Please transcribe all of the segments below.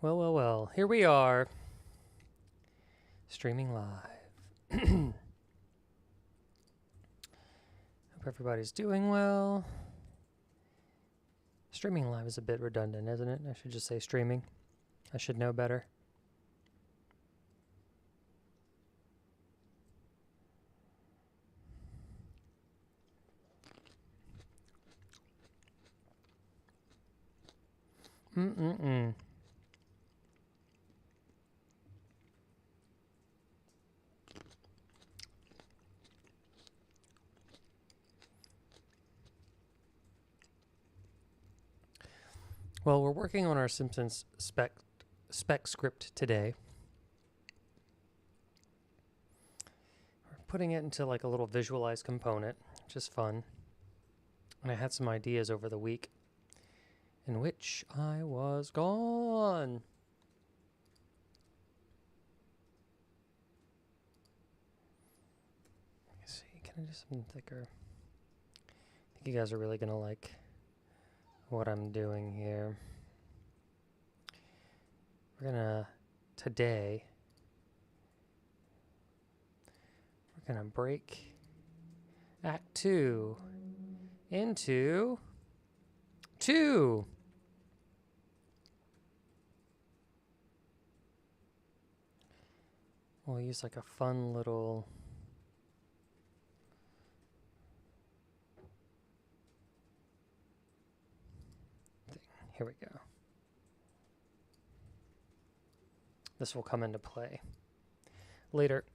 Well, well, well. Here we are, streaming live. Hope everybody's doing well. Streaming live is a bit redundant, isn't it? I should just say streaming. I should know better. Mm-mm-mm. Well, we're working on our Simpsons spec script today. We're putting it into like a little visualized component, which is fun. And I had some ideas over the week in which I was gone. Let me see, can I do something thicker? I think you guys are really gonna like what I'm doing here. Today, we're gonna break Act 2 into 2. We'll use like a fun little thing. Here we go. This will come into play later.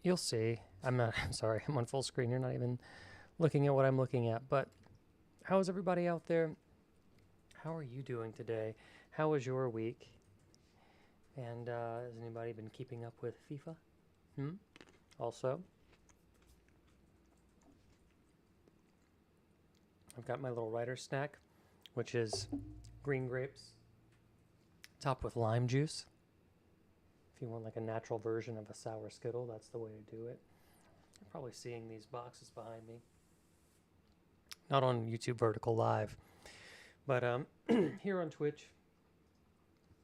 You'll see. I'm sorry, I'm on full screen. You're not even looking at what I'm looking at. But how is everybody out there? How are you doing today? How was your week? And has anybody been keeping up with FIFA? Also, I've got my little writer snack, which is green grapes topped with lime juice. If you want like a natural version of a sour Skittle, that's the way to do it. You're probably seeing these boxes behind me. Not on YouTube Vertical Live, but here on Twitch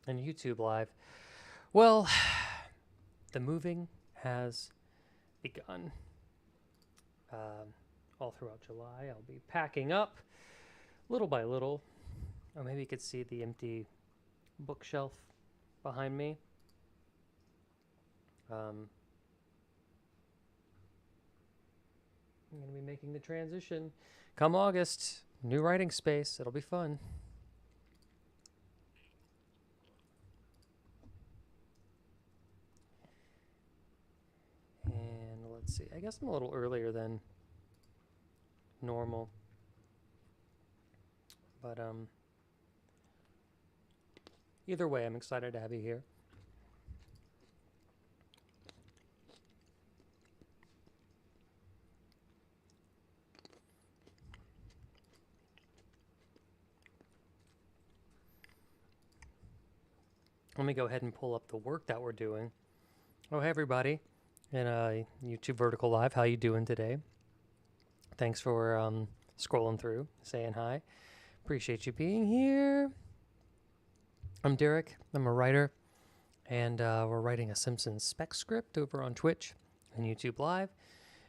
and YouTube Live. Well, the moving has begun. All throughout July, I'll be packing up little by little. Or maybe you could see the empty bookshelf behind me. I'm going to be making the transition come August. New writing space. It'll be fun. And let's see. I guess I'm a little earlier than normal. But either way, I'm excited to have you here. Let me go ahead and pull up the work that we're doing. Oh, hey everybody in YouTube Vertical Live. How you doing today? Thanks for scrolling through, saying hi. Appreciate you being here. I'm Derek. I'm a writer, and we're writing a Simpsons spec script over on Twitch and YouTube Live.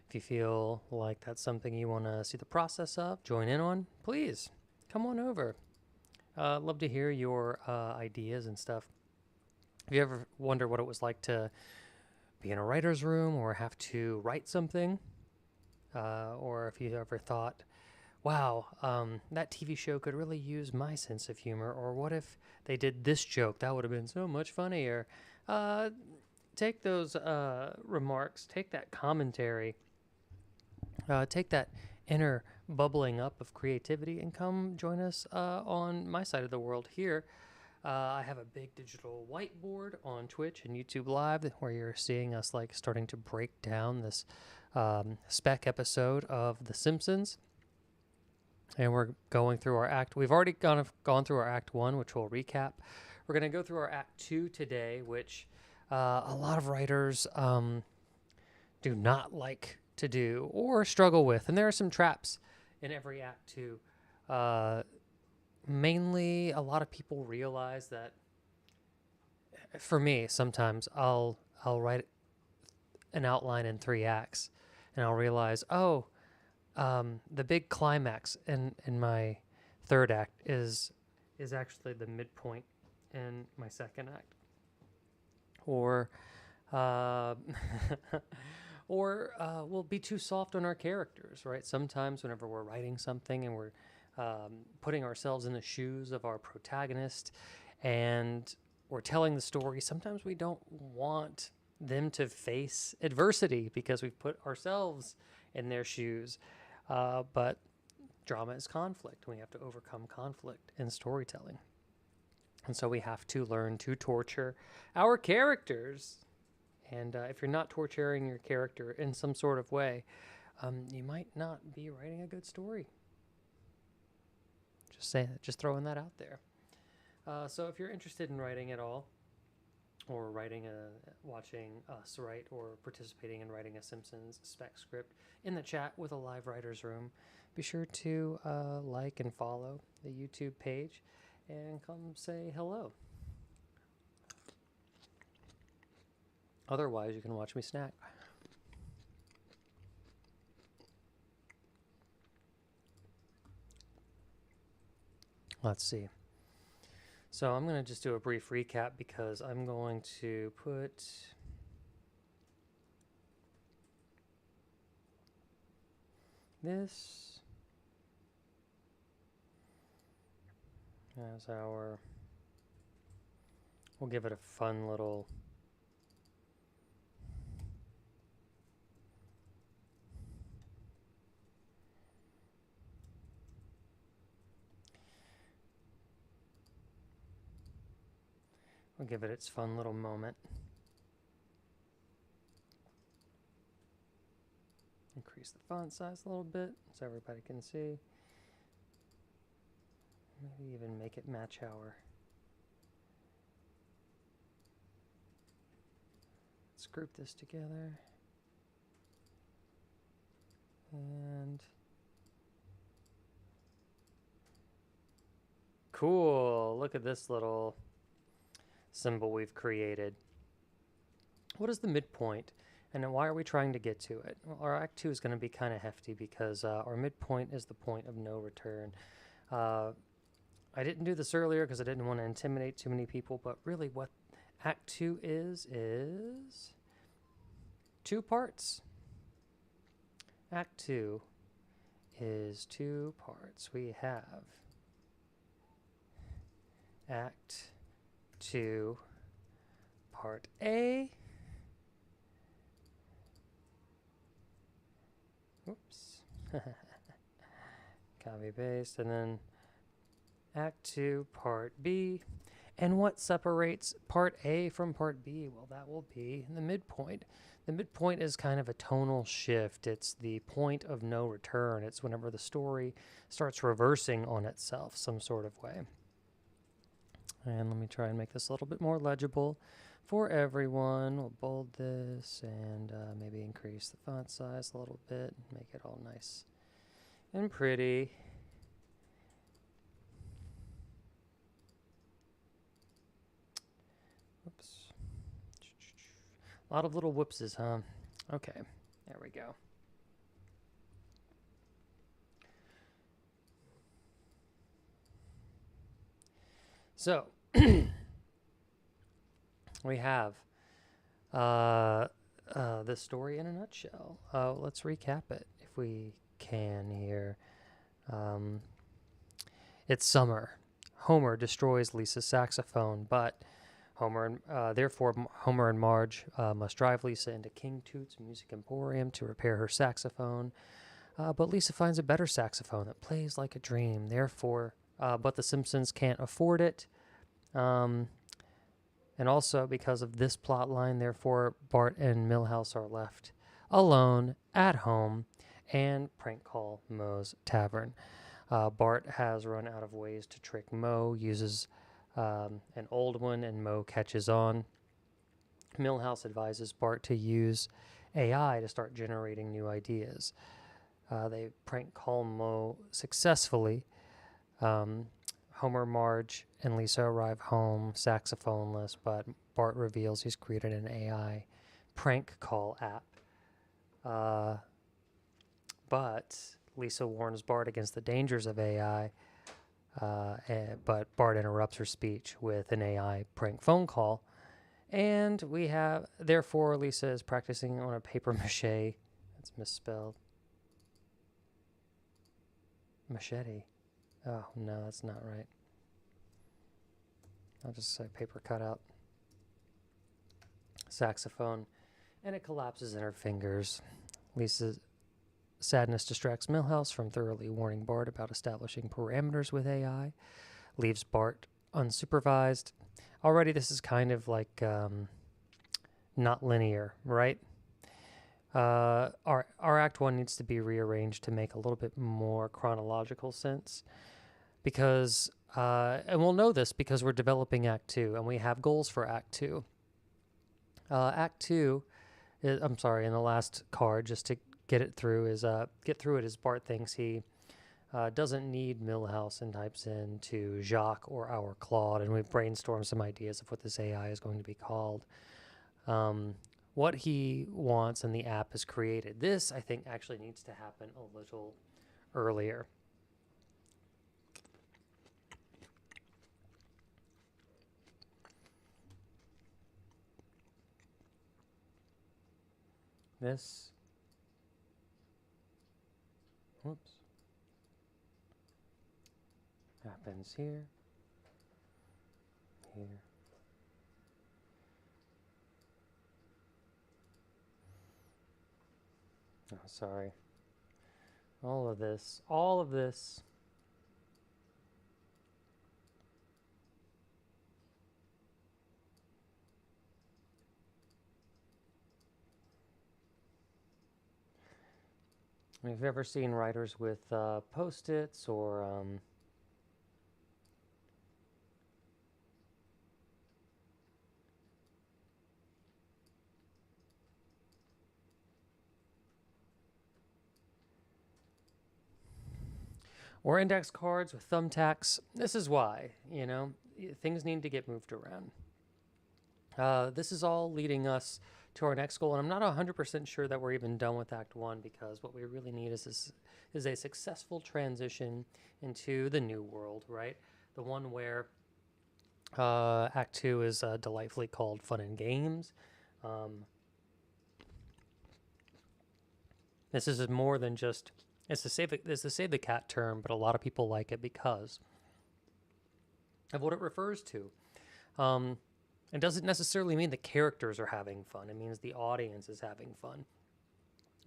If you feel like that's something you want to see the process of, join in on, please come on over. Love to hear your ideas and stuff. If you ever wonder what it was like to be in a writer's room or have to write something, or if you ever thought, wow, that TV show could really use my sense of humor, or what if they did this joke? That would have been so much funnier. Take those remarks, take that commentary, take that inner bubbling up of creativity and come join us on my side of the world here. I have a big digital whiteboard on Twitch and YouTube Live where you're seeing us like starting to break down this spec episode of The Simpsons. And we're going through our act. We've already gone through our act 1, which we'll recap. We're going to go through our act 2 today, which a lot of writers do not like to do or struggle with. And there are some traps in every act 2. Mainly, a lot of people realize that for me, sometimes I'll write an outline in 3 acts, and I'll realize, oh, the big climax in my third act is actually the midpoint in my second act, or uh, we'll be too soft on our characters, right? Sometimes whenever we're writing something and we're putting ourselves in the shoes of our protagonist and we're telling the story, sometimes we don't want them to face adversity because we've put ourselves in their shoes. But drama is conflict. We have to overcome conflict in storytelling. And so we have to learn to torture our characters. And if you're not torturing your character in some sort of way, you might not be writing a good story. Just saying, just throwing that out there. So if you're interested in writing at all, or watching us write, or participating in writing a Simpsons Spec script in the chat with a live writer's room, be sure to like and follow the YouTube page and come say hello. Otherwise, you can watch me snack. Let's see. So I'm going to just do a brief recap because I'm going to put this as our, we'll give it a fun little its fun little moment. Increase the font size a little bit so everybody can see. Maybe even make it match our. Let's group this together. And cool, look at this little symbol we've created. What is the midpoint, and why are we trying to get to it? Well, our Act 2 is going to be kind of hefty because our midpoint is the point of no return. I didn't do this earlier because I didn't want to intimidate too many people, but really what Act 2 is 2 parts. Act 2 is 2 parts. We have Act 2, Part A. Oops. Copy paste, and then Act 2, Part B. And what separates Part A from Part B? Well, that will be the midpoint. The midpoint is kind of a tonal shift. It's the point of no return. It's whenever the story starts reversing on itself some sort of way. And let me try and make this a little bit more legible for everyone. We'll bold this and maybe increase the font size a little bit, make it all nice and pretty. Whoops. A lot of little whoopses, huh? Okay, there we go. So, we have this story in a nutshell. Let's recap it if we can here. It's summer. Homer destroys Lisa's saxophone, but therefore Homer and Marge must drive Lisa into King Toot's Music Emporium to repair her saxophone. But Lisa finds a better saxophone that plays like a dream. Therefore, but the Simpsons can't afford it. And also because of this plot line, therefore Bart and Milhouse are left alone at home and prank call Moe's Tavern. Bart has run out of ways to trick Moe, uses an old one, and Moe catches on. Milhouse advises Bart to use AI to start generating new ideas. They prank call Moe successfully. Homer, Marge, and Lisa arrive home saxophoneless, but Bart reveals he's created an AI prank call app. But Lisa warns Bart against the dangers of AI, but Bart interrupts her speech with an AI prank phone call. And therefore, Lisa is practicing on a paper mache. That's misspelled. Machete. Oh, no, that's not right. I'll just say paper cutout. Saxophone. And it collapses in her fingers. Lisa's sadness distracts Milhouse from thoroughly warning Bart about establishing parameters with AI. Leaves Bart unsupervised. Already this is kind of like not linear, right? Our Act 1 needs to be rearranged to make a little bit more chronological sense. Because, and we'll know this because we're developing Act 2, and we have goals for Act 2. Act 2, in the last card, just to get through it, is Bart thinks he doesn't need Milhouse and types in to Jacques or our Claude, and we've brainstormed some ideas of what this AI is going to be called. What he wants and the app is created. This, I think, actually needs to happen a little earlier. This, whoops, happens here, here. Oh, sorry. All of this. If you've ever seen writers with Post-its or index cards with thumbtacks, this is why, things need to get moved around. This is all leading us to our next goal, and I'm not 100% sure that we're even done with Act 1, because what we really need is a successful transition into the new world, right? The one where Act 2 is delightfully called Fun and Games. This is more than just, it's the save the cat term, but a lot of people like it because of what it refers to. It doesn't necessarily mean the characters are having fun. It means the audience is having fun.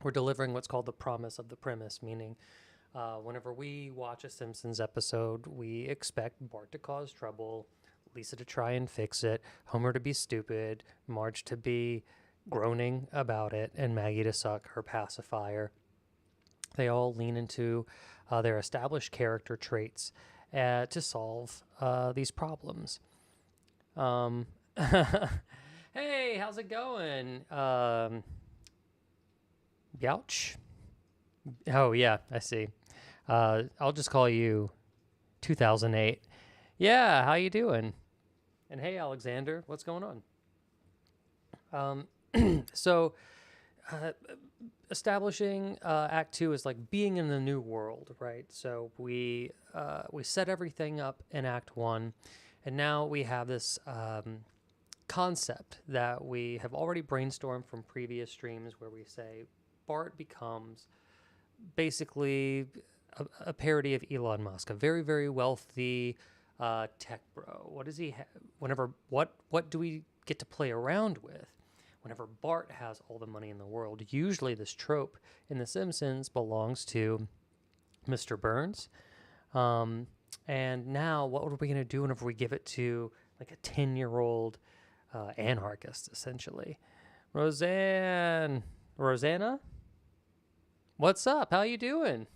We're delivering what's called the promise of the premise, meaning whenever we watch a Simpsons episode, we expect Bart to cause trouble, Lisa to try and fix it, Homer to be stupid, Marge to be groaning about it, and Maggie to suck her pacifier. They all lean into their established character traits to solve these problems. Hey, how's it going? Youch? Oh, yeah, I see. I'll just call you 2008. Yeah, how you doing? And hey, Alexander, what's going on? So, establishing Act 2 is like being in the new world, right? So we set everything up in Act 1, and now we have this concept that we have already brainstormed from previous streams, where we say Bart becomes basically a parody of Elon Musk, a very, very wealthy tech bro. What does he have? What do we get to play around with? Whenever Bart has all the money in the world, usually this trope in The Simpsons belongs to Mr. Burns. And now what are we going to do whenever we give it to like a 10-year-old anarchist, essentially? Rosanna? What's up? How you doing?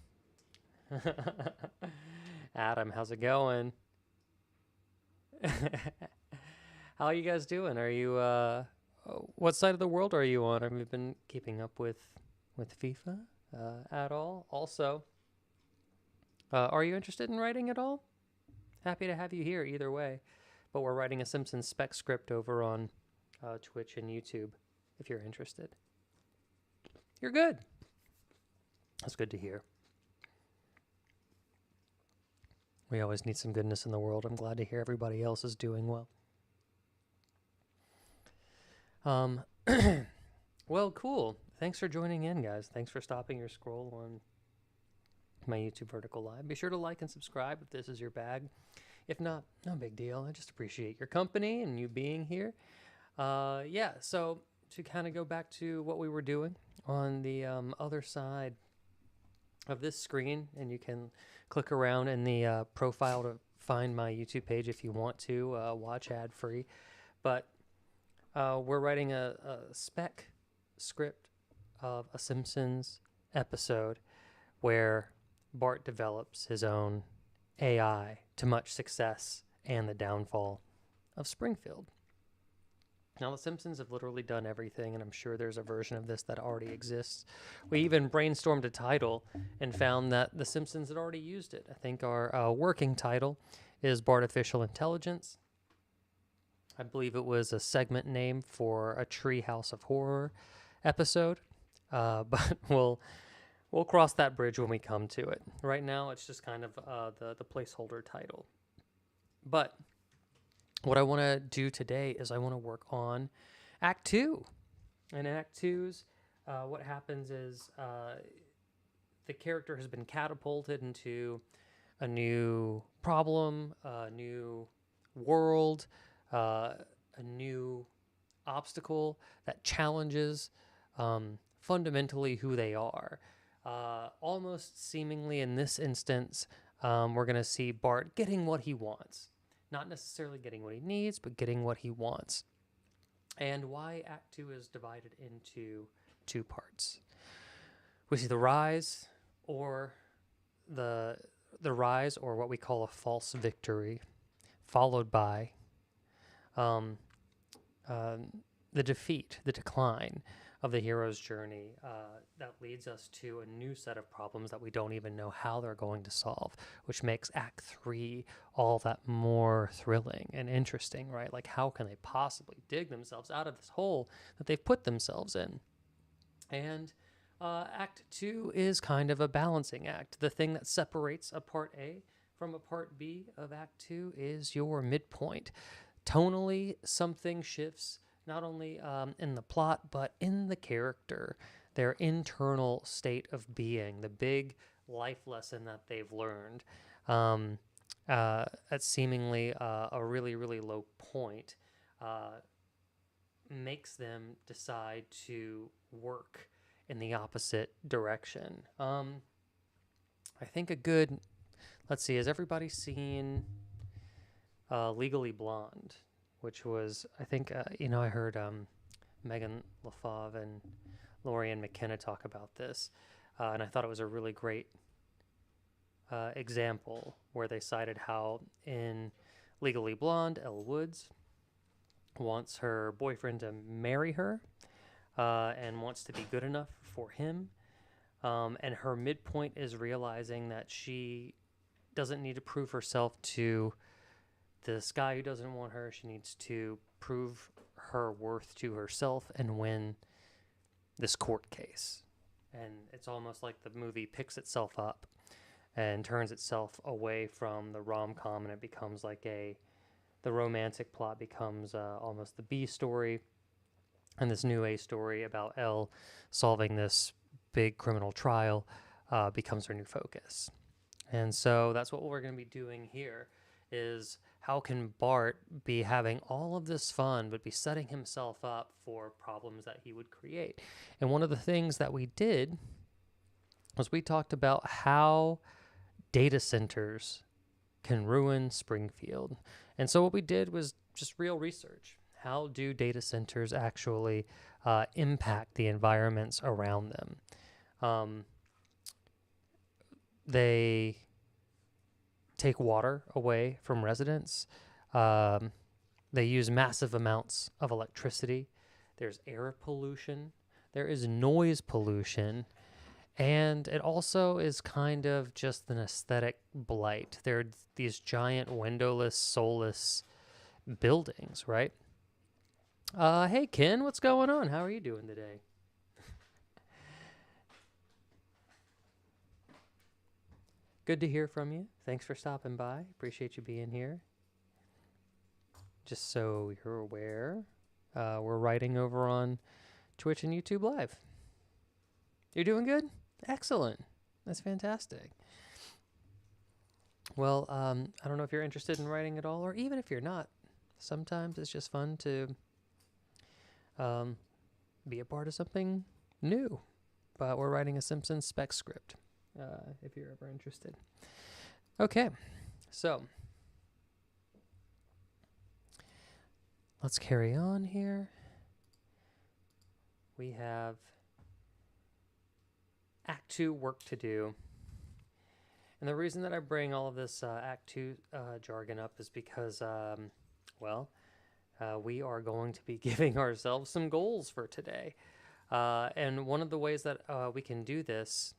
Adam, how's it going? How are you guys doing? Are you, what side of the world are you on? Have you been keeping up with FIFA at all? Also, are you interested in writing at all? Happy to have you here either way. But we're writing a Simpsons Spec script over on Twitch and YouTube if you're interested. You're good. That's good to hear. We always need some goodness in the world. I'm glad to hear everybody else is doing well. Well, cool. Thanks for joining in, guys. Thanks for stopping your scroll on my YouTube Vertical Live. Be sure to like and subscribe if this is your bag. If not, no big deal. I just appreciate your company and you being here. Yeah, so to kind of go back to what we were doing on the other side of this screen, and you can click around in the profile to find my YouTube page if you want to watch ad-free. But we're writing a spec script of a Simpsons episode where Bart develops his own AI to much success and the downfall of Springfield. Now, The Simpsons have literally done everything, and I'm sure there's a version of this that already exists. We even brainstormed a title and found that The Simpsons had already used it. I think our working title is Bartificial Intelligence. I believe it was a segment name for a Treehouse of Horror episode, but we'll cross that bridge when we come to it. Right now, it's just kind of the placeholder title. But what I want to do today is I want to work on Act 2. And in Act 2's, what happens is the character has been catapulted into a new problem, a new world, a new obstacle that challenges fundamentally who they are. Almost seemingly in this instance, we're going to see Bart getting what he wants. Not necessarily getting what he needs, but getting what he wants. And why Act 2 is divided into two parts. We see the rise or what we call a false victory, followed by the defeat, the decline of the hero's journey that leads us to a new set of problems that we don't even know how they're going to solve, which makes Act 3 all that more thrilling and interesting, right? Like, how can they possibly dig themselves out of this hole that they've put themselves in? And Act 2 is kind of a balancing act. The thing that separates a Part A from a Part B of Act 2 is your midpoint. Tonally, something shifts not only in the plot, but in the character, their internal state of being, the big life lesson that they've learned at seemingly a really, really low point, makes them decide to work in the opposite direction. I think let's see, has everybody seen Legally Blonde? Which was, I think, I heard Megan LaFave and Lorianne McKenna talk about this, and I thought it was a really great example where they cited how in Legally Blonde, Elle Woods wants her boyfriend to marry her and wants to be good enough for him, and her midpoint is realizing that she doesn't need to prove herself to this guy who doesn't want her. She needs to prove her worth to herself and win this court case. And it's almost like the movie picks itself up and turns itself away from the rom-com, and it becomes like the romantic plot becomes almost the B story, and this new A story about Elle solving this big criminal trial becomes her new focus. And so that's what we're going to be doing here, is how can Bart be having all of this fun but be setting himself up for problems that he would create? And one of the things that we did was we talked about how data centers can ruin Springfield. And so what we did was just real research. How do data centers actually impact the environments around them? They take water away from residents. They use massive amounts of electricity. There's air pollution. There is noise pollution. And it also is kind of just an aesthetic blight. There are these giant windowless, soulless buildings, right? Hey Ken, what's going on? How are you doing today? Good to hear from you. Thanks for stopping by. Appreciate you being here. Just so you're aware, we're writing over on Twitch and YouTube Live. You're doing good? Excellent. That's fantastic. Well, I don't know if you're interested in writing at all, or even if you're not. Sometimes it's just fun to um, be a part of something new. But we're writing a Simpson Spec script, if you're ever interested. Okay, so let's carry on here. We have Act 2 work to do. And the reason that I bring all of this Act 2 jargon up is because, we are going to be giving ourselves some goals for today. And one of the ways that we can do this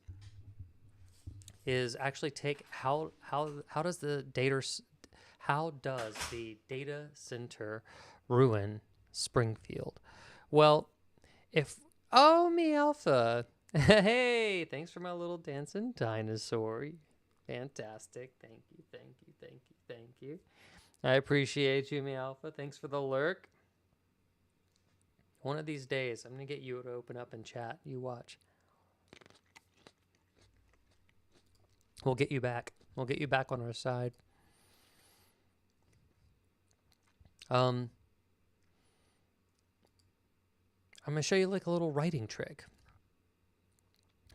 is actually take how does the data center ruin Springfield? Well, if me alpha, hey, thanks for my little dancing dinosaur. Fantastic. Thank you, thank you, thank you, thank you. I appreciate you, me alpha. Thanks for the lurk. One of these days, I'm gonna get you to open up and chat. You watch. We'll get you back. We'll get you back on our side. I'm going to show you like a little writing trick.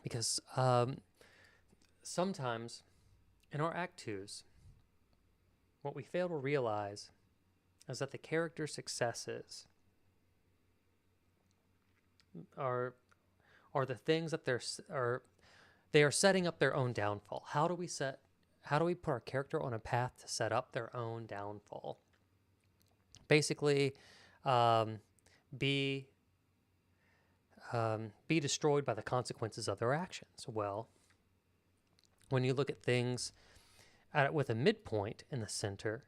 Because sometimes in our Act 2s, what we fail to realize is that the character successes are the things that they are setting up their own downfall. How do we put our character on a path to set up their own downfall? Basically, be destroyed by the consequences of their actions. Well, when you look at things with a midpoint in the center,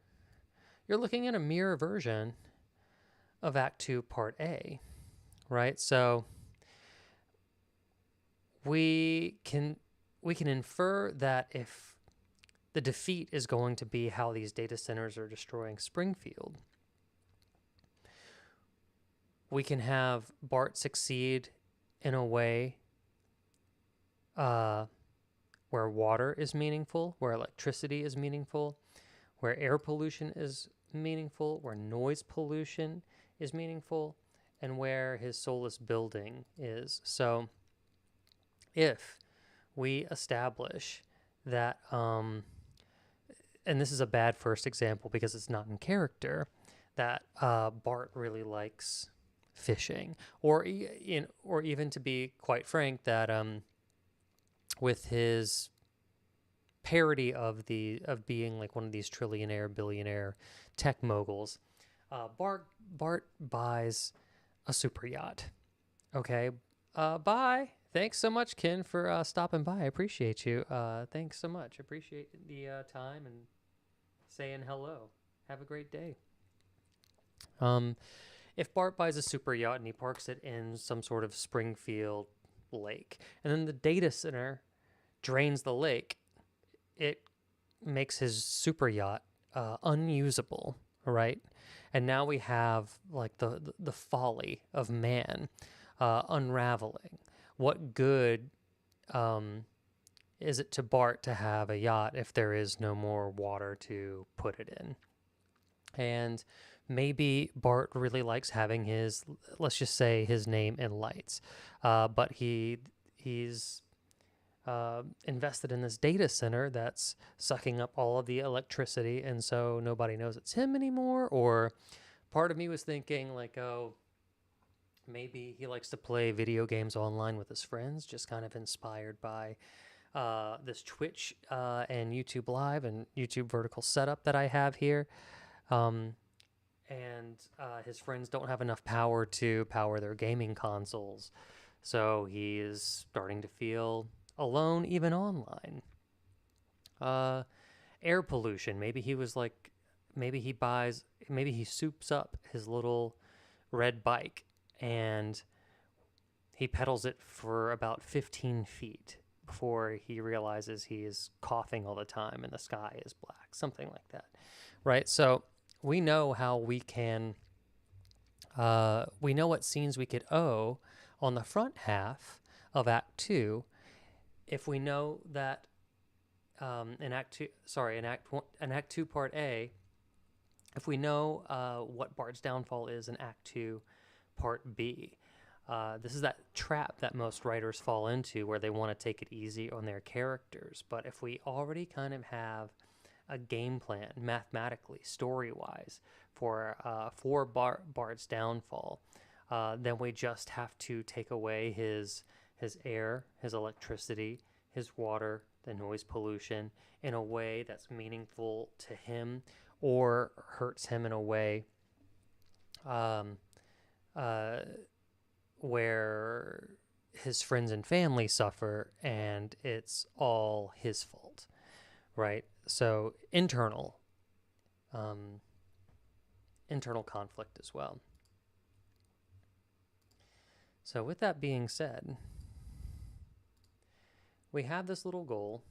you're looking at a mirror version of Act 2, Part A, right? So we can infer that if the defeat is going to be how these data centers are destroying Springfield, we can have Bart succeed in a way where water is meaningful, where electricity is meaningful, where air pollution is meaningful, where noise pollution is meaningful, and where his soulless building is. So if we establish that, and this is a bad first example because it's not in character, that Bart really likes fishing, or even, to be quite frank, that with his parody of being like one of these trillionaire, billionaire tech moguls, Bart buys a super yacht. Okay, bye. Thanks so much, Ken, for stopping by. I appreciate you. Thanks so much. Appreciate the time and saying hello. Have a great day. If Bart buys a super yacht and he parks it in some sort of Springfield lake, and then the data center drains the lake, it makes his super yacht unusable, right? And now we have like the folly of man unraveling. What good is it to Bart to have a yacht if there is no more water to put it in? And maybe Bart really likes having his, let's just say, his name in lights, but he's invested in this data center that's sucking up all of the electricity, and so nobody knows it's him anymore. Or part of me was thinking like, oh, maybe he likes to play video games online with his friends, just kind of inspired by this Twitch and YouTube Live and YouTube vertical setup that I have here. And his friends don't have enough power to power their gaming consoles, so he is starting to feel alone even online. Air pollution. Maybe he soups up his little red bike, and he pedals it for about 15 feet before he realizes he is coughing all the time and the sky is black, something like that, right? So we know how we can, we know what scenes we could owe on the front half of Act 2 if we know that in Act 2, sorry, in Act 2, Part A, if we know what Bart's downfall is in Act 2, Part B. This is that trap that most writers fall into where they want to take it easy on their characters. But if we already kind of have a game plan, mathematically, story-wise, for Bart's downfall, then we just have to take away his air, his electricity, his water, the noise pollution in a way that's meaningful to him or hurts him in a way where his friends and family suffer and it's all his fault, right? So internal conflict as well. So with that being said, we have this little goal.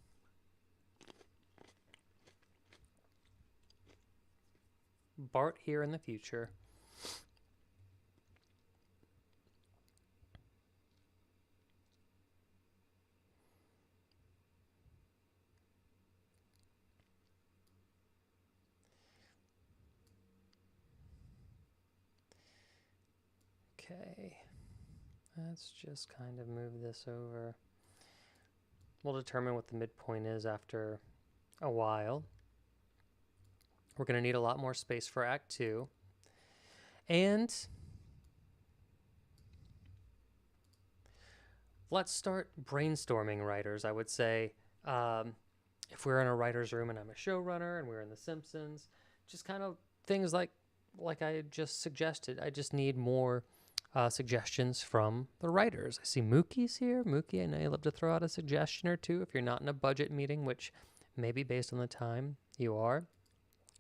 Bart here in the future. Okay. Let's just kind of move this over. We'll determine what the midpoint is after a while. We're going to need a lot more space for Act 2. And let's start brainstorming, writers. I would say if we're in a writer's room and I'm a showrunner and we're in The Simpsons, just kind of things like I just suggested. I just need more suggestions from the writers. I see Mookie's here. Mookie, I know you love to throw out a suggestion or two if you're not in a budget meeting, which maybe based on the time you are.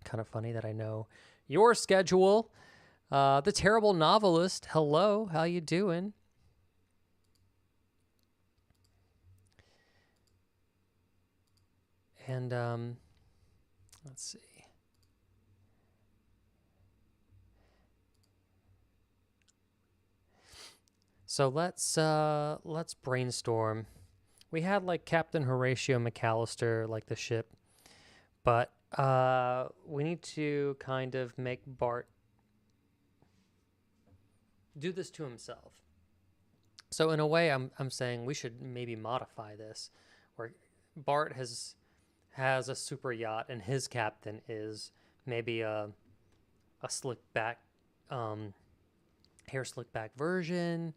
Kind of funny that I know your schedule. The Terrible Novelist, hello, how you doing? And let's see. So let's brainstorm. We had like Captain Horatio McAllister, like the ship, but we need to kind of make Bart do this to himself. So in a way, I'm saying we should maybe modify this, where Bart has a super yacht and his captain is maybe a slick back, hair slick back version.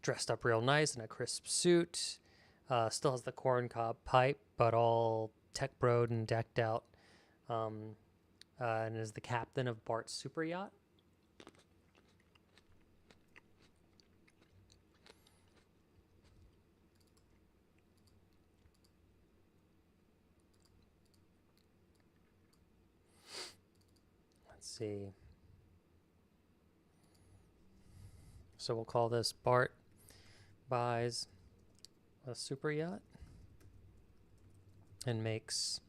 Dressed up real nice in a crisp suit, still has the corncob pipe, but all tech broed and decked out, and is the captain of Bart's super yacht. Let's see. So we'll call this Bart buys a super yacht and makes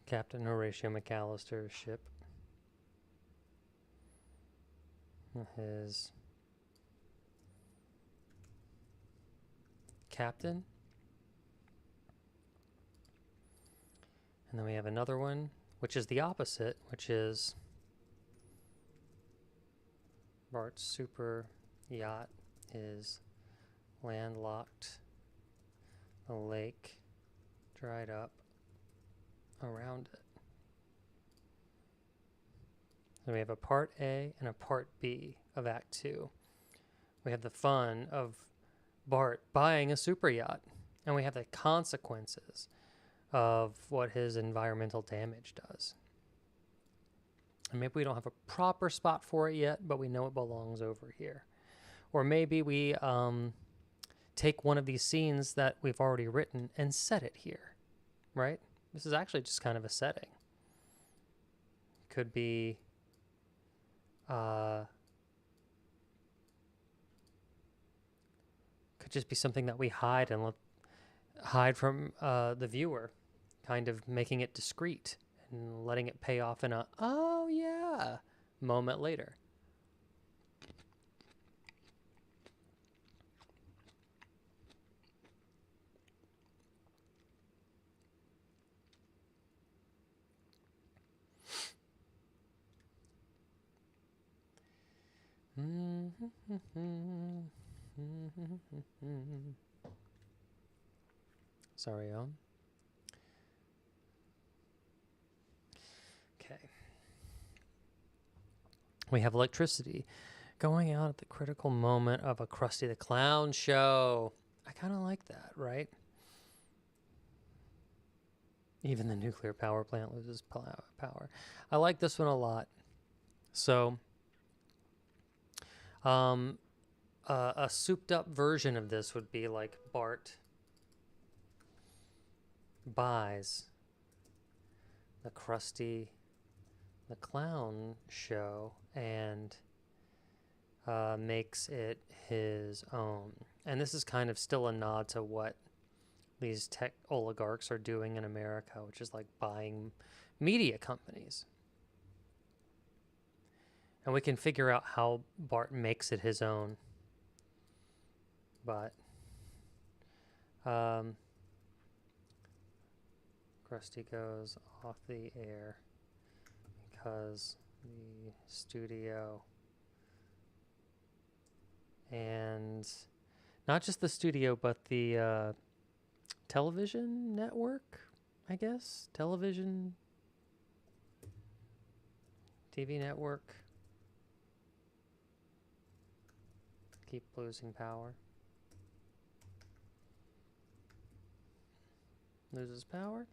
Captain Horatio McAllister's ship his captain. And then we have another one, which is the opposite, which is Bart's super yacht is landlocked, the lake dried up around it. So we have a Part A and a Part B of Act 2. We have the fun of Bart buying a super yacht, and we have the consequences of what his environmental damage does. And maybe we don't have a proper spot for it yet, but we know it belongs over here. Or maybe we take one of these scenes that we've already written and set it here, right? This is actually just kind of a setting. Could be could just be something that we hide and hide from the viewer, kind of making it discreet and letting it pay off in a, oh yeah, moment later. Sorry, y'all. Okay. We have electricity going out at the critical moment of a Krusty the Clown show. I kind of like that, right? Even the nuclear power plant loses power. I like this one a lot. So, a souped up version of this would be like Bart buys the Krusty the Clown show and makes it his own. And this is kind of still a nod to what these tech oligarchs are doing in America, which is like buying media companies. And we can figure out how Bart makes it his own. But Krusty goes off the air because the studio, and not just the studio, but the television network, I guess. TV network. Keep losing power. Loses power.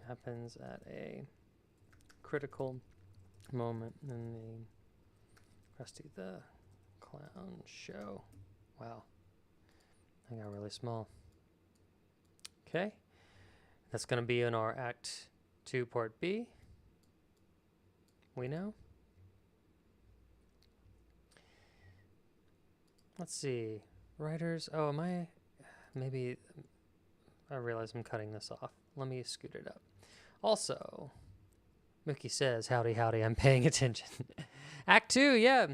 Happens at a critical moment in the Krusty the Clown show. Wow. I got really small. Okay. That's going to be in our Act 2, Part B. We know. Let's see. Writers. Oh, am I? Maybe I realize I'm cutting this off. Let me scoot it up. Also, Mookie says, howdy, howdy, I'm paying attention. Act 2, yeah.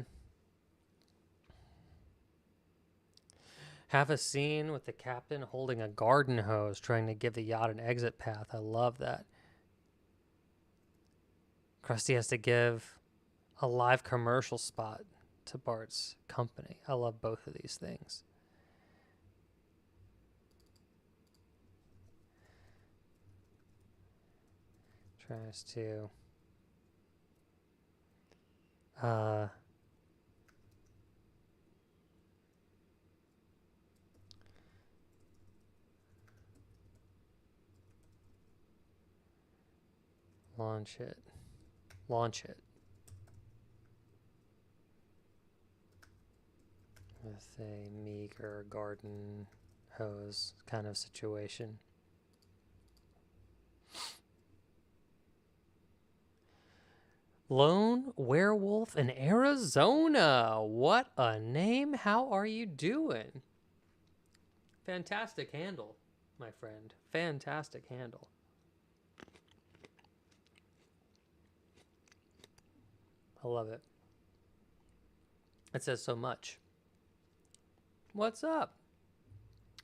Have a scene with the captain holding a garden hose trying to give the yacht an exit path. I love that. Krusty has to give a live commercial spot to Bart's company. I love both of these things. Tries to launch it with a meager garden hose kind of situation. Lone werewolf in Arizona. What a name. How are you doing? Fantastic handle, my friend. Fantastic handle. I love it. It says so much. What's up?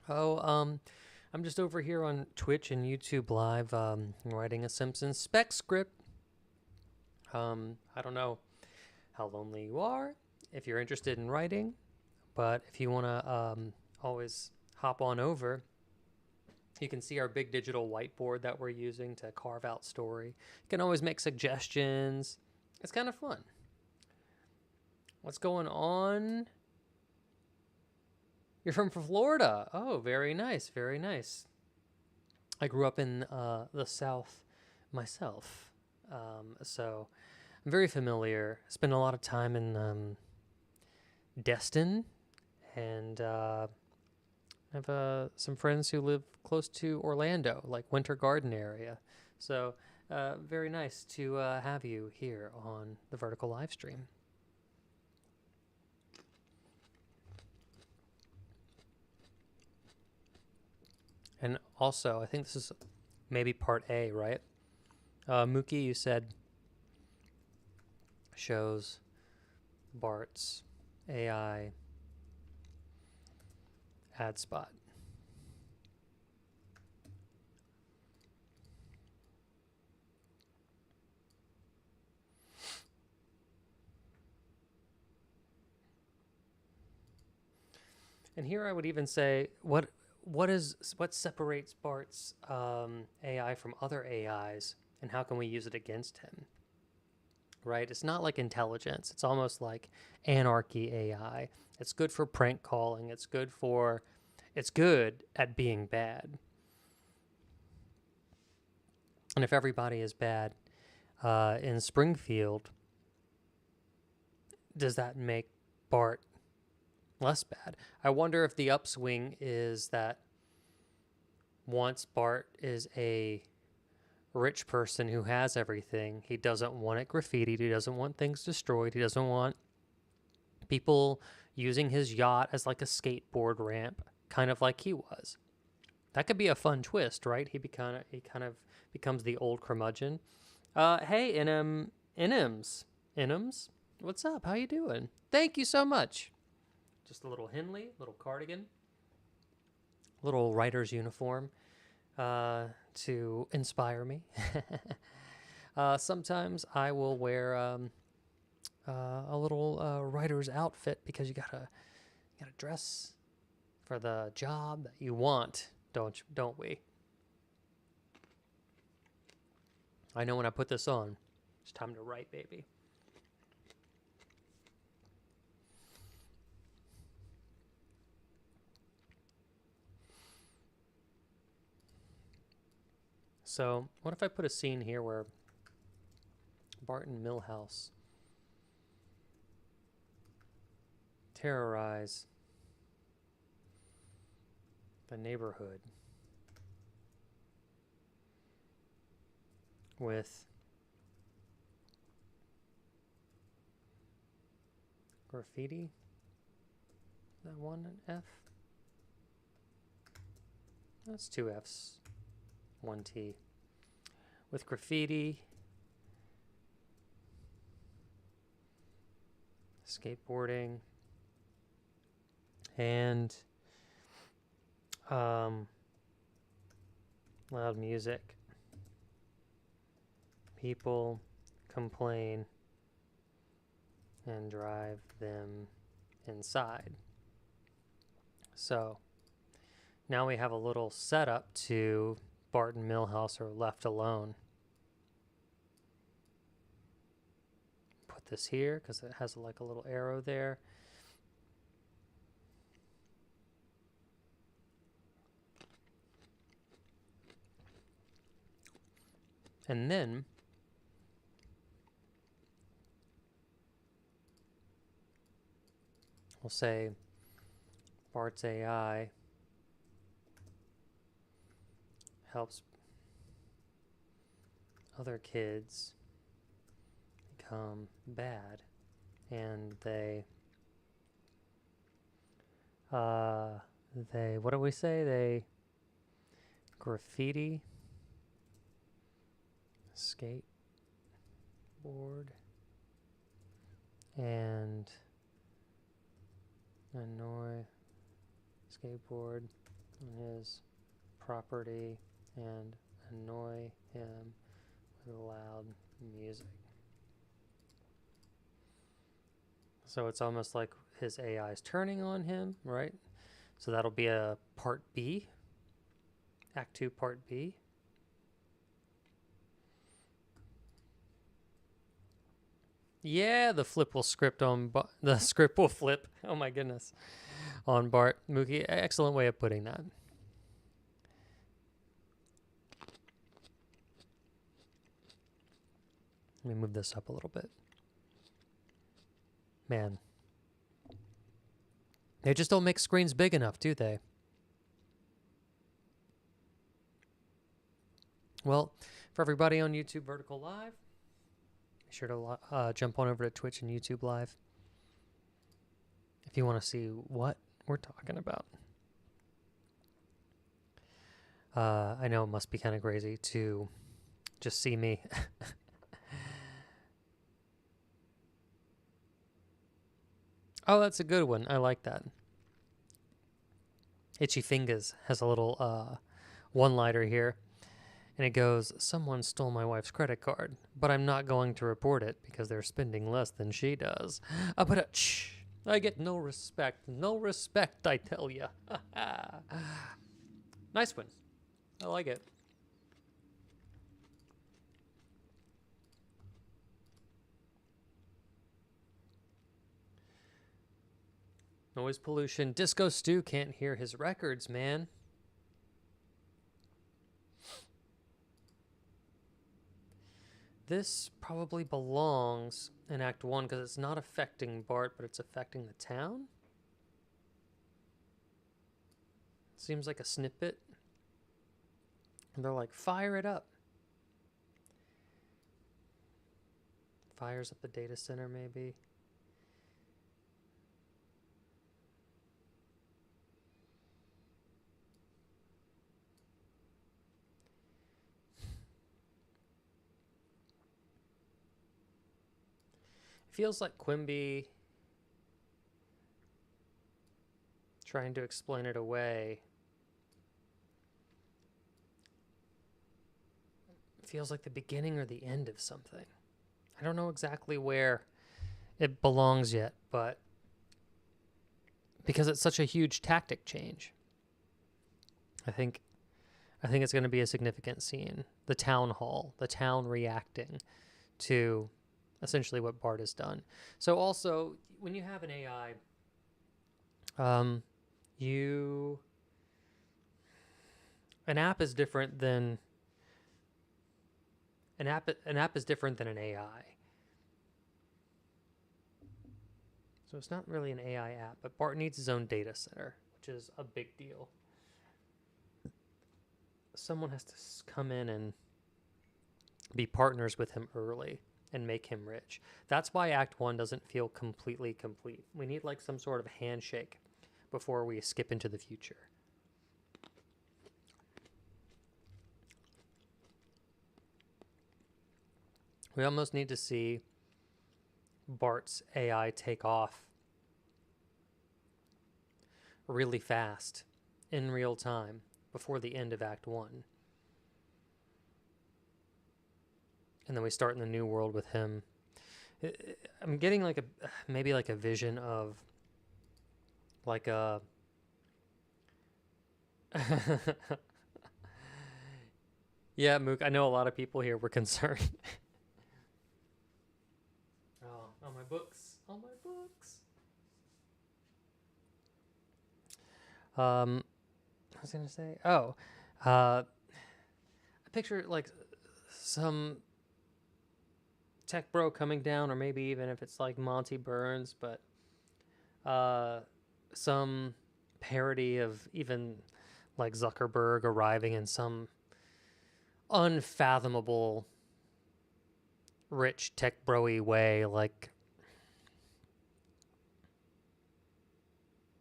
Oh, I'm just over here on Twitch and YouTube Live writing a Simpson Spec script. I don't know how lonely you are, if you're interested in writing, but if you want to always hop on over, you can see our big digital whiteboard that we're using to carve out story. You can always make suggestions. It's kind of fun. What's going on? You're from Florida. Oh, very nice, very nice. I grew up in the South myself, so I'm very familiar. Spent a lot of time in Destin, and I have some friends who live close to Orlando, like Winter Garden area. So very nice to have you here on the Vertical live stream. And also, I think this is maybe part A, right? Mookie, you said shows Bart's AI ad spot. And here I would even say, what separates Bart's AI from other AIs, and how can we use it against him? Right? It's not like intelligence. It's almost like anarchy AI. It's good for prank calling. It's good at being bad. And if everybody is bad in Springfield, does that make Bart less bad? I wonder if the upswing is that once Bart is a rich person who has everything, he doesn't want it graffitied, he doesn't want things destroyed, he doesn't want people using his yacht as like a skateboard ramp, kind of like he was. That could be a fun twist, right? He kind of becomes the old curmudgeon. Hey, Inims, what's up? How you doing? Thank you so much. Just a little Henley, little cardigan, little writer's uniform to inspire me. Sometimes I will wear a little writer's outfit because you gotta dress for the job that you want, don't we? I know when I put this on, it's time to write, baby. So, what if I put a scene here where Bart and Milhouse terrorize the neighborhood with graffiti? Is that one an F? That's two Fs. One T. With graffiti, skateboarding, and loud music. People complain and drive them inside. So now we have a little setup to Bart and Milhouse are left alone. Put this here because it has like a little arrow there. And then we'll say Bart's AI helps other kids become bad, and they what do we say? They graffiti, skateboard, and annoy skateboard on his property and annoy him with loud music. So it's almost like his AI is turning on him, right? So that'll be a part B, Act 2, Part B. Yeah, the flip will script on the script will flip. Oh my goodness, on Bart. Mookie, excellent way of putting that. Let me move this up a little bit. Man, They just don't make screens big enough, do they? Well, for everybody on YouTube Vertical Live, be sure to jump on over to Twitch and YouTube Live if you want to see what we're talking about. I know it must be kind of crazy to just see me. Oh, that's a good one. I like that. Itchy Fingers has a little one-liner here. And it goes, someone stole my wife's credit card, but I'm not going to report it because they're spending less than she does. I get no respect. No respect, I tell ya. Nice one. I like it. Noise pollution. Disco Stu can't hear his records, man. This probably belongs in Act 1 because it's not affecting Bart, but it's affecting the town. Seems like a snippet. And they're like, fire it up. Fires up the data center, maybe. Feels like Quimby trying to explain it away. Feels like the beginning or the end of something. I don't know exactly where it belongs yet, but because it's such a huge tactic change, I think it's going to be a significant scene. The town hall, the town reacting to essentially what Bart has done. So also, when you have an AI, an app is different than an app is different than an AI. So it's not really an AI app, but Bart needs his own data center, which is a big deal. Someone has to come in and be partners with him early and make him rich. That's why Act 1 doesn't feel completely complete. We need like some sort of handshake before we skip into the future. We almost need to see Bart's AI take off really fast in real time before the end of Act 1. And then we start in the new world with him. I'm getting like maybe like a vision of like a yeah, Mook, I know a lot of people here were concerned. Oh, on my books. On my books. I was gonna say, I picture like some tech bro coming down, or maybe even if it's like Monty Burns, but some parody of even like Zuckerberg arriving in some unfathomable rich tech bro-y way, like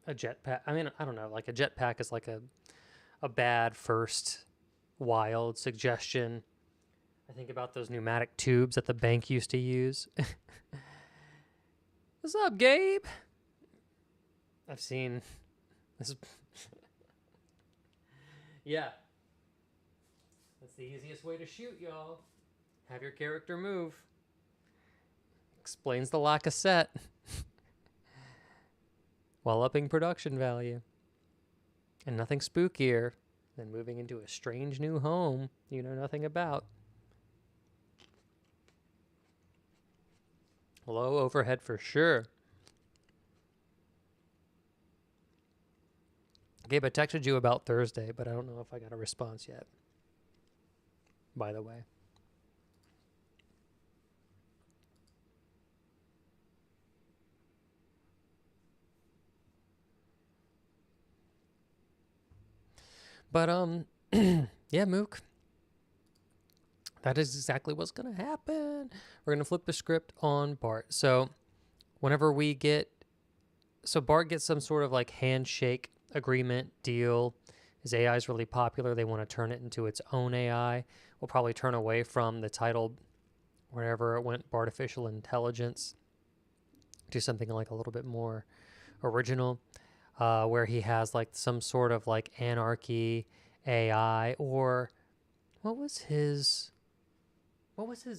a jetpack. I mean, I don't know, like a jetpack is like a bad first wild suggestion. I think about those pneumatic tubes that the bank used to use. What's up, Gabe? I've seen this. Yeah. That's the easiest way to shoot, y'all. Have your character move. Explains the lack of set. While upping production value. And nothing spookier than moving into a strange new home you know nothing about. Low overhead for sure. Gabe, I texted you about Thursday, but I don't know if I got a response yet. By the way. But yeah, Mook. That is exactly what's gonna happen. We're gonna flip the script on Bart. So whenever we get, so Bart gets some sort of like handshake agreement deal. His AI is really popular. They want to turn it into its own AI. We'll probably turn away from the title wherever it went, Artificial Intelligence, do something like a little bit more original, where he has like some sort of like anarchy AI, or what was his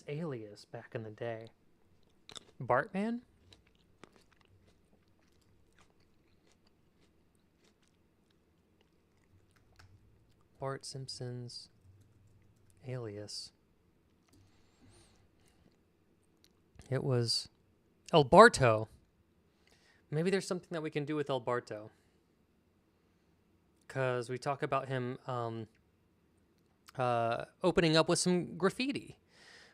alias back in the day? Bartman? Bart Simpson's alias. It was El Barto. Maybe there's something that we can do with El Barto. Because we talk about him opening up with some graffiti,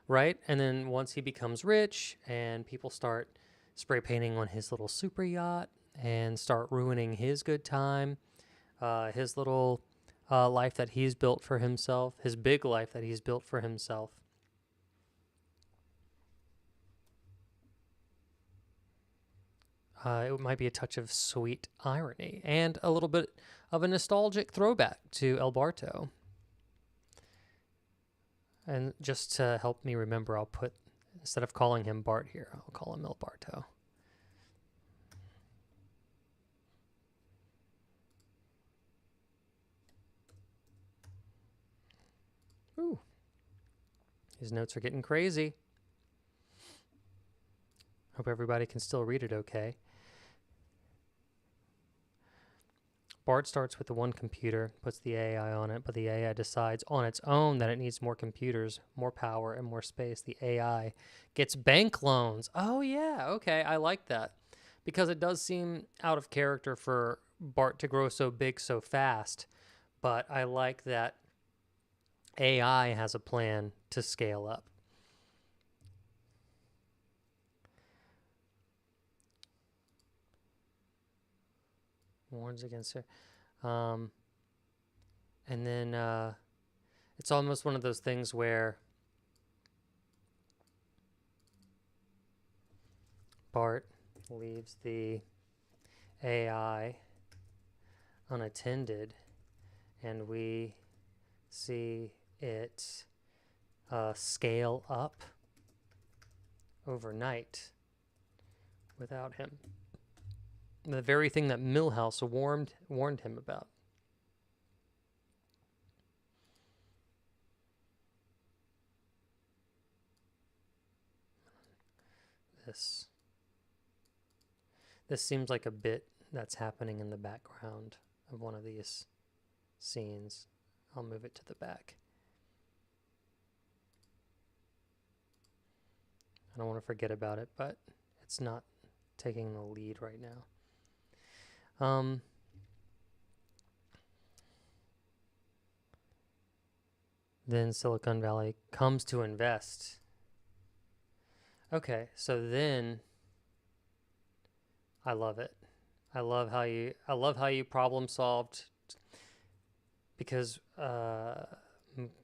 right? And then once he becomes rich and people start spray painting on his little super yacht and start ruining his good time, his little life that he's built for himself, his big life that he's built for himself. It might be a touch of sweet irony and a little bit of a nostalgic throwback to El Barto. And just to help me remember, I'll put, instead of calling him Bart here, I'll call him El Barto. Ooh. His notes are getting crazy. Hope everybody can still read it okay. Bart starts with the one computer, puts the AI on it, but the AI decides on its own that it needs more computers, more power, and more space. The AI gets bank loans. Oh, yeah. Okay. I like that. Because it does seem out of character for Bart to grow so big so fast. But I like that AI has a plan to scale up. Warns against her. And then it's almost one of those things where Bart leaves the AI unattended and we see it scale up overnight without him. The very thing that Milhouse warned him about. This seems like a bit that's happening in the background of one of these scenes. I'll move it to the back. I don't want to forget about it, but it's not taking the lead right now. Then Silicon Valley comes to invest. Okay, so then I love it. I love how you problem solved, because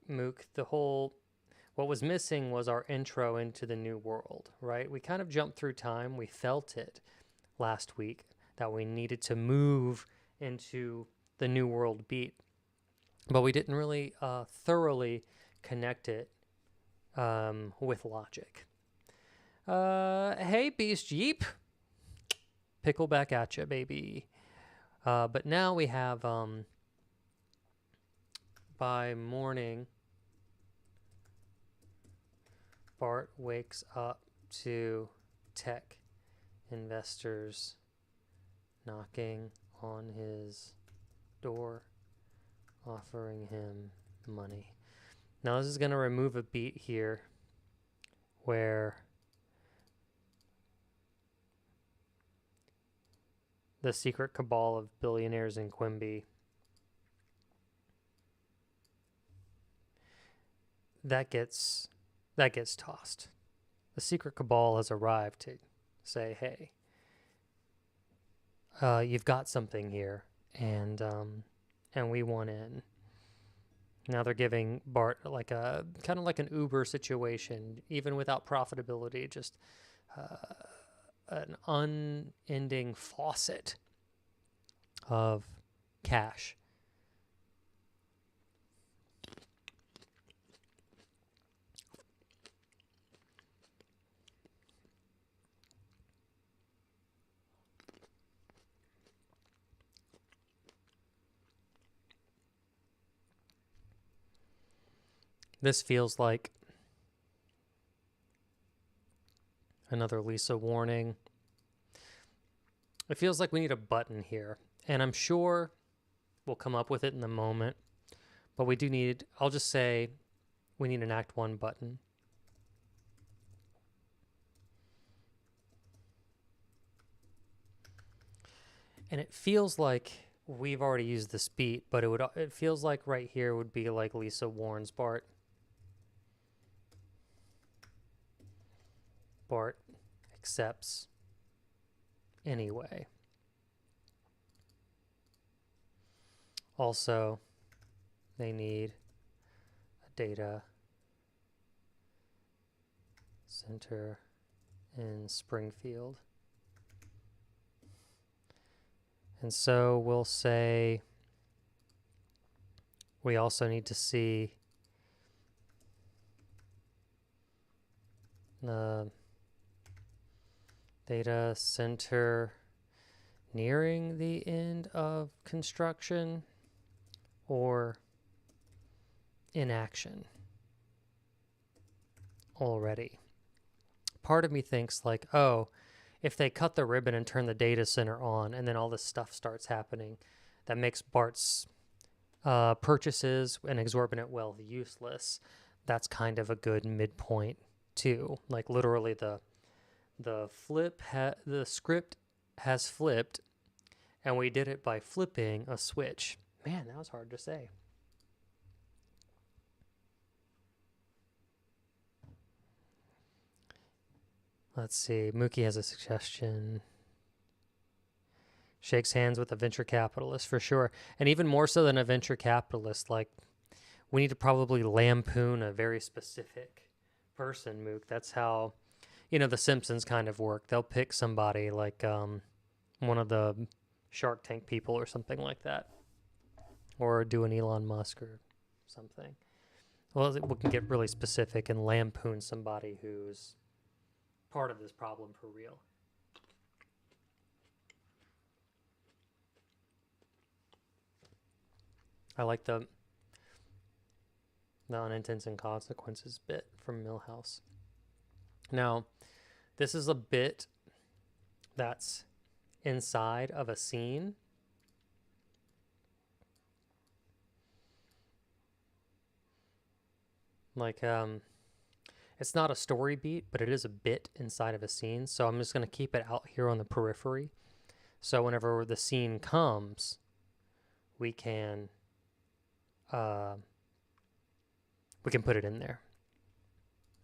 Mook, what was missing was our intro into the new world, right? We kind of jumped through time. We felt it last week that we needed to move into the new world beat, but we didn't really thoroughly connect it with logic. Hey, Beast Jeep. Pickle back at ya, baby. But now we have, by morning, Bart wakes up to tech investors knocking on his door, offering him money. Now this is going to remove a beat here where the secret cabal of billionaires in Quimby, that gets tossed. The secret cabal has arrived to say, hey, you've got something here, and we want in. Now they're giving Bart like a kind of like an Uber situation, even without profitability, just an unending faucet of cash. This feels like another Lisa warning. It feels like we need a button here, and I'm sure we'll come up with it in the moment, but we do need, I'll just say, we need an Act 1 button. And it feels like we've already used this beat, but it feels like right here would be like Lisa warns Bart. Bart accepts anyway. Also, they need a data center in Springfield. And so we'll say we also need to see the data center nearing the end of construction or in action already. Part of me thinks like, oh, if they cut the ribbon and turn the data center on and then all this stuff starts happening, that makes Bart's purchases and exorbitant wealth useless. That's kind of a good midpoint too. Like literally the script has flipped, and we did it by flipping a switch. Man, that was hard to say. Let's see. Mookie has a suggestion. Shakes hands with a venture capitalist for sure. And even more so than a venture capitalist, like we need to probably lampoon a very specific person, Mook. That's how, the Simpsons kind of work. They'll pick somebody like one of the Shark Tank people or something like that. Or do an Elon Musk or something. Well, we can get really specific and lampoon somebody who's part of this problem for real. I like the unintended consequences bit from Milhouse. Now, this is a bit that's inside of a scene. Like, it's not a story beat, but it is a bit inside of a scene. So I'm just going to keep it out here on the periphery. So whenever the scene comes, we can put it in there.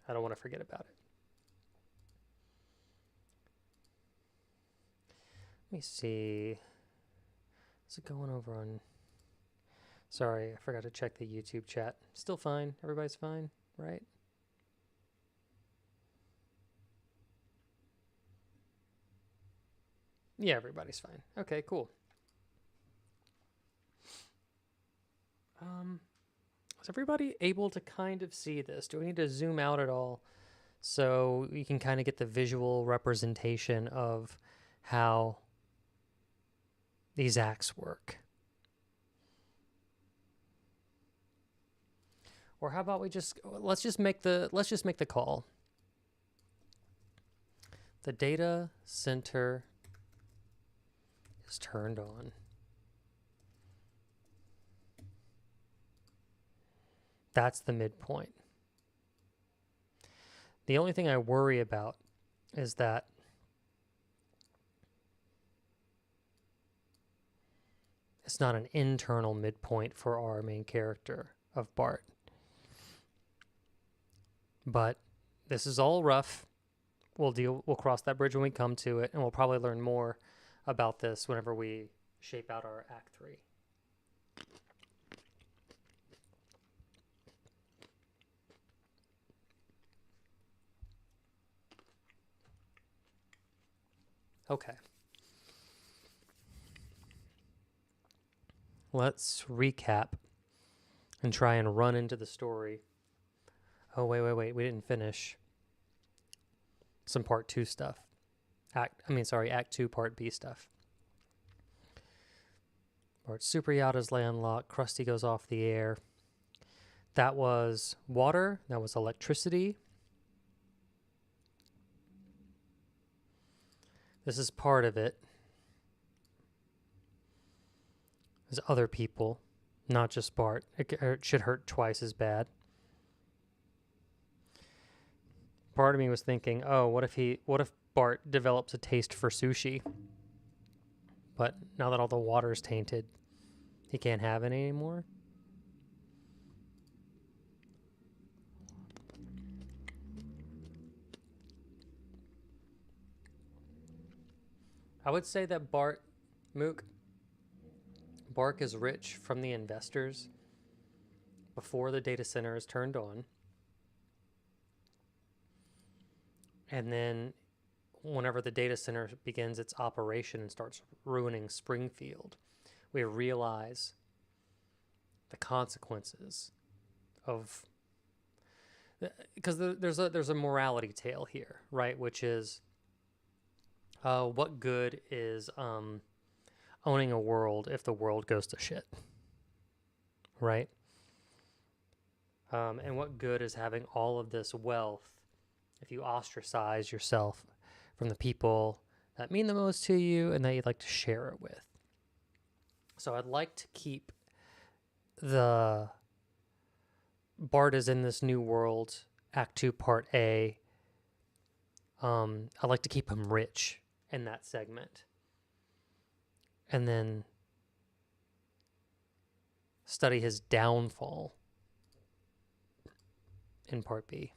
I don't want to forget about it. Let me see. Is it going over on... Sorry, I forgot to check the YouTube chat. Still fine. Everybody's fine, right? Yeah, everybody's fine. Okay, cool. Is everybody able to kind of see this? Do we need to zoom out at all so you can kind of get the visual representation of how these acts work? Or how about let's just make the call. The data center is turned on. That's the midpoint. The only thing I worry about is that it's not an internal midpoint for our main character of Bart. But this is all rough. We'll cross that bridge when we come to it, and we'll probably learn more about this whenever we shape out our Act 3. Okay. Let's recap and try and run into the story. Oh, wait. We didn't finish some part 2 stuff. Act 2, part B stuff. Bart's super yacht is landlocked. Krusty goes off the air. That was water. That was electricity. This is part of it. There's other people, not just Bart. It should hurt twice as bad. Part of me was thinking, oh, what if Bart develops a taste for sushi? But now that all the water is tainted, he can't have it anymore. I would say that Bark is rich from the investors before the data center is turned on. And then whenever the data center begins its operation and starts ruining Springfield, we realize the consequences of, because there's a morality tale here, right? Which is, what good is owning a world if the world goes to shit, right? And what good is having all of this wealth if you ostracize yourself from the people that mean the most to you and that you'd like to share it with? So I'd like to keep the Bart is in this new world, Act 2, Part A. I'd like to keep him rich in that segment. And then study his downfall in Part B.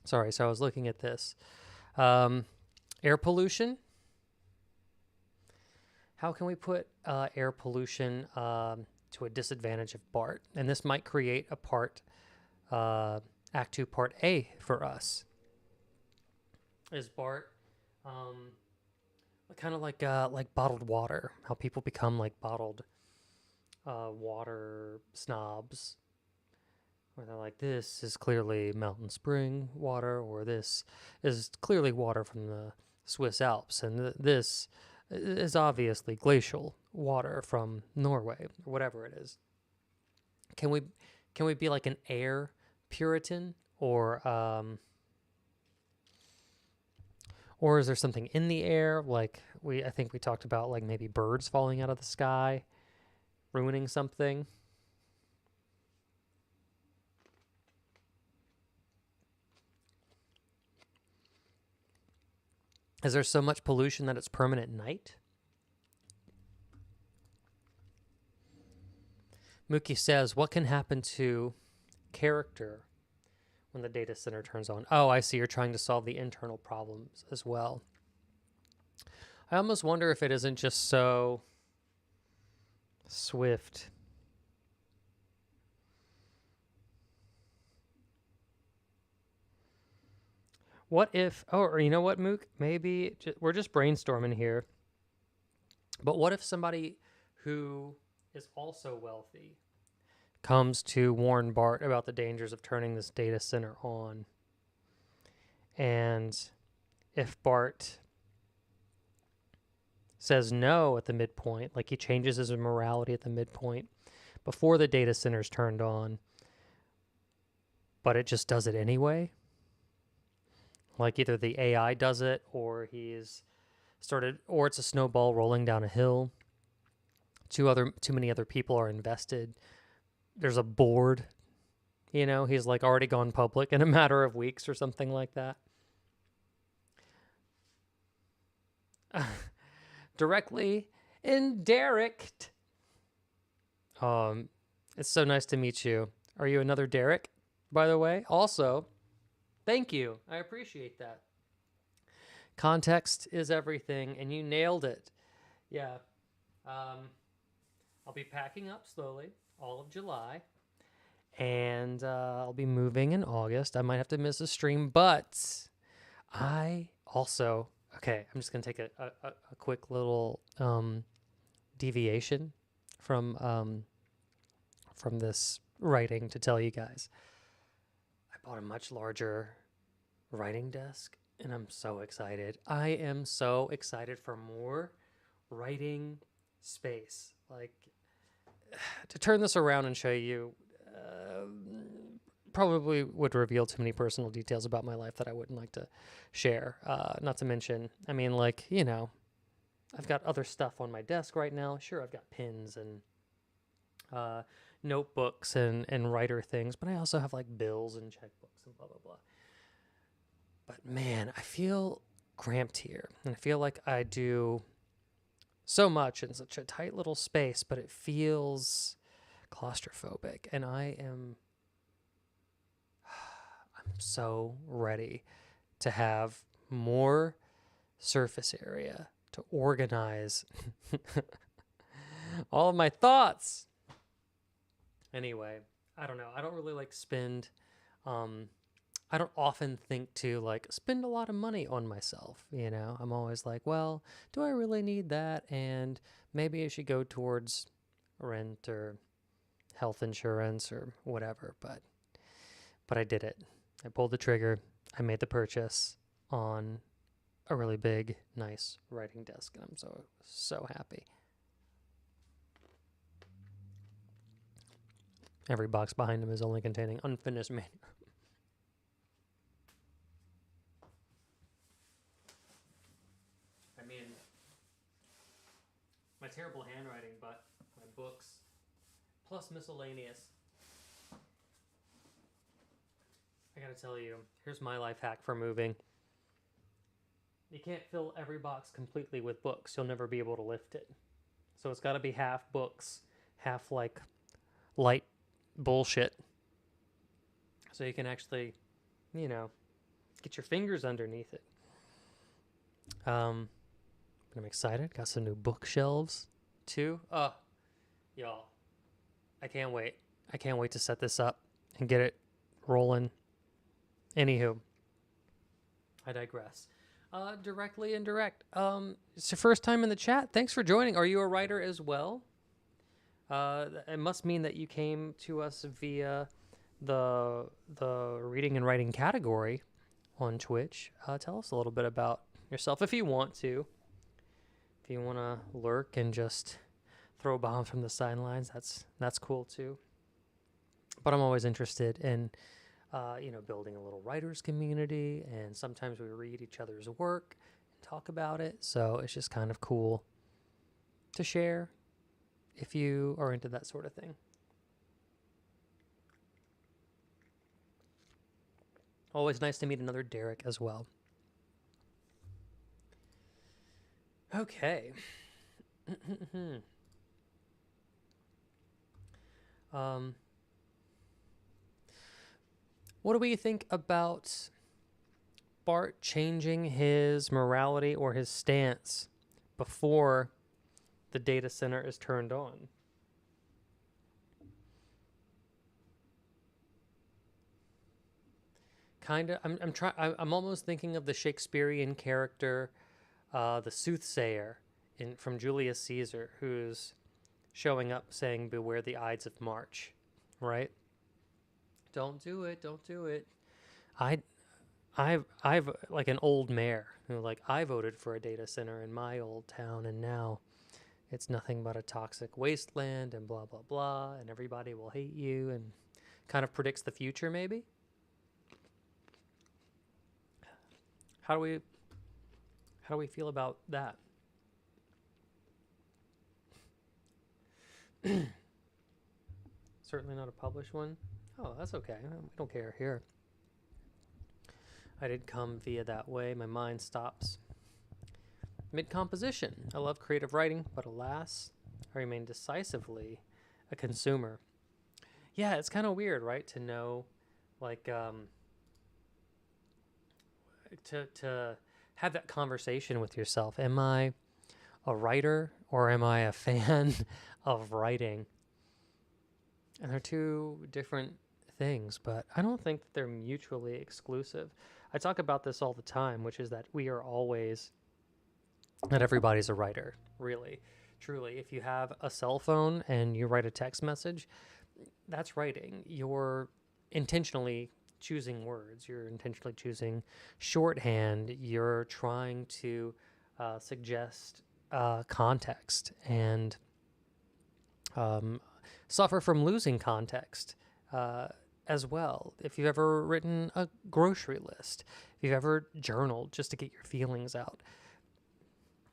Sorry, so I was looking at this. Air pollution. How can we put air pollution to a disadvantage of Bart? And this might create a Act 2, Part A for us. Is Bart kind of like bottled water? How people become like bottled water snobs, where they're like, this is clearly mountain spring water, or this is clearly water from the Swiss Alps, and this is obviously glacial water from Norway, or whatever it is. Can we be like an air Puritan, or is there something in the air? Like I think we talked about like maybe birds falling out of the sky, ruining something. Is there so much pollution that it's permanent night? Mookie says, what can happen to character when the data center turns on? Oh, I see. You're trying to solve the internal problems as well. I almost wonder if it isn't just so swift. What if, or you know what, Mook? Maybe we're just brainstorming here. But what if somebody who is also wealthy comes to warn Bart about the dangers of turning this data center on? And if Bart says no at the midpoint, like he changes his morality at the midpoint before the data center's turned on, but it just does it anyway, like either the AI does it, or or it's a snowball rolling down a hill. Too many other people are invested. There's a board, he's like already gone public in a matter of weeks or something like that. Directly indirect. It's so nice to meet you. Are you another Derek, by the way? Also, thank you. I appreciate that. Context is everything, and you nailed it. Yeah. I'll be packing up slowly all of July, and I'll be moving in August. I might have to miss a stream, but I also Okay, I'm just gonna take a quick little deviation from this writing to tell you guys. I bought a much larger writing desk, and I'm so excited. I am so excited for more writing space. Like, to turn this around and show you, uh, probably would reveal too many personal details about my life that I wouldn't like to share. Not to mention, I mean, like, you know, I've got other stuff on my desk right now. Sure, I've got pens and notebooks and writer things, but I also have like bills and checkbooks and blah, blah, blah. But man, I feel cramped here. And I feel like I do so much in such a tight little space, but it feels claustrophobic. And I'm so ready to have more surface area to organize all of my thoughts. Anyway, I don't know. I don't really like spend, I don't often think to like spend a lot of money on myself. You know, I'm always like, well, do I really need that? And maybe I should go towards rent or health insurance or whatever. But I did it. I pulled the trigger. I made the purchase on a really big, nice writing desk, and I'm so happy. Every box behind him is only containing unfinished manual. I mean, my terrible handwriting, but my books, plus miscellaneous. I gotta tell you, here's my life hack for moving. You can't fill every box completely with books. You'll never be able to lift it. So it's gotta be half books, half like light bullshit. So you can actually, you know, get your fingers underneath it. But I'm excited. Got some new bookshelves too. Y'all, I can't wait. I can't wait to set this up and get it rolling. Anywho, I digress. Directly indirect. It's your first time in the chat. Thanks for joining. Are you a writer as well? It must mean that you came to us via the reading and writing category on Twitch. Tell us a little bit about yourself if you want to. If you want to lurk and just throw bombs from the sidelines, that's cool too. But I'm always interested in building a little writers community, and sometimes we read each other's work and talk about it. So it's just kind of cool to share if you are into that sort of thing. Always nice to meet another Derek as well. Okay. What do we think about Bart changing his morality or his stance before the data center is turned on? Kind of. I'm almost thinking of the Shakespearean character, the soothsayer from Julius Caesar, who's showing up saying, "Beware the Ides of March," right? Don't do it. Don't do it. I've like an old mayor who like I voted for a data center in my old town, and now it's nothing but a toxic wasteland and blah blah blah, and everybody will hate you, and kind of predicts the future maybe. How do we feel about that? Certainly not a published one. Oh, that's okay. We don't care here. I did come via that way. My mind stops mid-composition. I love creative writing, but alas, I remain decisively a consumer. Yeah, it's kind of weird, right? To know, like, to have that conversation with yourself. Am I a writer or am I a fan of writing? And they're two different things, but I don't think that they're mutually exclusive. I talk about this all the time, which is that we are always Not everybody's a writer, really. Truly, if you have a cell phone and you write a text message, that's writing. You're intentionally choosing words, you're intentionally choosing shorthand, you're trying to suggest context and um, suffer from losing context as well. If you've ever written a grocery list, if you've ever journaled just to get your feelings out,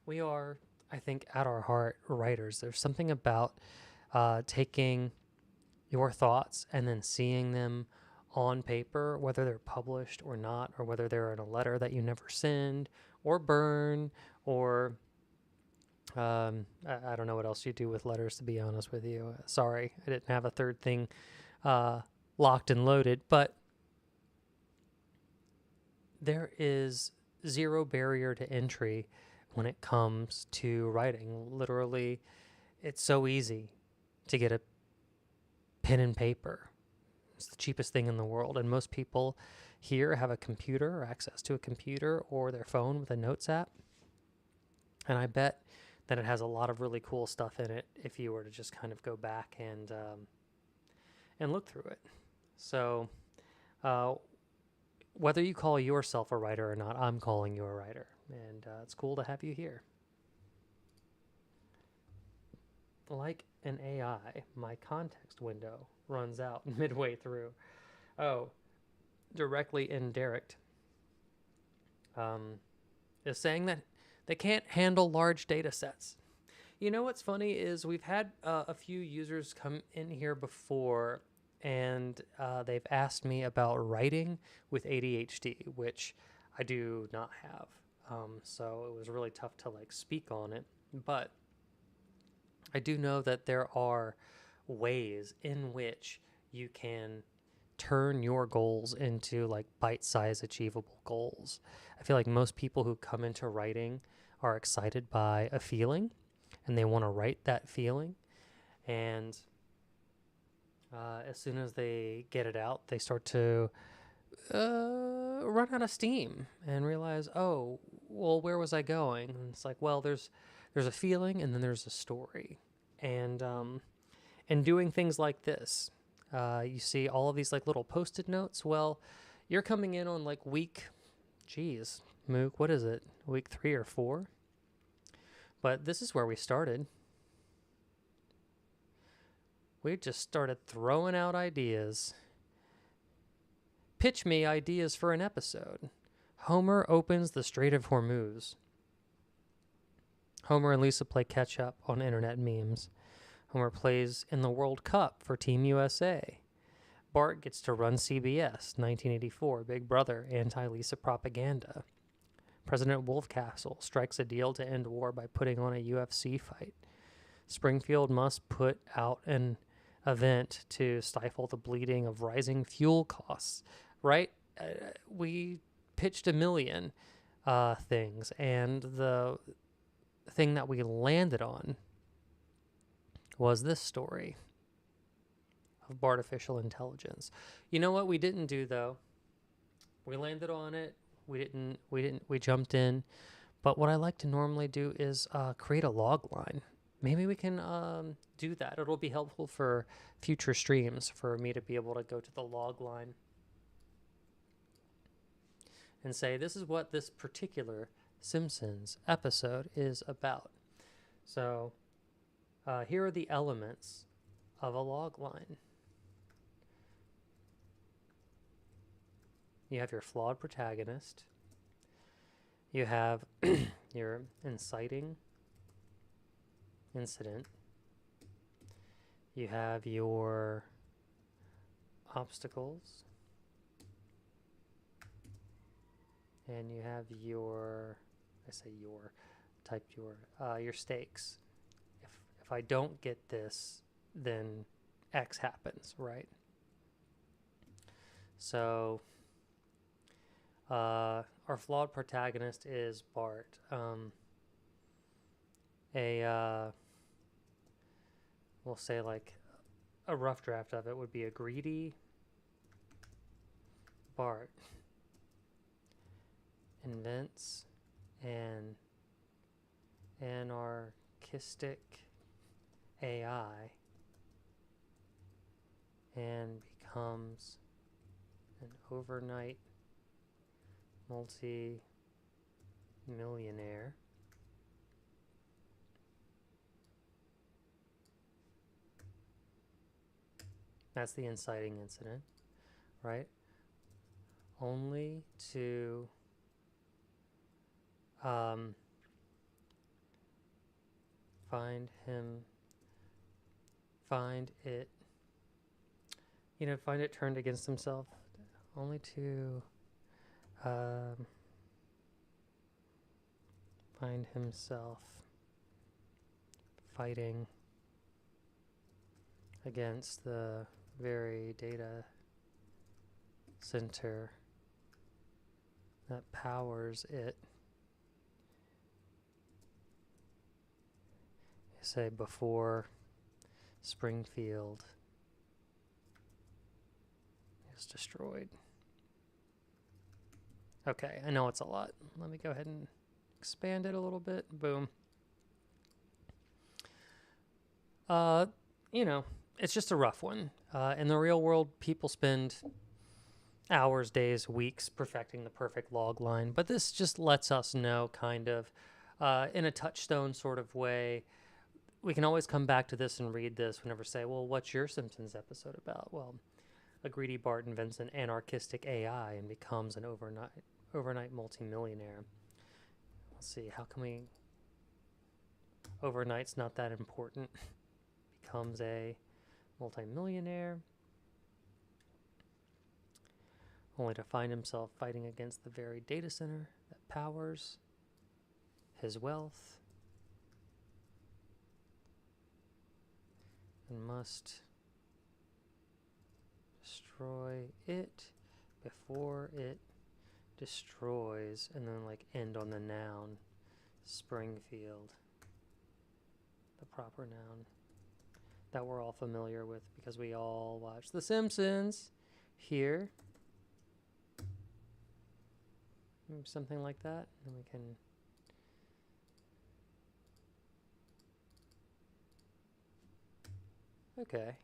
we are, I think, at our heart, writers. There's something about taking your thoughts and then seeing them on paper, whether they're published or not, or whether they're in a letter that you never send or burn, or I don't know what else you do with letters, to be honest with you. Sorry, I didn't have a third thing locked and loaded, but there is zero barrier to entry when it comes to writing. Literally, it's so easy to get a pen and paper. It's the cheapest thing in the world, and most people here have a computer or access to a computer or their phone with a notes app, and I bet that it has a lot of really cool stuff in it if you were to just kind of go back and look through it. So whether you call yourself a writer or not, I'm calling you a writer, and it's cool to have you here. Like an AI, my context window runs out midway through. Oh, directly indirect is saying that they can't handle large data sets. You know what's funny is we've had a few users come in here before, and they've asked me about writing with ADHD, which I do not have. So it was really tough to like speak on it. But I do know that there are ways in which you can turn your goals into like bite-sized achievable goals. I feel like most people who come into writing are excited by a feeling and they want to write that feeling, and as soon as they get it out, they start to run out of steam and realize, oh, well, where was I going? And it's like, well, there's a feeling and then there's a story, and doing things like this, you see all of these like little post-it notes. Well, you're coming in on like geez, Mook, what is it? Week 3 or 4? But this is where we started. We just started throwing out ideas. Pitch me ideas for an episode. Homer opens the Strait of Hormuz. Homer and Lisa play catch up on internet memes. Homer plays in the World Cup for Team USA. Bart gets to run CBS, 1984, Big Brother, anti-Lisa propaganda. President Wolfcastle strikes a deal to end war by putting on a UFC fight. Springfield must put out an event to stifle the bleeding of rising fuel costs, right? We pitched a million things, and the thing that we landed on was this story of artificial intelligence. You know what we didn't do, though? We landed on it. We jumped in. But what I like to normally do is create a log line. Maybe we can do that. It'll be helpful for future streams for me to be able to go to the log line and say, this is what this particular Simpsons episode is about. So here are the elements of a log line. You have your flawed protagonist. You have your inciting incident. You have your obstacles. And you have your, I say your, type your stakes. If I don't get this, then X happens, right? So our flawed protagonist is Bart. We'll say like a rough draft of it would be a greedy Bart invents an anarchistic AI and becomes an overnight multi-millionaire. That's the inciting incident, right? Only to find it turned against himself, only to find himself fighting against the very data center that powers it. Say before Springfield is destroyed. Okay, I know it's a lot. Let me go ahead and expand it a little bit. Boom. It's just a rough one. In the real world, people spend hours, days, weeks perfecting the perfect log line, but this just lets us know kind of in a touchstone sort of way. We can always come back to this and read this whenever say, well, what's your Simpsons episode about? Well, a greedy Bart invents an anarchistic AI and becomes an overnight multimillionaire. Let's see, how can we... Overnight's not that important. Becomes a multimillionaire, only to find himself fighting against the very data center that powers his wealth, and must destroy it before it destroys, and then end on the noun Springfield, the proper noun that we're all familiar with because we all watch The Simpsons here. Something like that, and we can okay.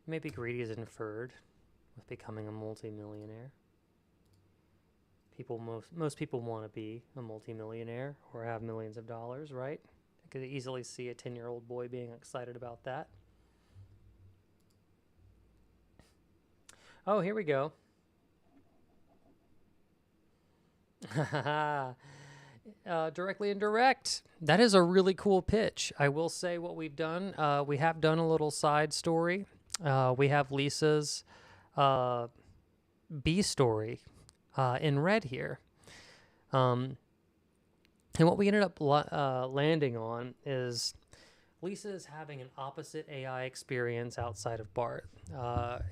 Maybe greedy is inferred with becoming a multimillionaire. Most people want to be a multimillionaire or have millions of dollars, right? I could easily see a 10-year-old boy being excited about that. Oh, here we go. Directly indirect. That is a really cool pitch. I will say what we've done. We have done a little side story. We have Lisa's B story in red here. And what we ended up landing on is Lisa is having an opposite AI experience outside of Bart.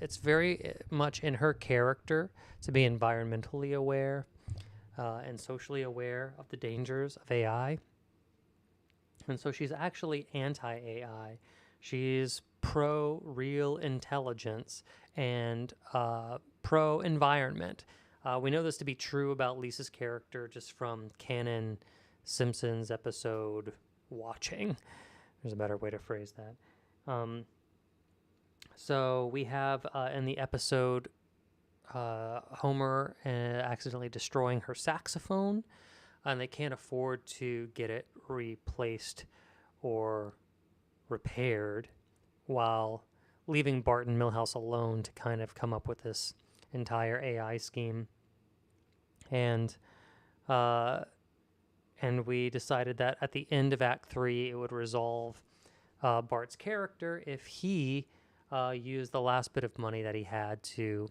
It's very much in her character to be environmentally aware and socially aware of the dangers of AI. And so she's actually anti-AI. She's pro-real intelligence and pro-environment. We know this to be true about Lisa's character just from canon Simpsons episode watching. There's a better way to phrase that. So we have in the episode Homer accidentally destroying her saxophone, and they can't afford to get it replaced or repaired while leaving Bart and Milhouse alone to kind of come up with this entire AI scheme. And we decided that at the end of Act 3, it would resolve Bart's character if he used the last bit of money that he had to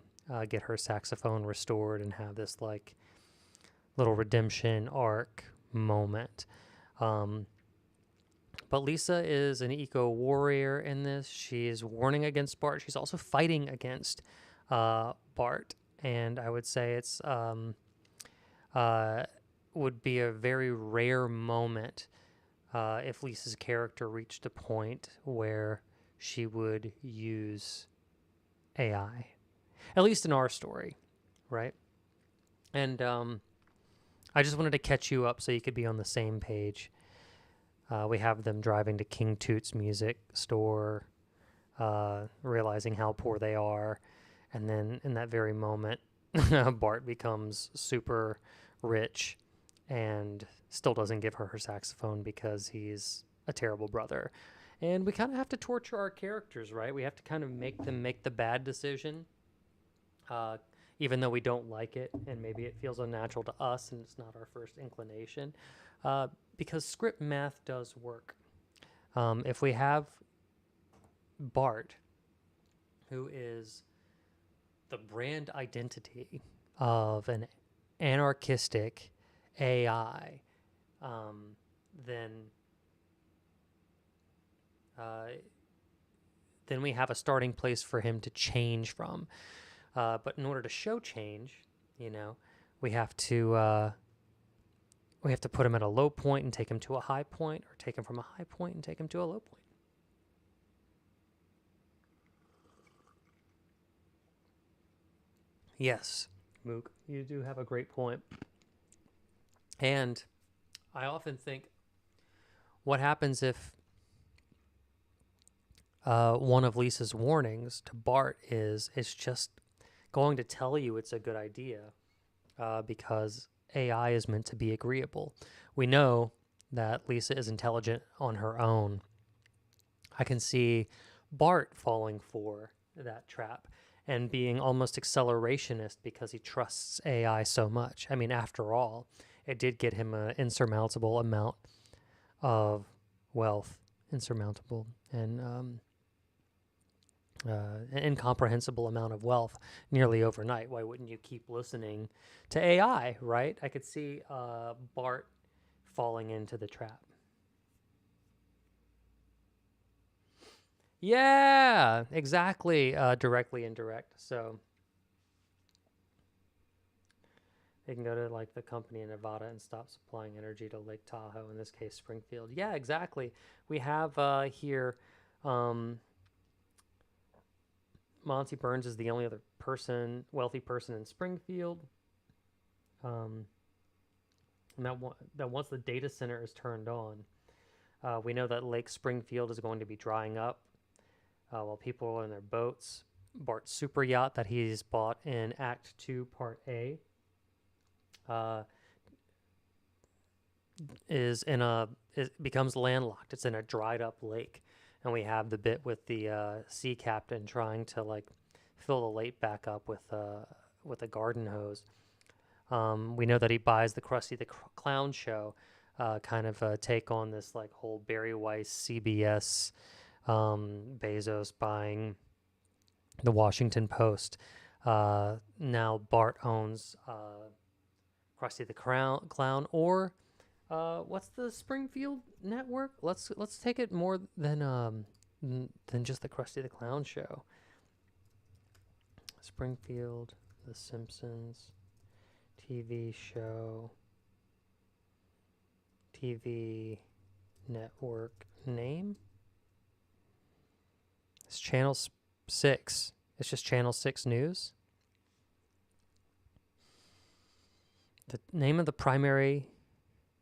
get her saxophone restored and have this little redemption arc moment. But Lisa is an eco-warrior in this. She is warning against Bart. She's also fighting against Bart. And I would say it's would be a very rare moment if Lisa's character reached a point where she would use AI. At least in our story, right? And I just wanted to catch you up so you could be on the same page. We have them driving to King Toot's music store, realizing how poor they are. And then in that very moment, Bart becomes super rich and still doesn't give her saxophone because he's a terrible brother. And we kind of have to torture our characters, right? We have to kind of make them make the bad decision, even though we don't like it, and maybe it feels unnatural to us and it's not our first inclination, because script math does work. If we have Bart, who is the brand identity of an anarchistic AI, then we have a starting place for him to change from. But in order to show change, we have to put him at a low point and take him to a high point, or take him from a high point and take him to a low point. Yes, Mook, you do have a great point. And I often think, what happens if one of Lisa's warnings to Bart is it's just going to tell you it's a good idea because AI is meant to be agreeable. We know that Lisa is intelligent on her own. I can see Bart falling for that trap and being almost accelerationist because he trusts AI so much. I mean, after all, it did get him an insurmountable amount of wealth, insurmountable and an incomprehensible amount of wealth nearly overnight. Why wouldn't you keep listening to AI, right? I could see Bart falling into the trap. Yeah, exactly. Directly indirect. So they can go to like the company in Nevada and stop supplying energy to Lake Tahoe, in this case, Springfield. Yeah, exactly. We have here Monty Burns is the only other wealthy person in Springfield. And that once the data center is turned on, we know that Lake Springfield is going to be drying up while people are in their boats. Bart's super yacht that he's bought in Act 2, Part A, becomes landlocked. It's in a dried up lake. And we have the bit with the sea captain trying to like fill the lake back up with a garden hose. We know that he buys the Krusty the Clown show, kind of take on this like whole Barry Weiss CBS, Bezos buying the Washington Post. Now Bart owns Krusty the Clown, or what's the Springfield network? Let's take it more than just the Krusty the Clown show. Springfield, The Simpsons, TV show, TV network name. It's Channel 6. It's just Channel 6 News. The name of the primary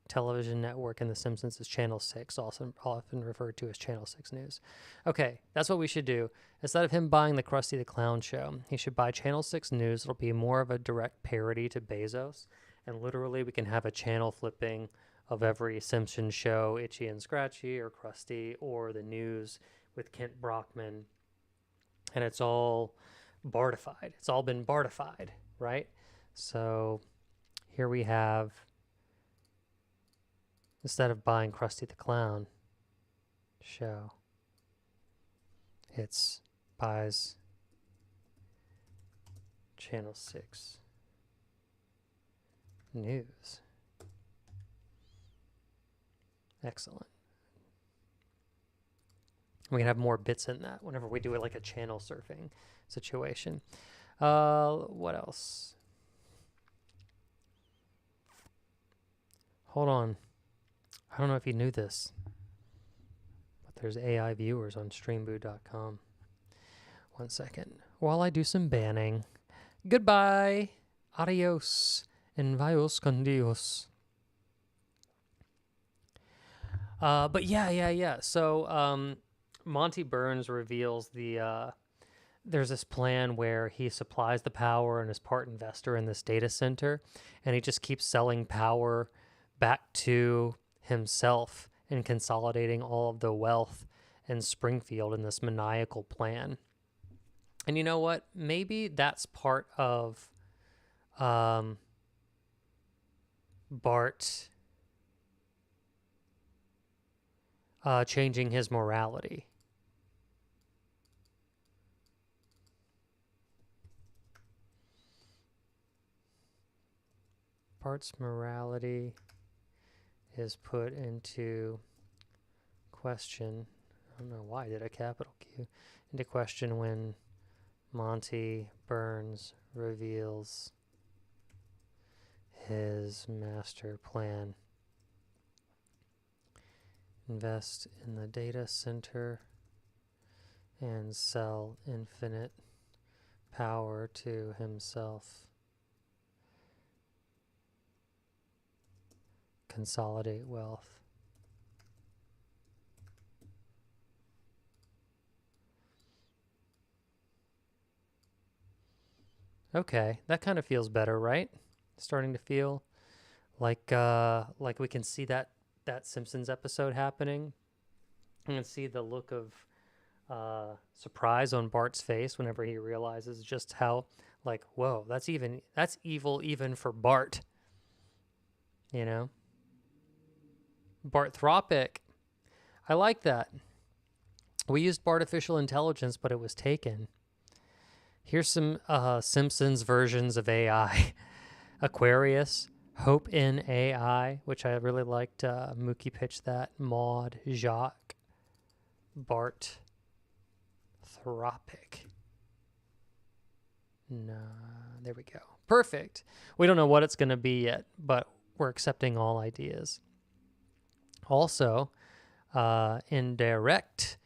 television network in The Simpsons is Channel 6, often referred to as Channel 6 News. Okay, that's what we should do. Instead of him buying the Krusty the Clown show, he should buy Channel 6 News. It'll be more of a direct parody to Bezos, and literally we can have a channel flipping of every Simpsons show, Itchy and Scratchy, or Krusty, or the news with Kent Brockman, and it's all Bartified. It's all been Bartified, right? So here we have, instead of buying Krusty the Clown show, it's buys Channel 6 News. Excellent. We can have more bits in that whenever we do it, like a channel surfing situation. What else? Hold on. I don't know if you knew this, but there's AI viewers on streamboo.com. 1 second. While I do some banning. Goodbye. Adios. Envios con Dios. But yeah. So Monty Burns reveals there's this plan where he supplies the power and is part investor in this data center, and he just keeps selling power back to himself and consolidating all of the wealth in Springfield in this maniacal plan. And you know what? Maybe that's part of Bart changing his morality. Bart's morality is put into question. I don't know why I did a capital Q. Into question when Monty Burns reveals his master plan. Invest in the data center and sell infinite power to himself. Consolidate wealth. Okay, that kind of feels better, right? Starting to feel like we can see that Simpsons episode happening. You can see the look of surprise on Bart's face whenever he realizes just how, like, whoa, that's evil even for Bart. You know? Barthropic. I like that. We used Bartificial Intelligence, but it was taken. Here's some Simpsons versions of AI. Aquarius, Hope in AI, which I really liked. Mookie pitched that. Maud, Jacques, Bart, Thropic. No, there we go. Perfect. We don't know what it's going to be yet, but we're accepting all ideas. Also, in Derek,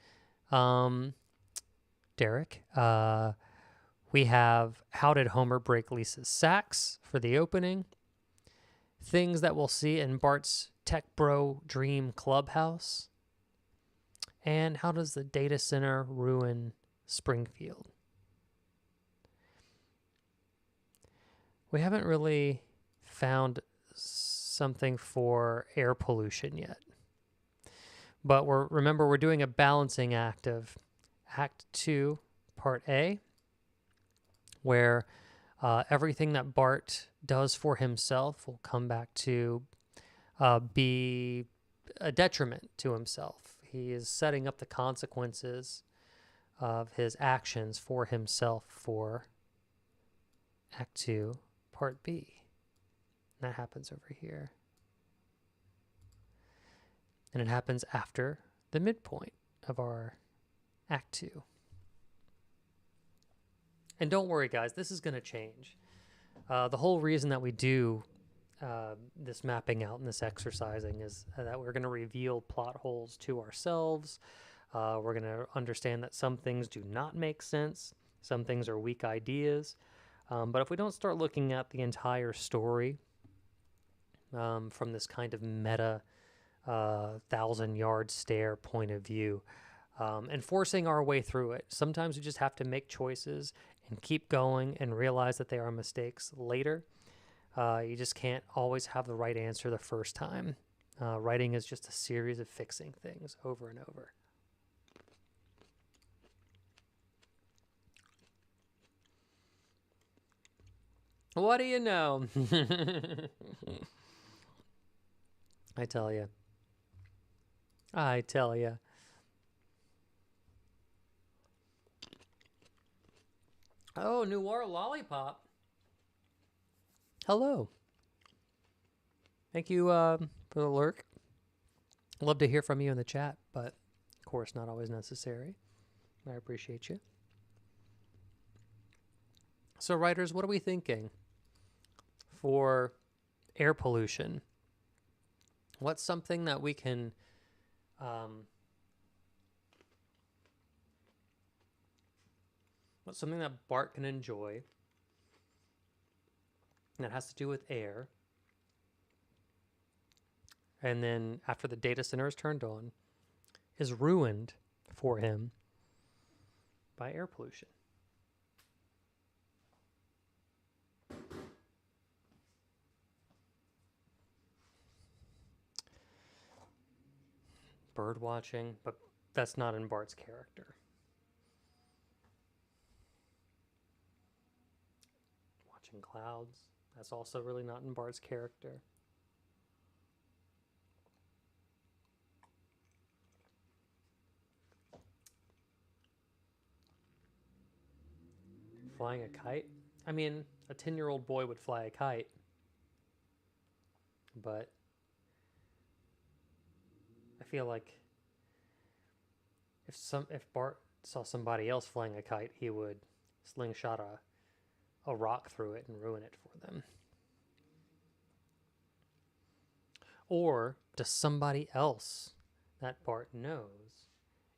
we have How Did Homer Break Lisa's Sacks for the opening. Things that we'll see in Bart's Tech Bro Dream Clubhouse. And how does the data center ruin Springfield? We haven't really found something for air pollution yet. But remember, we're doing a balancing act of Act 2, Part A, where everything that Bart does for himself will come back to be a detriment to himself. He is setting up the consequences of his actions for himself for Act 2, Part B. And that happens over here. And it happens after the midpoint of our Act 2. And don't worry, guys, this is going to change. The whole reason that we do this mapping out and this exercising is that we're going to reveal plot holes to ourselves. We're going to understand that some things do not make sense. Some things are weak ideas. But if we don't start looking at the entire story from this kind of meta 1,000-yard stare point of view, and forcing our way through it, sometimes we just have to make choices and keep going and realize that they are mistakes later. You just can't always have the right answer the first time. Writing is just a series of fixing things over and over. What do you know? I tell you. Oh, Noir Lollipop. Hello. Thank you for the lurk. Love to hear from you in the chat, but of course not always necessary. I appreciate you. So writers, what are we thinking for air pollution? What's something that we can what's something that Bart can enjoy that has to do with air. And then after the data center is turned on, is ruined for him by air pollution. Bird watching, but that's not in Bart's character. Watching clouds, that's also really not in Bart's character. Flying a kite? I mean, a 10-year-old boy would fly a kite, but I feel like if Bart saw somebody else flying a kite, he would slingshot a rock through it and ruin it for them. Or does somebody else that Bart knows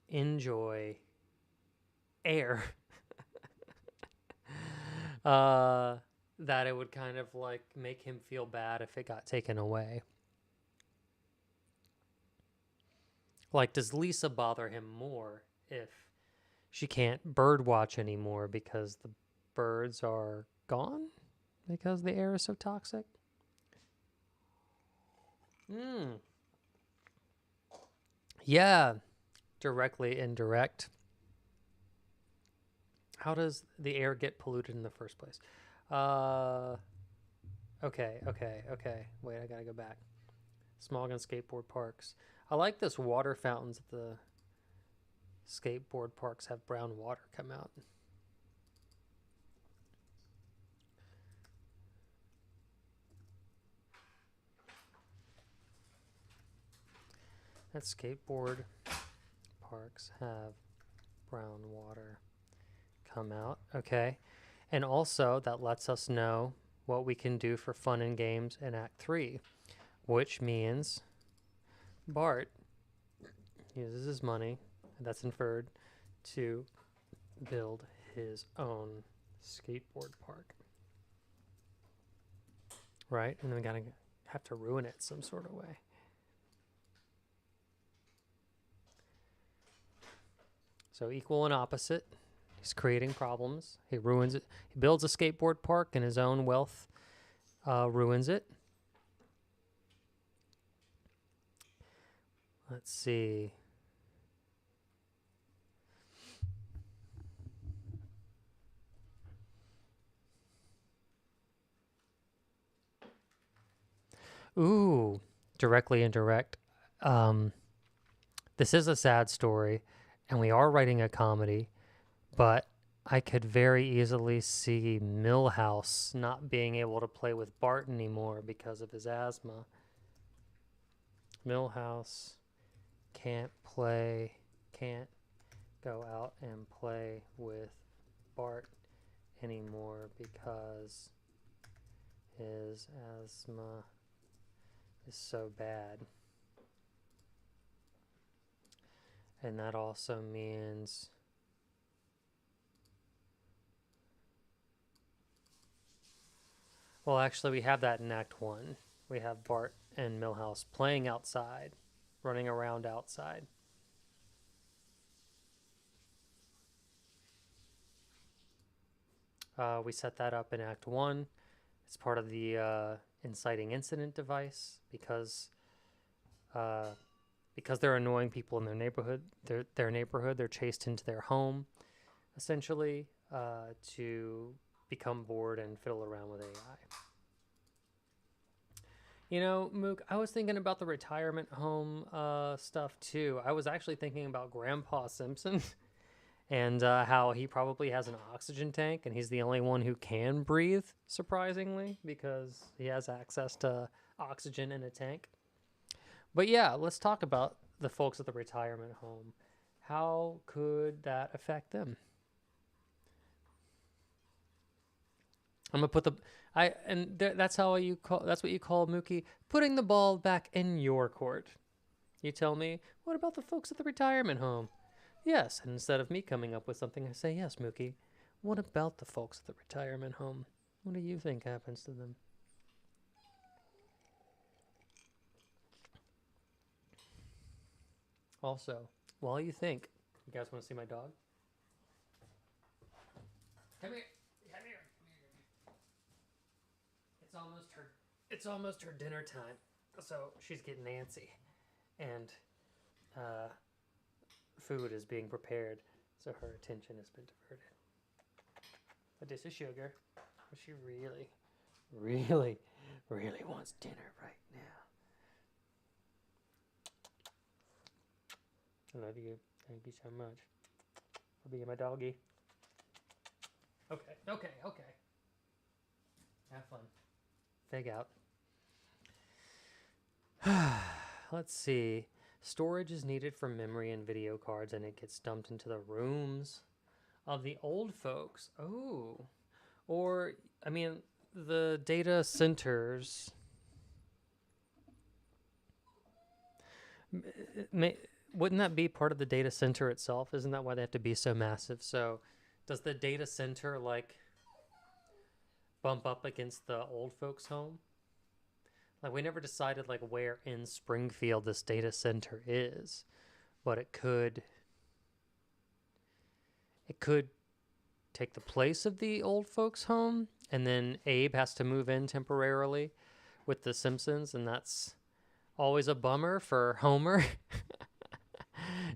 enjoy air? That it would kind of like make him feel bad if it got taken away. Like, does Lisa bother him more if she can't bird watch anymore because the birds are gone? Because the air is so toxic? Yeah, directly indirect. How does the air get polluted in the first place? Okay. Wait, I gotta go back. Smog and skateboard parks. I like this water fountains at the skateboard parks have brown water come out. That skateboard parks have brown water come out. Okay. And also that lets us know what we can do for fun and games in Act 3, which means Bart uses his money, and that's inferred, to build his own skateboard park. Right? And then we gotta have to ruin it some sort of way. So equal and opposite. He's creating problems. He ruins it. He builds a skateboard park and his own wealth ruins it. Let's see. Ooh, directly indirect. This is a sad story, and we are writing a comedy, but I could very easily see Milhouse not being able to play with Bart anymore because of his asthma. Milhouse can't go out and play with Bart anymore because his asthma is so bad. And that also means well, actually, we have that in Act 1. We have Bart and Milhouse playing outside, running around outside. We set that up in Act 1. It's part of the inciting incident device because they're annoying people in their neighborhood. They're chased into their home, essentially, to become bored and fiddle around with AI. You know, Mook, I was thinking about the retirement home stuff too. I was actually thinking about Grandpa Simpson and how he probably has an oxygen tank and he's the only one who can breathe, surprisingly, because he has access to oxygen in a tank. But yeah, let's talk about the folks at the retirement home. How could that affect them? I'm gonna put that's what you call, Mookie, putting the ball back in your court. You tell me, what about the folks at the retirement home? Yes, and instead of me coming up with something, I say, yes, Mookie, what about the folks at the retirement home? What do you think happens to them? Also, while you think, you guys want to see my dog? Come here. Come here. It's almost her dinner time. So she's getting antsy. And food is being prepared. So her attention has been diverted. A dish of sugar. She really, really, really wants dinner right now. I love you. Thank you so much for being my doggy. Okay. Have fun. Fig out. Let's see. Storage is needed for memory and video cards, and it gets dumped into the rooms of the old folks. Oh. Or, I mean, the data centers. Wouldn't that be part of the data center itself? Isn't that why they have to be so massive? So, does the data center, like, bump up against the old folks' home? Like, we never decided, like, where in Springfield this data center is, but it could take the place of the old folks' home, and then Abe has to move in temporarily with the Simpsons, and that's always a bummer for Homer.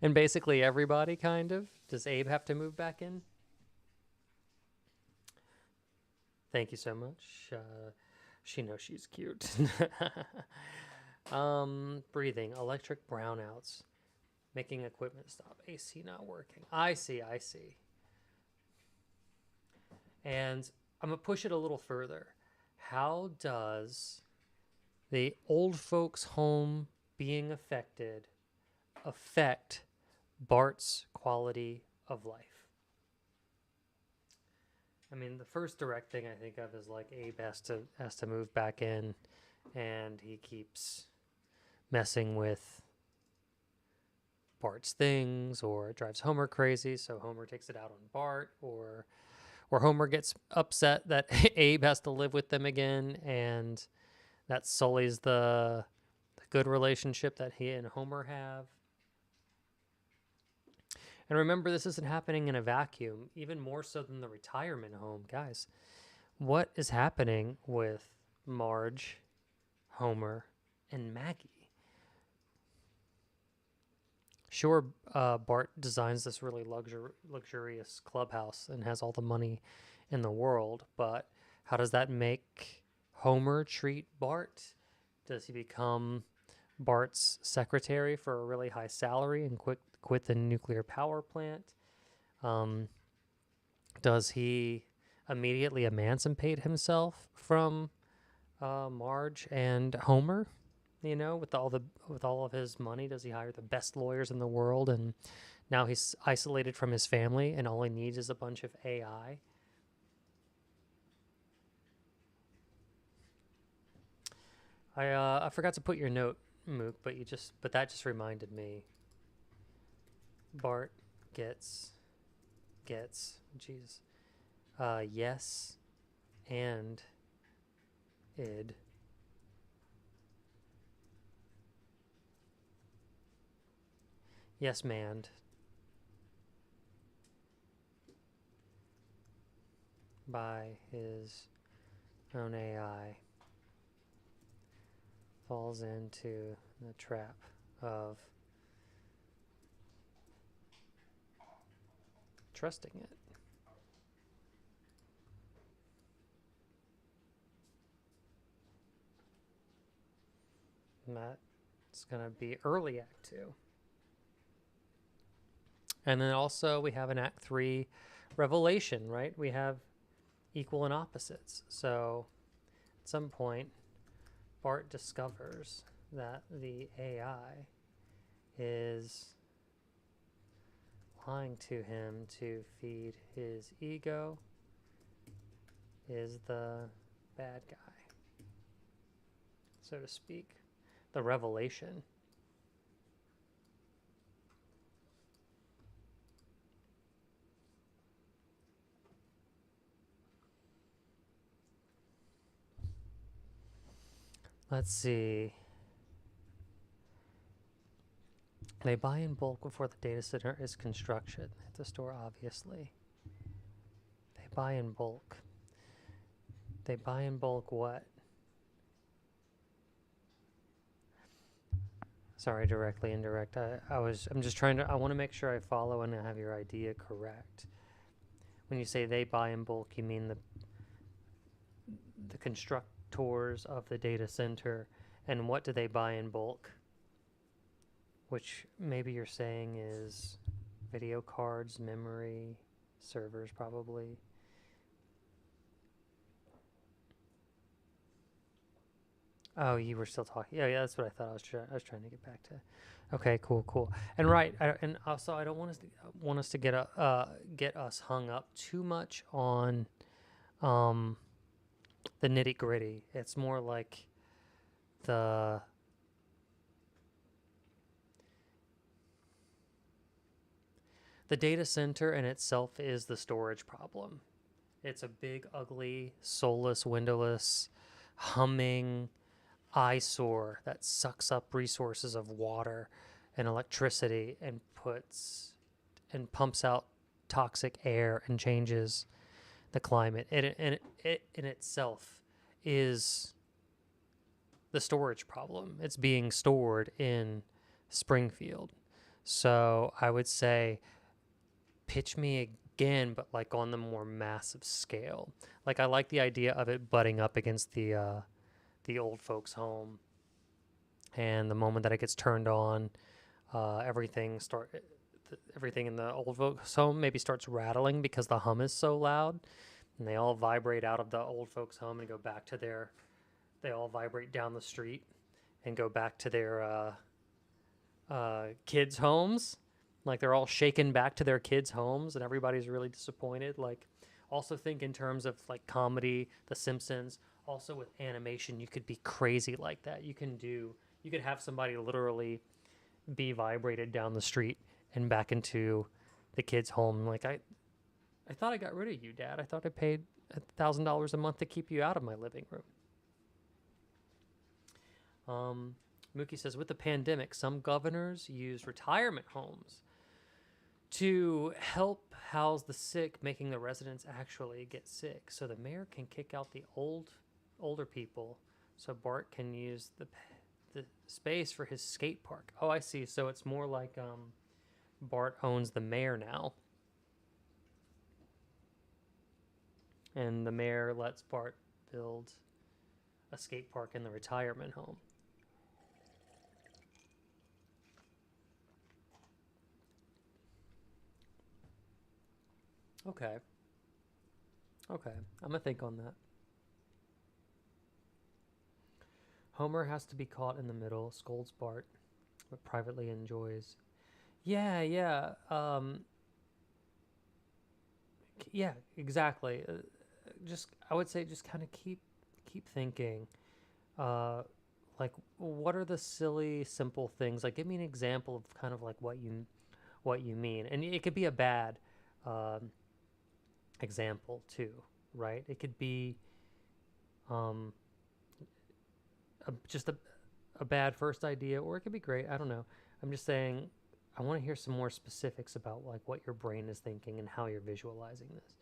And basically everybody, kind of. Does Abe have to move back in? Thank you so much. She knows she's cute. Breathing, electric brownouts, making equipment stop, AC not working. I see. And I'm going to push it a little further. How does the old folks' home being affected affect Bart's quality of life? I mean, the first direct thing I think of is like Abe has to move back in, and he keeps messing with Bart's things, or it drives Homer crazy, so Homer takes it out on Bart, or Homer gets upset that Abe has to live with them again, and that sullies the good relationship that he and Homer have. And remember, this isn't happening in a vacuum, even more so than the retirement home. Guys, what is happening with Marge, Homer, and Maggie? Sure, Bart designs this really luxurious clubhouse and has all the money in the world, but how does that make Homer treat Bart? Does he become Bart's secretary for a really high salary and quit the nuclear power plant? Does he immediately emancipate himself from Marge and Homer? You know, with all of his money, does he hire the best lawyers in the world, and now he's isolated from his family, and all he needs is a bunch of AI? I forgot to put your note, Mook, but that just reminded me. Bart gets Jesus. Yes and id. Yes, manned by his own AI, falls into the trap of trusting it. And that's going to be early Act 2. And then also we have an Act 3 revelation, right? We have equal and opposites. So at some point, Bart discovers that the AI is lying to him to feed his ego, is the bad guy, so to speak. The revelation. Let's see. They buy in bulk before the data center is construction at the store, obviously. They buy in bulk. They buy in bulk what? Sorry, directly, indirect. I'm just trying to, I want to make sure I follow and I have your idea correct. When you say they buy in bulk, you mean the constructors of the data center, and what do they buy in bulk? Which maybe you're saying is video cards, memory, servers, probably. Oh, you were still talking. Yeah, that's what I thought. I was trying to get back to. Okay, cool. And right, and also I don't want us to get us hung up too much on the nitty gritty. It's more like the data center in itself is the storage problem. It's a big, ugly, soulless, windowless, humming eyesore that sucks up resources of water and electricity and pumps out toxic air and changes the climate. It in itself is the storage problem. It's being stored in Springfield. So I would say pitch me again, but like on the more massive scale. Like I like the idea of it butting up against the old folks' home, and the moment that it gets turned on, everything in the old folks' home maybe starts rattling because the hum is so loud, and they all vibrate out of the old folks' home and go back to they all vibrate down the street and go back to their kids' homes. Like they're all shaken back to their kids' homes, and everybody's really disappointed. Like, also think in terms of like comedy, The Simpsons. Also with animation, you could be crazy like that. You could have somebody literally be vibrated down the street and back into the kid's home. Like I thought I got rid of you, Dad. I thought I paid $1,000 a month to keep you out of my living room. Mookie says, with the pandemic, some governors use retirement homes to help house the sick, making the residents actually get sick. So the mayor can kick out the older people, so Bart can use the space for his skate park. Oh, I see. So it's more like Bart owns the mayor now, and the mayor lets Bart build a skate park in the retirement home. Okay. I'm gonna think on that. Homer has to be caught in the middle, scolds Bart, but privately enjoys. Yeah. Yeah, exactly. I would say, just kind of keep thinking. Like, what are the silly, simple things? Like, give me an example of kind of like what you mean, and it could be a bad example too, right? It could be just a bad first idea, or it could be great. I don't know. I'm just saying I want to hear some more specifics about like what your brain is thinking and how you're visualizing this.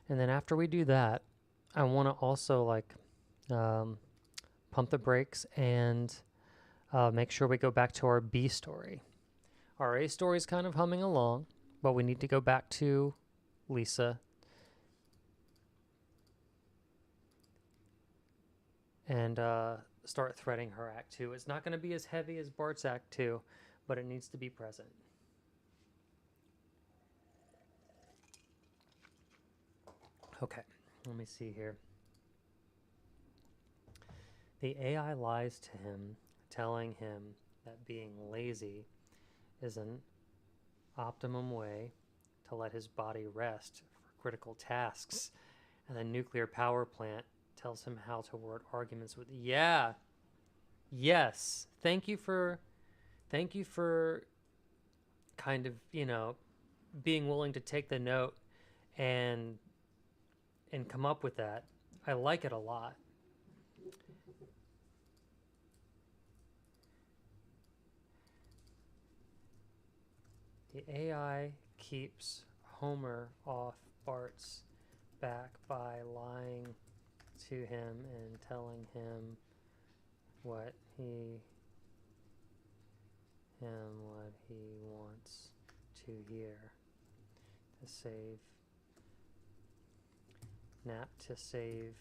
And then after we do that, I want to also like pump the brakes and make sure we go back to our B story. Our A story is kind of humming along, but we need to go back to Lisa and start threading her Act 2. It's not going to be as heavy as Bart's Act 2, but it needs to be present. Okay, let me see here. The AI lies to him, telling him that being lazy is an optimum way to let his body rest for critical tasks. And the nuclear power plant tells him how to word arguments with. Yeah. Yes. Thank you for kind of, being willing to take the note and come up with that. I like it a lot. The AI keeps Homer off Bart's back by lying to him and telling him what he wants to hear. To save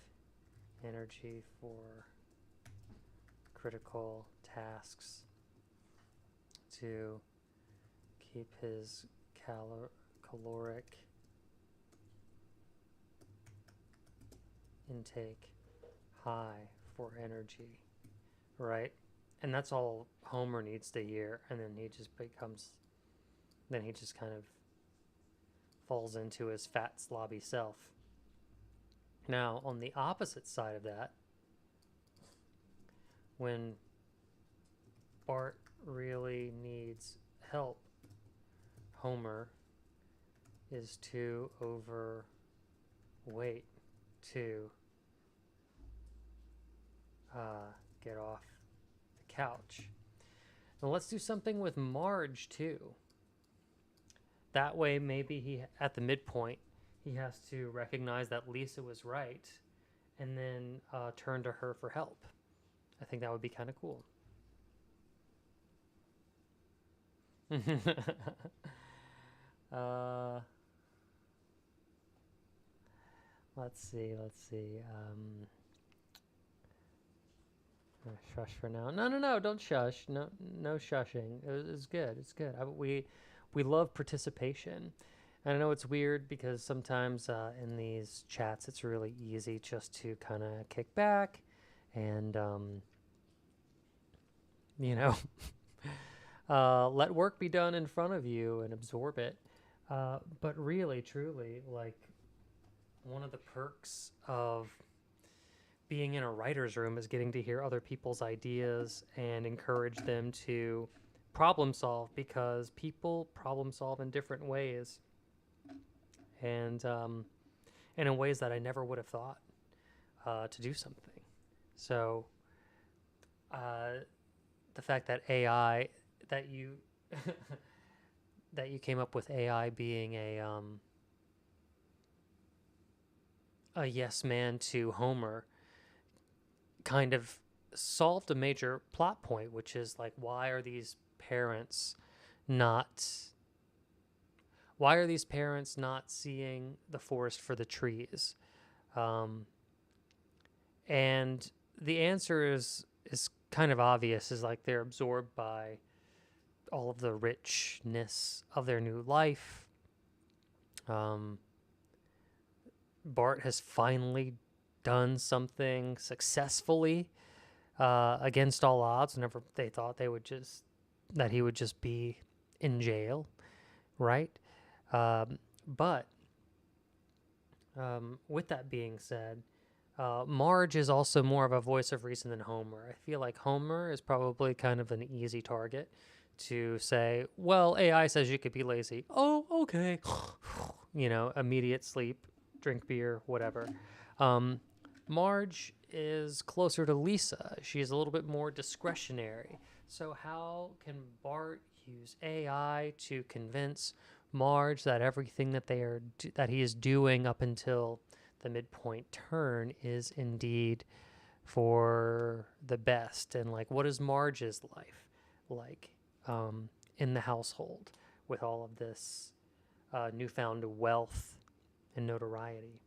energy for critical tasks, to keep his caloric intake high for energy, right? And that's all Homer needs to hear, and then he just kind of falls into his fat, slobby self. Now, on the opposite side of that, when Bart really needs help, Homer is too overweight to get off the couch. Now let's do something with Marge too. That way, maybe at the midpoint, he has to recognize that Lisa was right and then turn to her for help. I think that would be kind of cool. Let's see. Shush for now. No, don't shush. No shushing. It's good. It's good. We love participation. And I know it's weird because sometimes in these chats it's really easy just to kind of kick back and, let work be done in front of you and absorb it. But really, truly, like, one of the perks of being in a writer's room is getting to hear other people's ideas and encourage them to problem solve, because people problem solve in different ways. And in ways that I never would have thought to do something. So the fact that AI, that you that you came up with AI being a yes man to Homer, kind of solved a major plot point, which is like, why are these parents not seeing the forest for the trees? And the answer is kind of obvious, is like they're absorbed by all of the richness of their new life. Bart has finally done something successfully against all odds. Whenever they thought that he would just be in jail, right? But with that being said, Marge is also more of a voice of reason than Homer. I feel like Homer is probably kind of an easy target to say, well, AI says you could be lazy. Oh, okay. Immediate sleep, drink beer, whatever. Marge is closer to Lisa. She's a little bit more discretionary. So how can Bart use AI to convince Marge that everything that he is doing up until the midpoint turn is indeed for the best? And like, what is Marge's life like in the household with all of this newfound wealth and notoriety?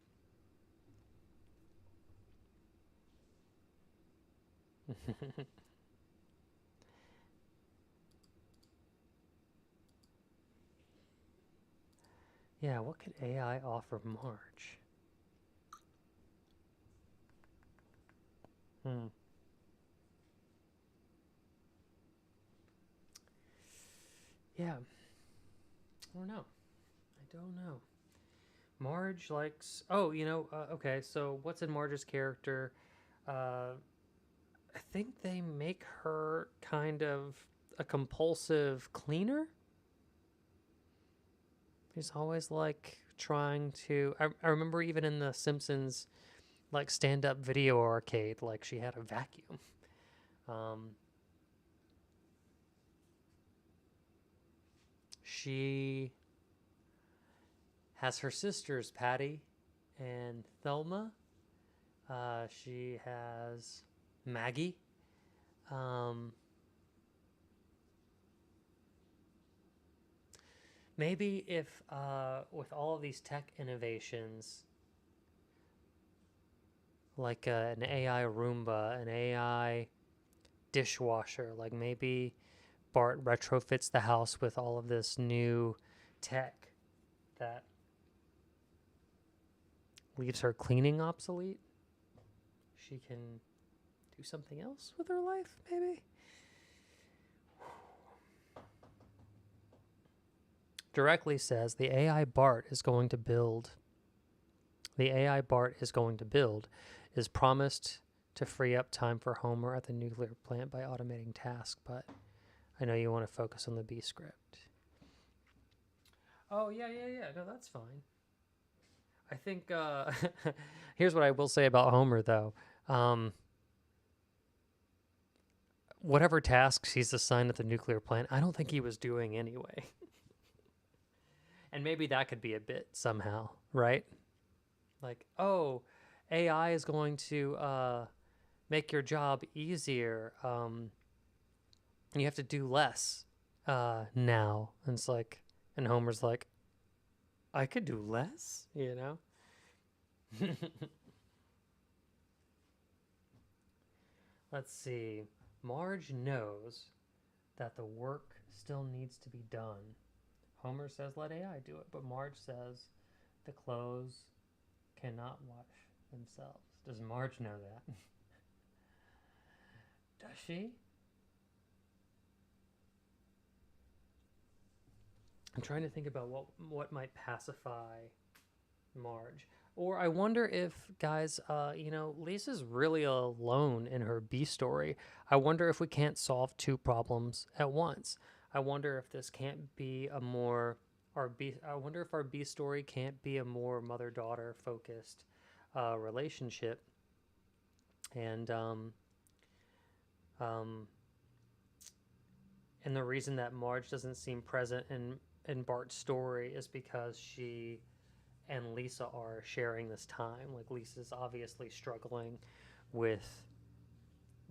Yeah, what could AI offer Marge? Yeah. I don't know. I don't know. Marge likes. Oh, okay. So what's in Marge's character? Uh, I think they make her kind of a compulsive cleaner. She's always like trying to. I remember even in the Simpsons, like stand-up video arcade, like she had a vacuum. Um, she has her sisters, Patty and Thelma. She has Maggie. Um, maybe if with all of these tech innovations, like an AI Roomba, an AI dishwasher, like maybe Bart retrofits the house with all of this new tech that leaves her cleaning obsolete. She can do something else with her life, maybe? Directly says the AI Bart is going to build is promised to free up time for Homer at the nuclear plant by automating tasks, but I know you want to focus on the B script. Oh, yeah. No, that's fine. I think, here's what I will say about Homer, though. Whatever tasks he's assigned at the nuclear plant, I don't think he was doing anyway. And maybe that could be a bit somehow, right? Like, oh, AI is going to make your job easier. You have to do less now. And it's like, and Homer's like, I could do less, Let's see. Marge knows that the work still needs to be done. Homer says, let AI do it. But Marge says, the clothes cannot wash themselves. Does Marge know that? Does she? I'm trying to think about what might pacify Marge. Or I wonder if, guys, Lisa's really alone in her B story. I wonder if we can't solve two problems at once. I wonder if this can't be a more I wonder if our B story can't be a more mother-daughter focused relationship. And and the reason that Marge doesn't seem present in Bart's story is because she and Lisa are sharing this time. Like, Lisa's obviously struggling with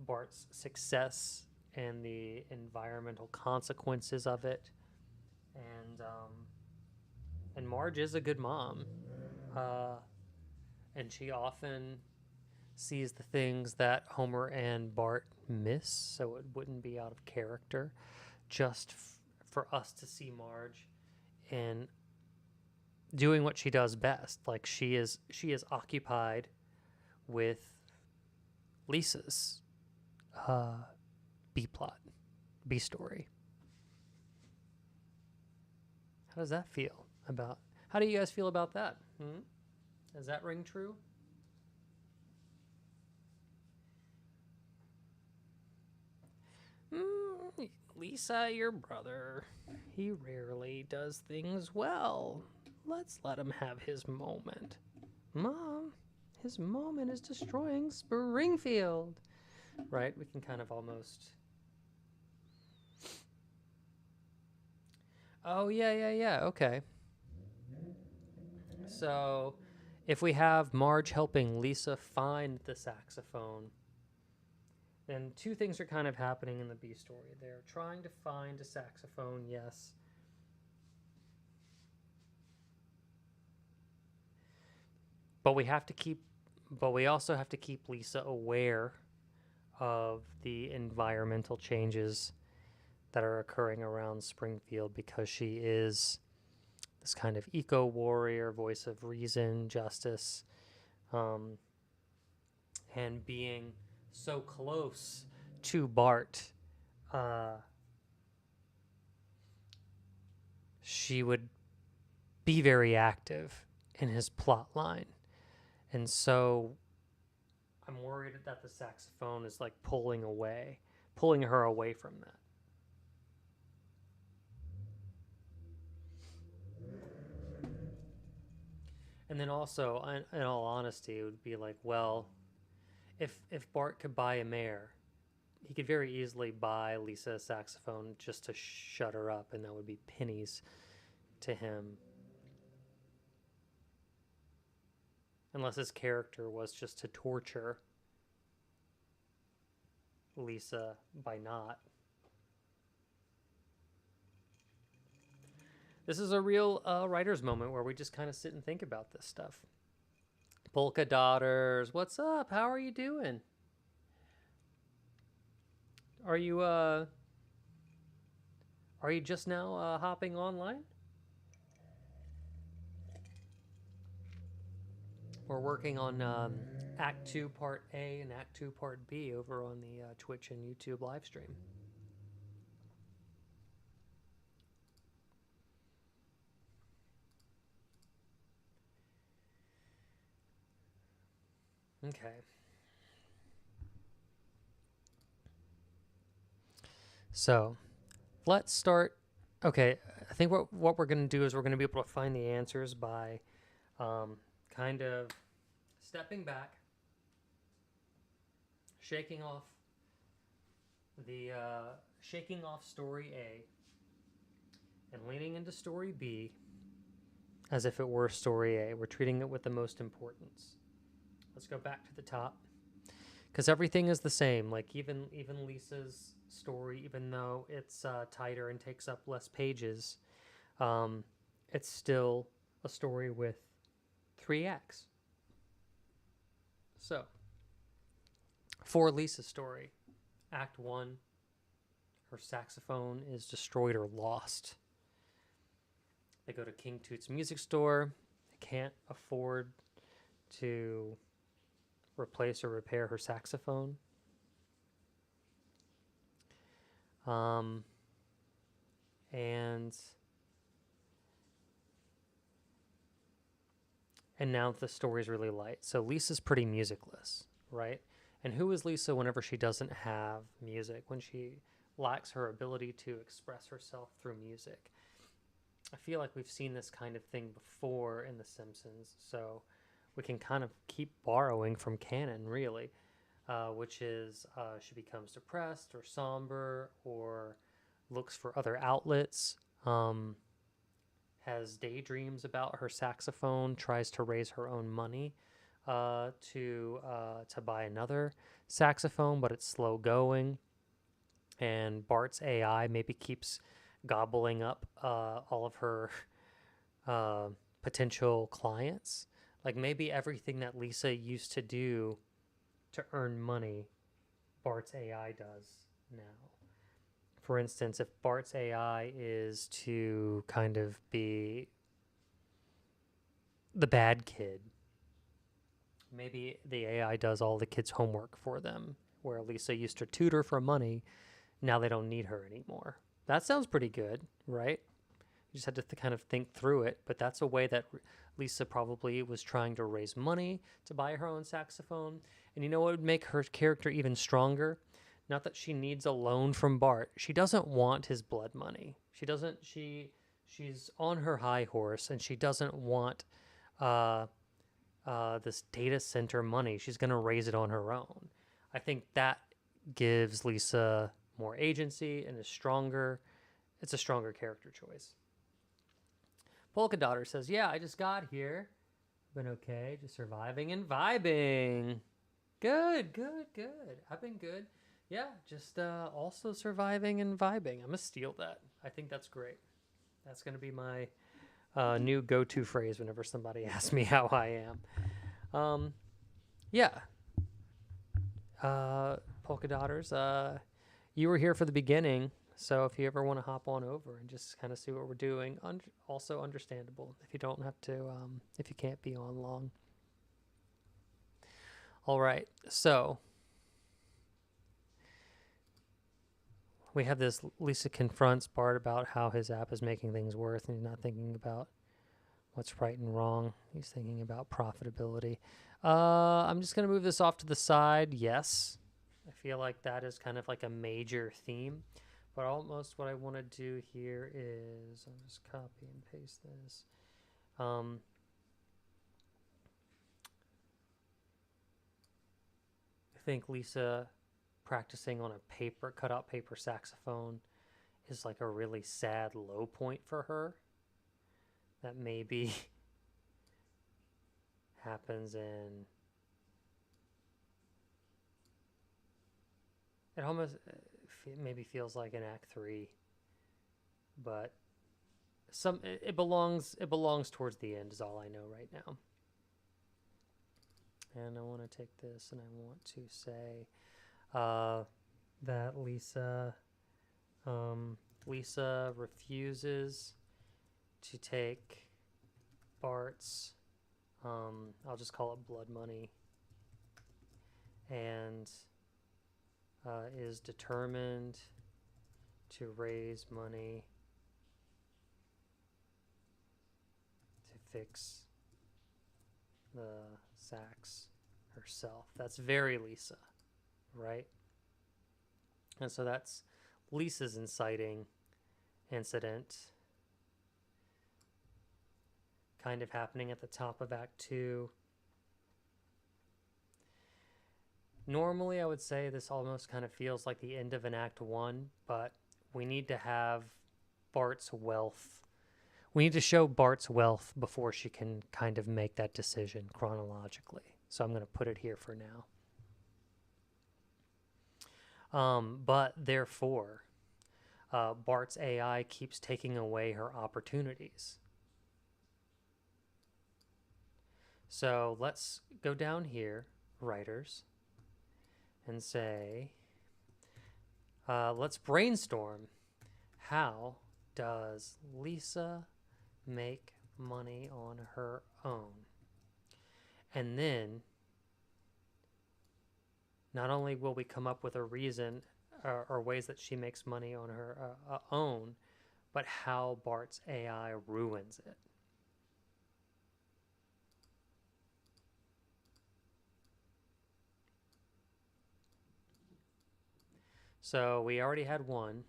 Bart's success and the environmental consequences of it. And Marge is a good mom. And she often sees the things that Homer and Bart miss, so it wouldn't be out of character just for us to see Marge in doing what she does best. Like, she is occupied with Lisa's B plot, B story. How does that feel about? How do you guys feel about that? Does that ring true? Lisa, your brother, he rarely does things well. Let's let him have his moment. Mom, his moment is destroying Springfield. Right? We can kind of almost... Oh, yeah. Okay. So, if we have Marge helping Lisa find the saxophone, then two things are kind of happening in the B story. They're trying to find a saxophone, yes. But we also have to keep Lisa aware of the environmental changes that are occurring around Springfield, because she is this kind of eco warrior, voice of reason, justice, and being so close to Bart, she would be very active in his plot line. And so I'm worried that the saxophone is like pulling her away from that. And then also, in all honesty, it would be like, well, if Bart could buy a mare, he could very easily buy Lisa a saxophone just to shut her up, and that would be pennies to him. Unless his character was just to torture Lisa by not. This is a real writer's moment where we just kind of sit and think about this stuff. Polka Daughters, what's up? How are you doing? Are you just now hopping online? We're working on Act 2 Part A and Act 2 Part B over on the Twitch and YouTube live stream. Okay. So, let's start. Okay, I think what we're going to do is we're going to be able to find the answers by kind of stepping back, shaking off story A and leaning into story B as if it were story A. We're treating it with the most importance. Let's go back to the top, because everything is the same. Like even Lisa's story, even though it's tighter and takes up less pages, it's still a story with 3 acts. So, for Lisa's story, Act 1, her saxophone is destroyed or lost. They go to King Toot's music store. They can't afford to replace or repair her saxophone. And now the story's really light. So Lisa's pretty musicless, right? And who is Lisa whenever she doesn't have music, when she lacks her ability to express herself through music? I feel like we've seen this kind of thing before in The Simpsons, so we can kind of keep borrowing from canon, really, which is she becomes depressed or somber or looks for other outlets, has daydreams about her saxophone, tries to raise her own money to buy another saxophone, but it's slow going. And Bart's AI maybe keeps gobbling up all of her potential clients. Like maybe everything that Lisa used to do to earn money, Bart's AI does now. For instance, if Bart's AI is to kind of be the bad kid, maybe the AI does all the kids' homework for them, where Lisa used to tutor for money, now they don't need her anymore. That sounds pretty good, right? You just had to kind of think through it, but that's a way that Lisa probably was trying to raise money to buy her own saxophone. And you know what would make her character even stronger? Not that she needs a loan from Bart. She doesn't want his blood money. She's on her high horse, and she doesn't want this data center money. She's going to raise it on her own. I think that gives Lisa more agency and is stronger. It's a stronger character choice. Polka Daughter says, yeah, I just got here. Been okay, just surviving and vibing. Good. I've been good. Yeah, just also surviving and vibing. I'm going to steal that. I think that's great. That's going to be my new go-to phrase whenever somebody asks me how I am. Yeah. Polka Daughters, you were here for the beginning, so if you ever want to hop on over and just kind of see what we're doing, also understandable if you don't have to, if you can't be on long. All right, so we have this Lisa confronts Bart about how his app is making things worse, and he's not thinking about what's right and wrong. He's thinking about profitability. I'm just going to move this off to the side. Yes. I feel like that is kind of like a major theme. But almost what I want to do here is, I'll just copy and paste this. I think Lisa practicing on a cutout paper saxophone is like a really sad low point for her. That maybe happens in... It almost maybe feels like in Act 3, but it belongs towards the end is all I know right now. And I want to take this and I want to say that Lisa refuses to take Bart's, I'll just call it blood money, and is determined to raise money to fix the sax herself. That's very Lisa, right? And so that's Lisa's inciting incident kind of happening at the top of Act 2. Normally, I would say this almost kind of feels like the end of an Act 1, but we need to have Bart's wealth. We need to show Bart's wealth before she can kind of make that decision chronologically. So I'm going to put it here for now. But therefore, Bart's AI keeps taking away her opportunities. So let's go down here, writers, and say, let's brainstorm. How does Lisa make money on her own? And then not only will we come up with a reason or ways that she makes money on her own, but how Bart's AI ruins it. So we already had one.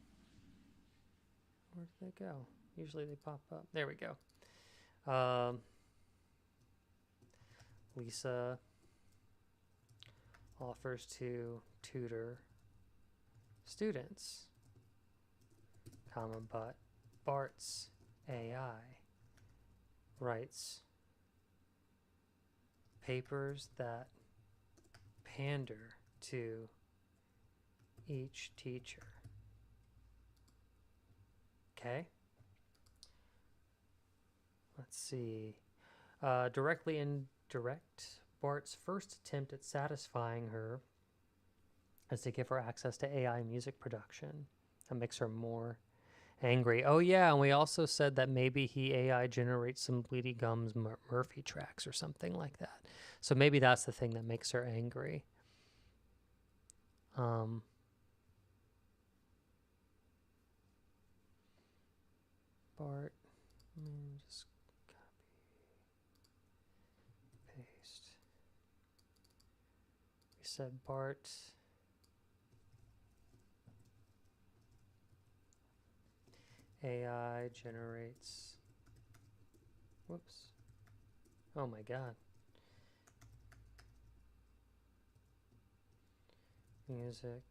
Where did they go? Usually they pop up. There we go. Lisa offers to tutor students, but Bart's AI writes papers that pander to each teacher. Okay. Let's see. Directly indirect. Bart's first attempt at satisfying her is to give her access to AI music production. That makes her more angry. Oh yeah, and we also said that maybe he AI generates some Bleedy Gums Murphy tracks or something like that. So maybe that's the thing that makes her angry. Bart, just copy, paste. We said Bart AI generates, whoops, oh my god, music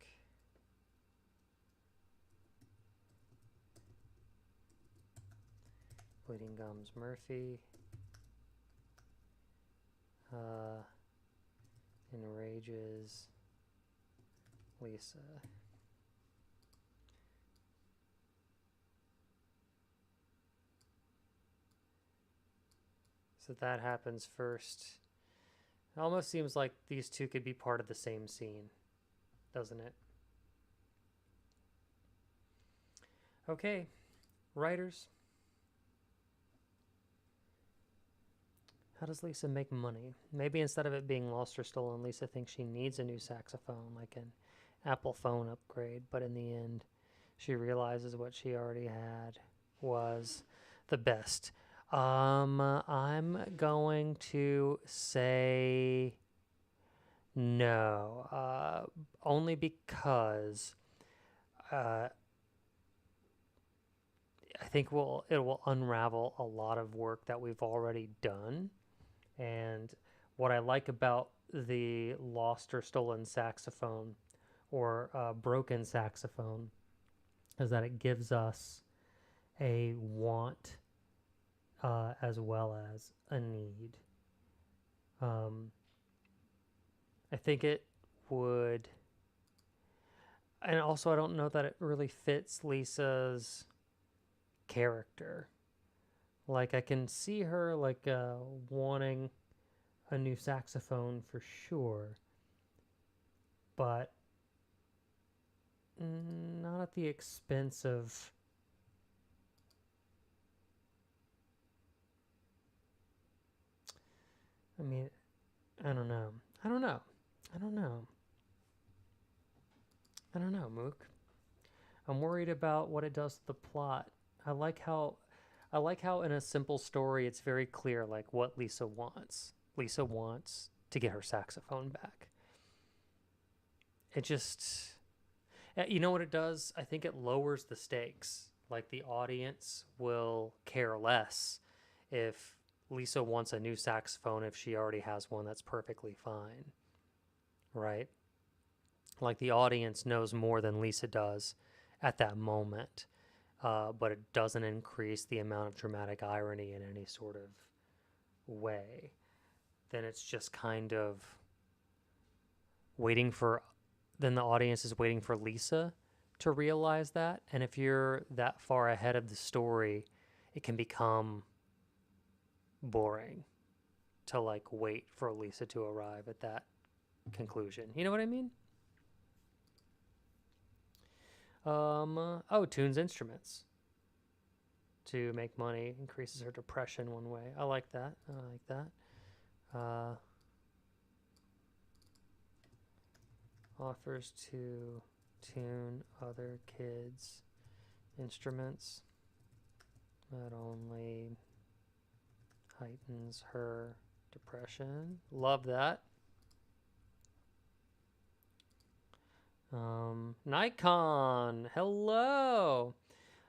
Bleeding Gums Murphy, enrages Lisa. So that happens first. It almost seems like these two could be part of the same scene, doesn't it? Okay, writers. How does Lisa make money? Maybe instead of it being lost or stolen, Lisa thinks she needs a new saxophone, like an Apple phone upgrade, but in the end, she realizes what she already had was the best. I'm going to say no, only because uh, I think it will unravel a lot of work that we've already done. And what I like about the lost or stolen saxophone or broken saxophone is that it gives us a want as well as a need. I think it would, and also I don't know that it really fits Lisa's character. Like I can see her like wanting a new saxophone for sure, but not at the expense of I mean, I don't know. I don't know. I don't know. I don't know, Mook. I'm worried about what it does to the plot. I like how in a simple story it's very clear like what Lisa wants. Lisa wants to get her saxophone back. It just you know what it does? I think it lowers the stakes. Like the audience will care less if Lisa wants a new saxophone if she already has one that's perfectly fine. Right? Like the audience knows more than Lisa does at that moment, but it doesn't increase the amount of dramatic irony in any sort of way. Then it's just kind of then the audience is waiting for Lisa to realize that. And if you're that far ahead of the story, it can become boring to like wait for Lisa to arrive at that conclusion. You know what I mean? Tunes instruments to make money, increases her depression one way. I like that. Offers to tune other kids' instruments. That only heightens her depression. Love that. Nikon, hello.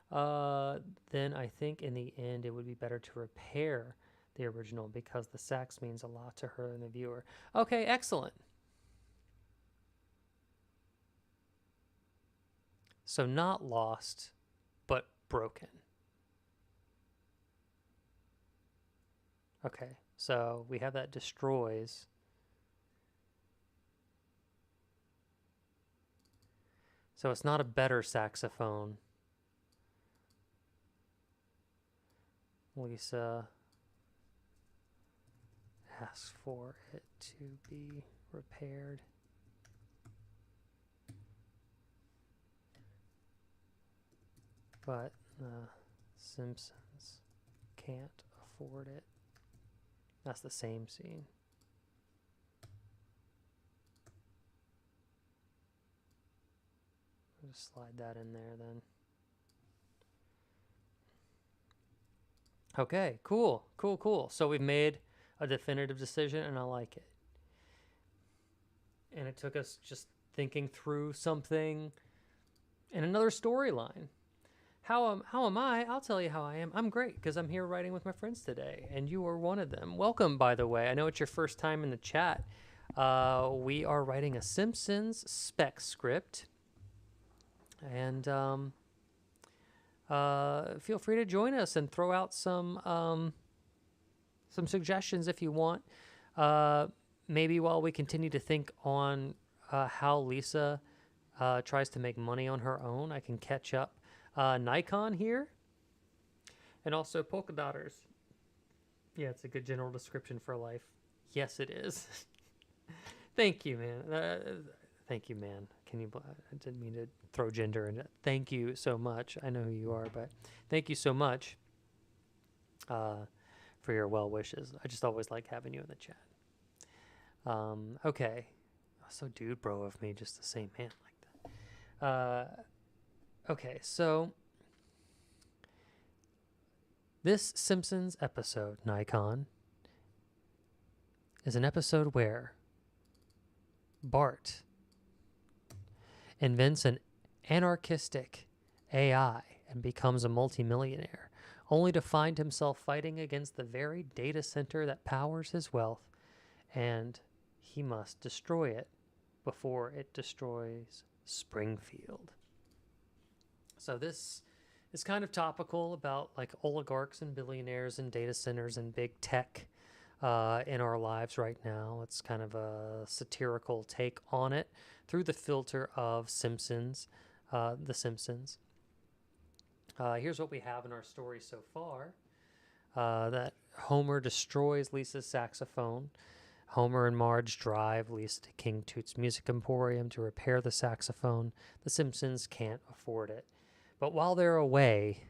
Then I think in the end it would be better to repair the original because the sax means a lot to her and the viewer. Okay, excellent. So not lost, but broken. Okay, so we have that destroys. So it's not a better saxophone. Lisa asks for it to be repaired. But the Simpsons can't afford it. That's the same scene. I'll just slide that in there then. Okay, cool. So we've made a definitive decision and I like it. And it took us just thinking through something in another storyline. How am I? I'll tell you how I am. I'm great because I'm here writing with my friends today, and you are one of them. Welcome, by the way. I know it's your first time in the chat. We are writing a Simpsons Spec script, and feel free to join us and throw out some suggestions if you want. Maybe while we continue to think on how Lisa tries to make money on her own, I can catch up. Nikon here, and also polka dotters. Yeah, it's a good general description for life. Yes, it is. Thank you, man. Thank you, man. Can you? I didn't mean to throw gender in it. Thank you so much. I know who you are, but thank you so much for your well wishes. I just always like having you in the chat. Okay. So dude bro of me just to say man like that. Okay, so this Simpsons episode, Nikon, is an episode where Bart invents an anarchistic AI and becomes a multimillionaire, only to find himself fighting against the very data center that powers his wealth, and he must destroy it before it destroys Springfield. So this is kind of topical about like oligarchs and billionaires and data centers and big tech in our lives right now. It's kind of a satirical take on it through the filter of Simpsons, The Simpsons. Here's what we have in our story so far. That Homer destroys Lisa's saxophone. Homer and Marge drive Lisa to King Toot's Music Emporium to repair the saxophone. The Simpsons can't afford it. But while they're away,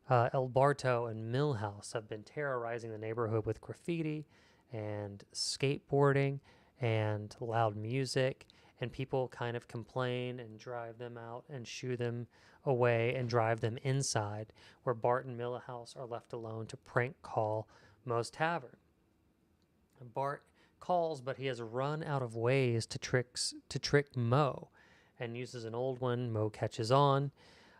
El Barto and Milhouse have been terrorizing the neighborhood with graffiti and skateboarding and loud music, and people kind of complain and drive them out and shoo them away and drive them inside, where Bart and Milhouse are left alone to prank call Moe's Tavern. And Bart calls, but he has run out of ways to trick Moe, and uses an old one. Moe catches on.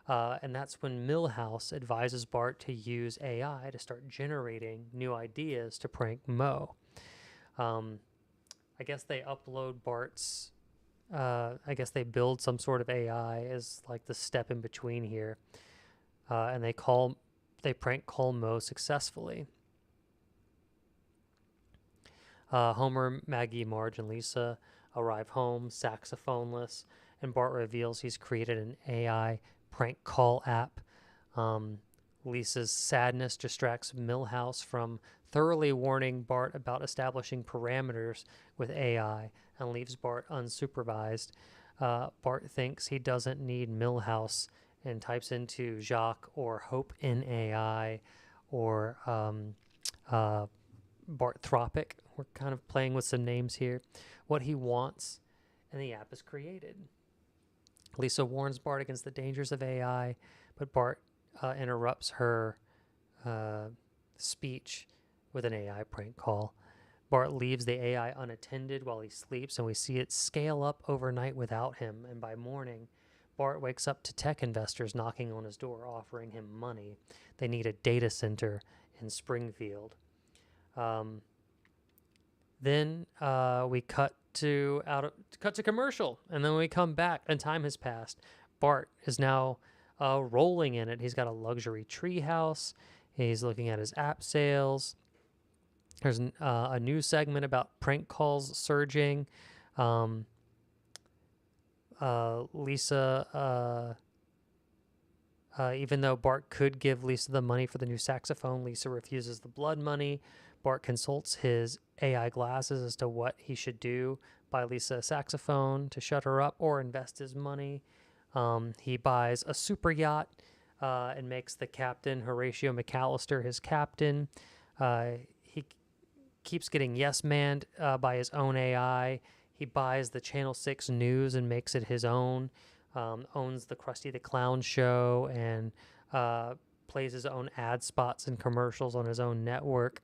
And that's when Milhouse advises Bart to use AI to start generating new ideas to prank Moe. I guess they upload Bart's. I guess they build some sort of AI as like the step in between here, and they prank call Moe successfully. Homer, Maggie, Marge, and Lisa arrive home saxophoneless, and Bart reveals he's created an AI prank call app. Lisa's sadness distracts Milhouse from thoroughly warning Bart about establishing parameters with AI and leaves Bart unsupervised. Bart thinks he doesn't need Milhouse and types into Jacques or Hope in AI or Bartropic. We're kind of playing with some names here. What he wants, and the app is created. Lisa warns Bart against the dangers of AI, but Bart interrupts her speech with an AI prank call. Bart leaves the AI unattended while he sleeps, and we see it scale up overnight without him. And by morning, Bart wakes up to tech investors knocking on his door, offering him money. They need a data center in Springfield. Then we cut to commercial, and then we come back, and time has passed. Bart is now rolling in it. He's got a luxury tree house. He's looking at his app sales. There's a new segment about prank calls surging. Lisa, even though Bart could give Lisa the money for the new saxophone, Lisa refuses the blood money. Bart consults his AI glasses as to what he should do: buy Lisa a saxophone to shut her up or invest his money. He buys a super yacht and makes the captain, Horatio McAllister, his captain. He keeps getting yes-manned by his own AI. He buys the Channel 6 News and makes it his own, owns the Krusty the Clown show, and plays his own ad spots and commercials on his own network.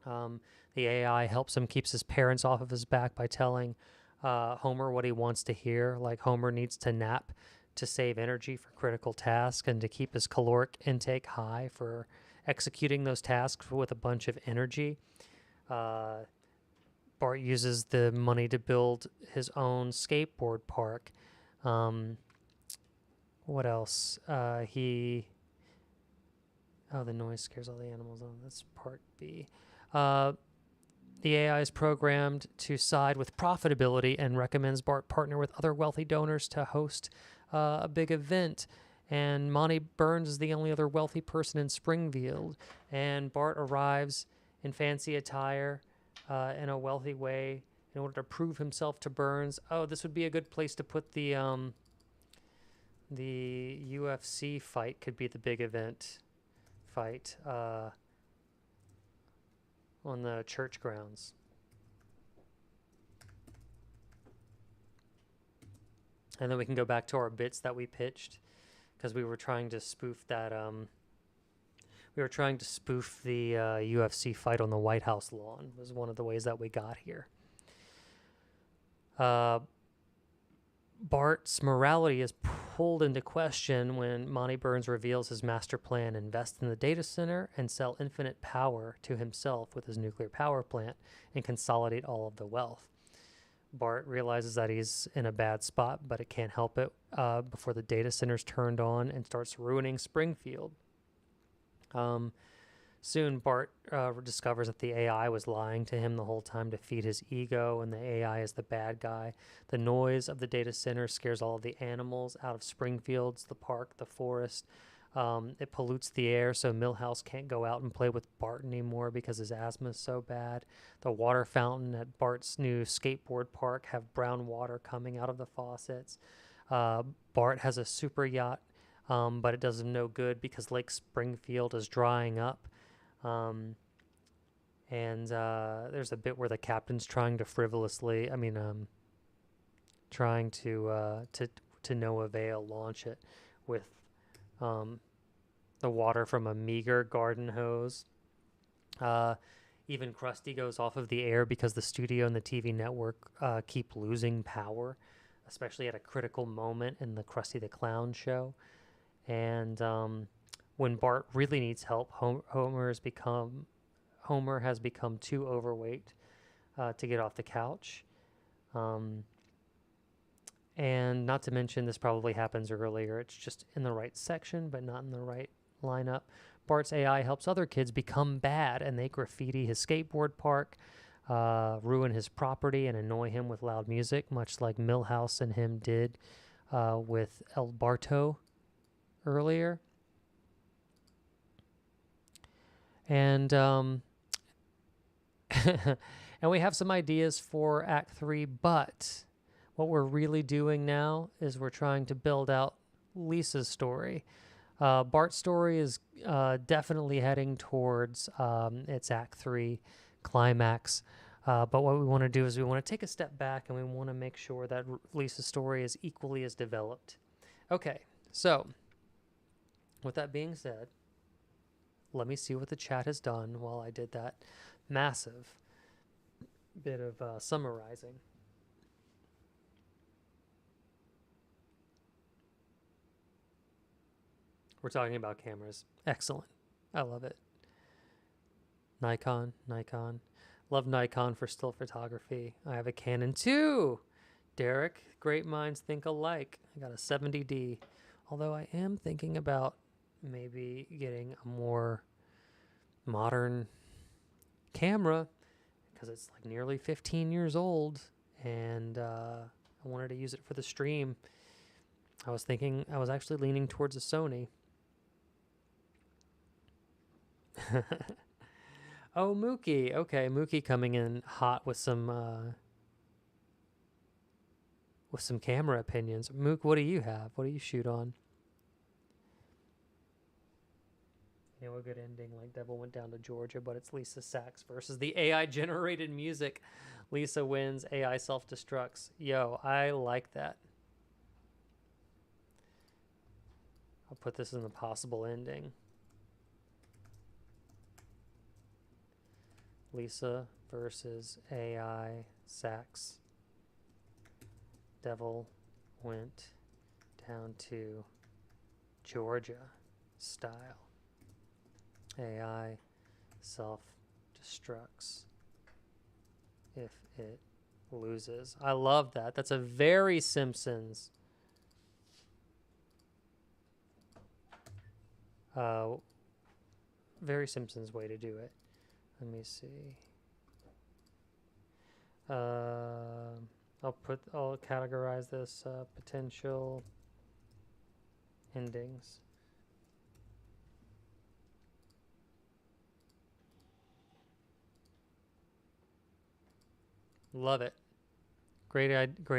The AI helps him, keeps his parents off of his back by telling Homer what he wants to hear, like Homer needs to nap to save energy for critical tasks and to keep his caloric intake high for executing those tasks with a bunch of energy. Bart uses the money to build his own skateboard park. What else? The noise scares all the animals. Oh, that's part B. The AI is programmed to side with profitability and recommends Bart partner with other wealthy donors to host a big event. And Monty Burns is the only other wealthy person in Springfield. And Bart arrives in fancy attire in a wealthy way in order to prove himself to Burns. Oh, this would be a good place to put the UFC fight. Could be the big event fight on the church grounds. And then we can go back to our bits that we pitched, because we were trying to spoof that. We were trying to spoof the UFC fight on the White House lawn. Was one of the ways that we got here. Bart's morality is pulled into question when Monty Burns reveals his master plan: invest in the data center and sell infinite power to himself with his nuclear power plant and consolidate all of the wealth. Bart realizes that he's in a bad spot, but it can't help it before the data center's turned on and starts ruining Springfield. Soon, Bart discovers that the AI was lying to him the whole time to feed his ego, and the AI is the bad guy. The noise of the data center scares all of the animals out of Springfields, the park, the forest. It pollutes the air, so Milhouse can't go out and play with Bart anymore because his asthma is so bad. The water fountain at Bart's new skateboard park have brown water coming out of the faucets. Bart has a super yacht, but it does him no good because Lake Springfield is drying up. There's a bit where the captain's trying to trying to no avail launch it with the water from a meager garden hose. Even Krusty goes off of the air because the studio and the TV network keep losing power, especially at a critical moment in the Krusty the Clown show. And when Bart really needs help, Homer has become too overweight to get off the couch. And not to mention, this probably happens earlier. It's just in the right section, but not in the right lineup. Bart's AI helps other kids become bad, and they graffiti his skateboard park, ruin his property, and annoy him with loud music, much like Milhouse and him did with El Barto earlier. And and we have some ideas for Act 3, but what we're really doing now is we're trying to build out Lisa's story. Bart's story is definitely heading towards its Act 3 climax. But what we want to do is we want to take a step back and we want to make sure that Lisa's story is equally as developed. Okay, so with that being said, let me see what the chat has done while I did that massive bit of summarizing. We're talking about cameras. Excellent. I love it. Nikon. Love Nikon for still photography. I have a Canon too. Derek, great minds think alike. I got a 70D. Although I am thinking about maybe getting a more modern camera because it's like nearly 15 years old and I wanted to use it for the stream. I was actually leaning towards a Sony. Oh, Mookie. Okay, Mookie coming in hot with some camera opinions. Mook, what do you have? What do you shoot on? You know, a good ending, like Devil Went Down to Georgia, but it's Lisa Sachs versus the AI-generated music. Lisa wins, AI self-destructs. Yo, I like that. I'll put this in the possible ending. Lisa versus AI Sachs. Devil went down to Georgia style. AI self-destructs if it loses. I love that. That's a very Simpsons very Simpsons way to do it. Let me see. I'll categorize this potential endings. Love it. Great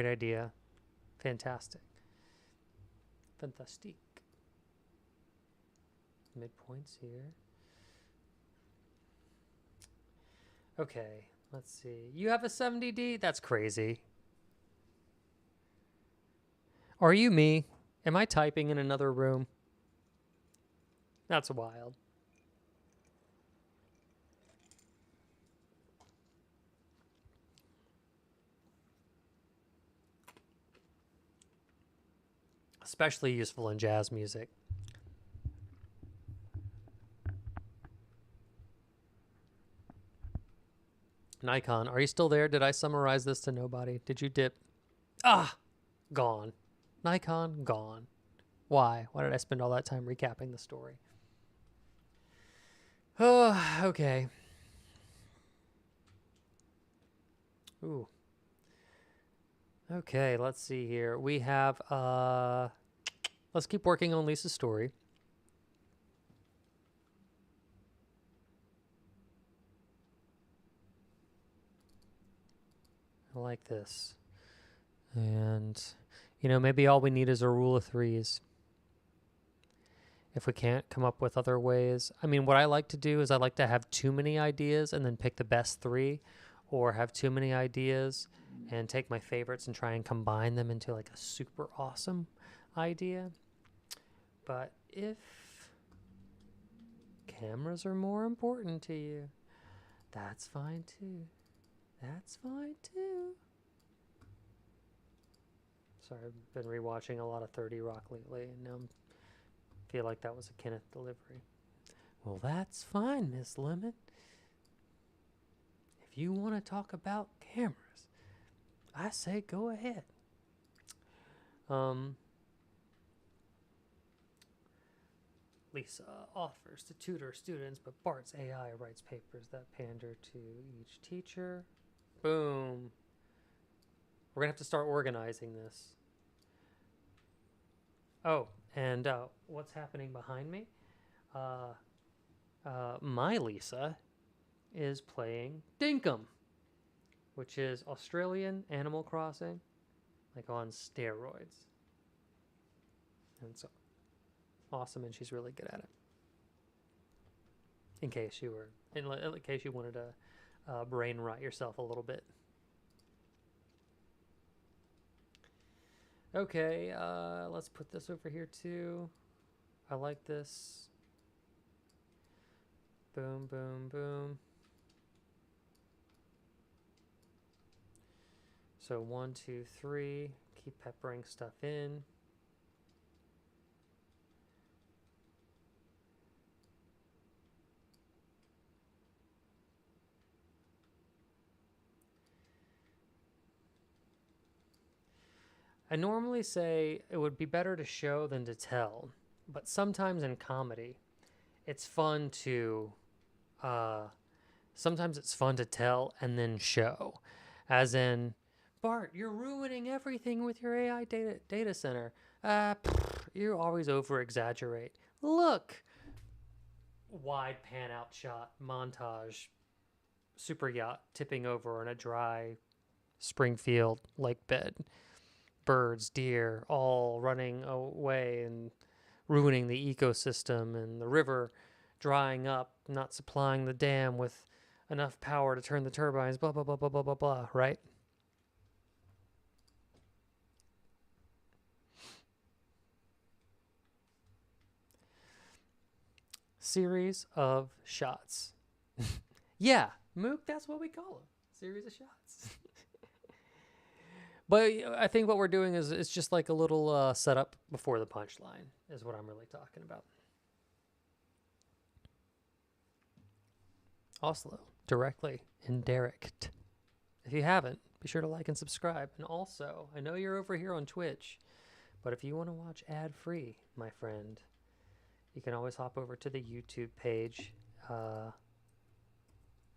idea. Fantastic. Fantastique. Midpoints here. Okay, let's see. You have a 70D? That's crazy. Are you me? Am I typing in another room? That's wild. Especially useful in jazz music. Nikon, are you still there? Did I summarize this to nobody? Did you dip? Ah! Gone. Nikon, gone. Why? Why did I spend all that time recapping the story? Oh, okay. Ooh. Okay, let's see here. We have, let's keep working on Lisa's story. I like this. And, you know, maybe all we need is a rule of threes. If we can't come up with other ways. I mean, what I like to do is I like to have too many ideas and then pick the best three, or have too many ideas and take my favorites and try and combine them into like a super awesome idea. But if cameras are more important to you, that's fine too. That's fine too. Sorry, I've been rewatching a lot of 30 Rock lately, and now I feel like that was a Kenneth delivery. Well, that's fine, Miss Lemon. If you want to talk about cameras, I say go ahead. Lisa offers to tutor students, but Bart's AI writes papers that pander to each teacher. Boom. We're going to have to start organizing this. Oh, and what's happening behind me? My Lisa is playing Dinkum, which is Australian Animal Crossing, like on steroids. And so awesome, and she's really good at it. In case you wanted to brain rot yourself a little bit. Okay, let's put this over here too. I like this. Boom, boom, boom. So 1, 2, 3. Keep peppering stuff in. I normally say it would be better to show than to tell, but sometimes in comedy, it's fun to, sometimes it's fun to tell and then show. As in, Bart, you're ruining everything with your AI data center. You always over-exaggerate. Look! Wide pan-out shot, montage, super yacht tipping over on a dry Springfield lake bed. Birds, deer, all running away and ruining the ecosystem, and the river drying up, not supplying the dam with enough power to turn the turbines, blah, blah, blah, blah, blah, blah, blah, right? Series of shots. Yeah, Mook, that's what we call them. Series of shots. But I think what we're doing is it's just like a little setup before the punchline is what I'm really talking about. Oslo, directly, indirect. If you haven't, be sure to like and subscribe. And also, I know you're over here on Twitch, but if you want to watch ad-free, my friend, you can always hop over to the YouTube page,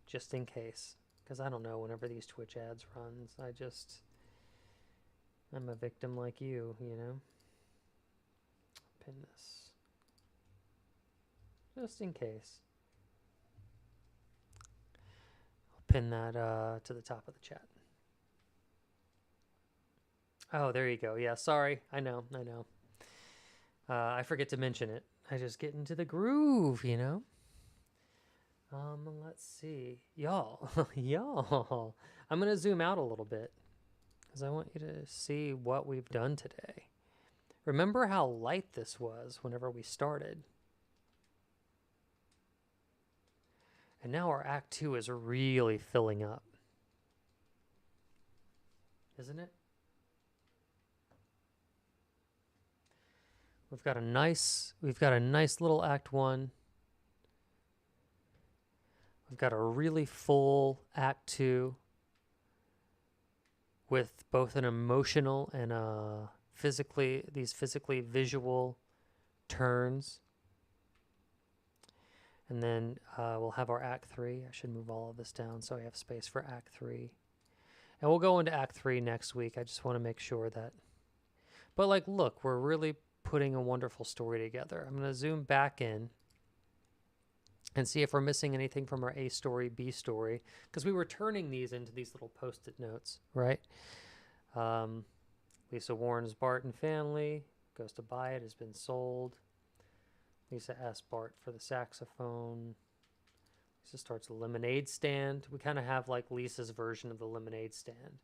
just in case. Because I don't know, whenever these Twitch ads runs, I'm a victim like you know? Pin this. Just in case. I'll pin that to the top of the chat. Oh, there you go. Yeah, sorry. I know. I forget to mention it. I just get into the groove, you know? Let's see. Y'all. Y'all. I'm going to zoom out a little bit because I want you to see what we've done today. Remember how light this was whenever we started. And now our Act 2 is really filling up. Isn't it? We've got a nice little Act 1. We've got a really full Act 2 with both an emotional and these physically visual turns. And then we'll have our Act 3. I should move all of this down so I have space for Act 3. And we'll go into Act 3 next week. I just want to make sure that... But like, look, we're really putting a wonderful story together. I'm going to zoom back in and see if we're missing anything from our A story, B story, because we were turning these into these little post-it notes, right? Lisa warns Bart and family, goes to buy it, has been sold. Lisa asks Bart for the saxophone. Lisa starts a lemonade stand. We kind of have like Lisa's version of the lemonade stand.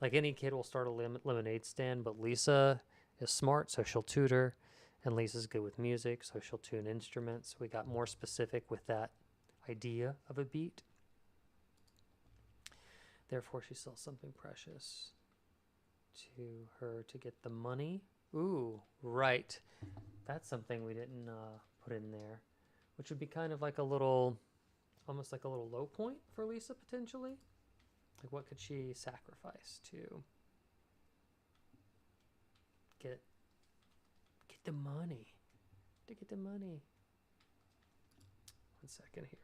Like any kid will start a lemonade stand, but Lisa is smart, so she'll tutor. And Lisa's good with music, so she'll tune instruments. We got more specific with that idea of a beat. Therefore, she sells something precious to her to get the money. Ooh, right. That's something we didn't put in there, which would be kind of like a little, almost like a little low point for Lisa, potentially. Like, what could she sacrifice to get the money? To get the money. 1 second here.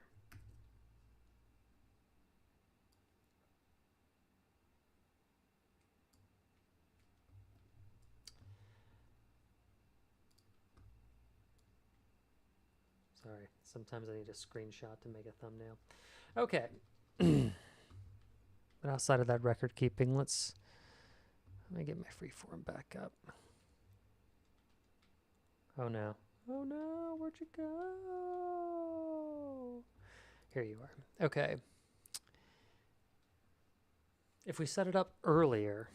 Sorry, sometimes I need a screenshot to make a thumbnail. Okay. But outside of that record keeping, let me get my freeform back up. Oh no. Oh no, where'd you go? Here you are. Okay. If we set it up earlier,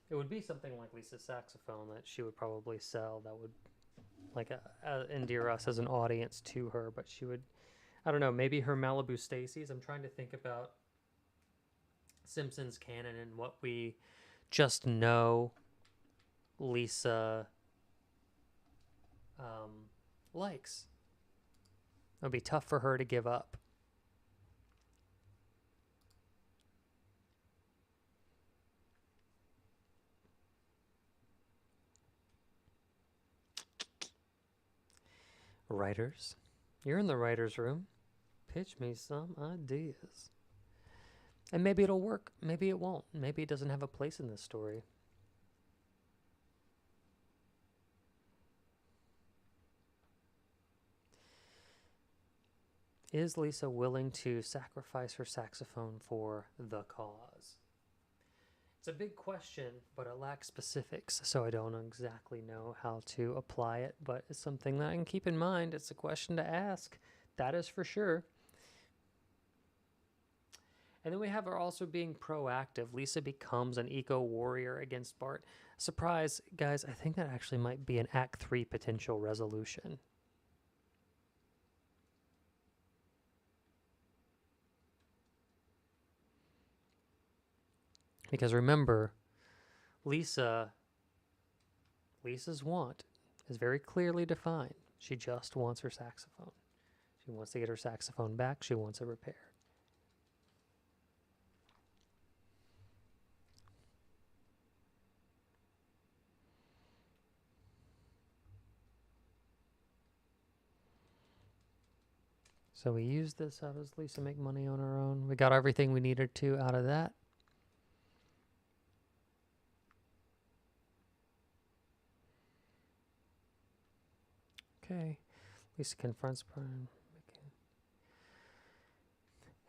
it would be something like Lisa's saxophone that she would probably sell that would like endear us as an audience to her, but she would, I don't know, maybe her Malibu Stacy's. I'm trying to think about Simpson's canon and what we just know Lisa likes. It would be tough for her to give up. Writers, you're in the writer's room. Pitch me some ideas. And maybe it'll work. Maybe it won't. Maybe it doesn't have a place in this story. Is Lisa willing to sacrifice her saxophone for the cause? It's a big question, but it lacks specifics, so I don't exactly know how to apply it, but it's something that I can keep in mind. It's a question to ask. That is for sure. And then we have her also being proactive. Lisa becomes an eco-warrior against Bart. Surprise, guys, I think that actually might be an Act 3 potential resolution. Because remember, Lisa's want is very clearly defined. She just wants her saxophone. She wants to get her saxophone back. She wants it repaired. So we used this. How does Lisa make money on her own? We got everything we needed to out of that. Okay. Lisa confronts Brian.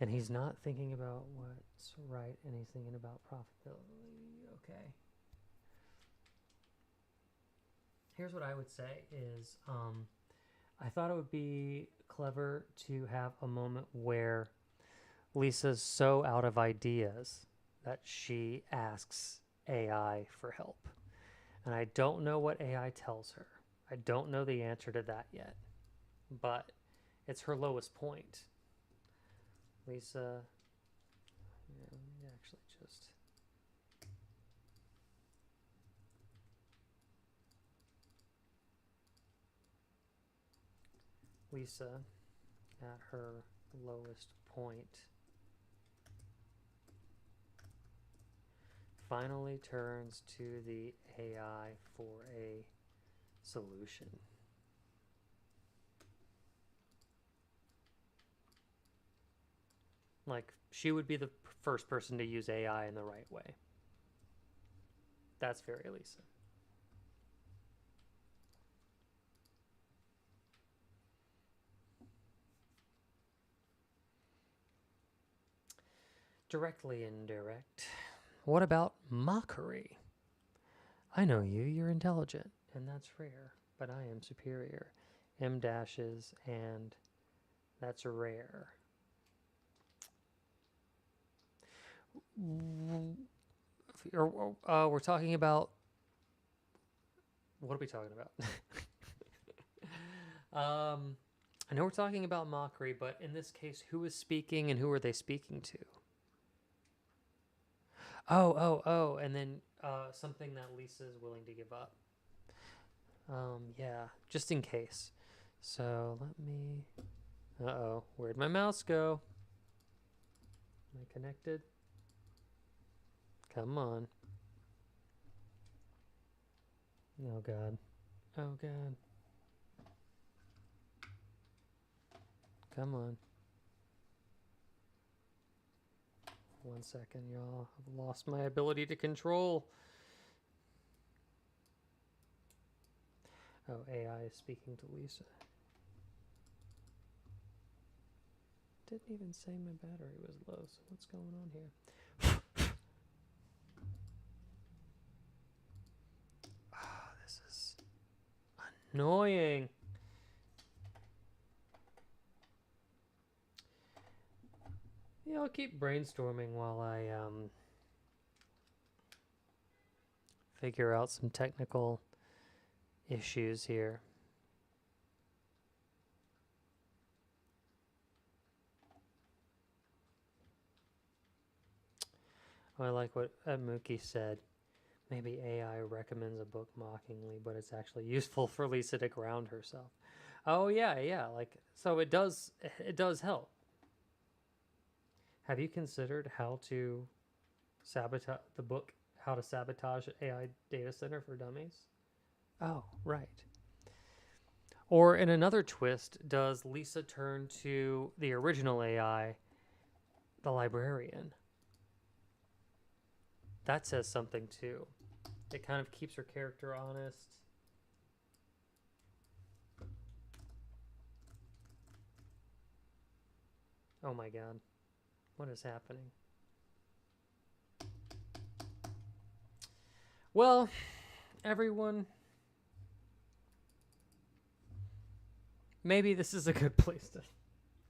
And he's not thinking about what's right, and he's thinking about profitability. Okay. Here's what I would say is I thought it would be clever to have a moment where Lisa's so out of ideas that she asks AI for help. And I don't know what AI tells her. I don't know the answer to that yet. But it's her lowest point. Lisa, yeah, let me actually just... Lisa, at her lowest point, finally turns to the AI for a solution. Like, she would be the first person to use AI in the right way. That's very Lisa. Directly indirect. What about mockery? I know you, you're intelligent, and that's rare, but I am superior. M dashes, and that's rare. We're talking about... What are we talking about? I know we're talking about mockery, but in this case, who is speaking and who are they speaking to? Oh, and then something that Lisa is willing to give up. Yeah, just in case. So let me... Uh-oh, where'd my mouse go? Am I connected? Come on. Oh, God. Oh, God. Come on. 1 second, y'all. I've lost my ability to control. Oh, AI is speaking to Lisa. Didn't even say my battery was low, so what's going on here? Ah, this is annoying. Yeah, I'll keep brainstorming while I figure out some technical issues here. I like what Mookie said. Maybe AI recommends a book mockingly, but it's actually useful for Lisa to ground herself. Oh yeah, like, so it does help. Have you considered how to sabotage the book, How to Sabotage AI Data Center for Dummies? Oh, right. Or in another twist, does Lisa turn to the original AI, the librarian? That says something too. It kind of keeps her character honest. Oh my God. What is happening? Well, everyone, maybe this is a good place to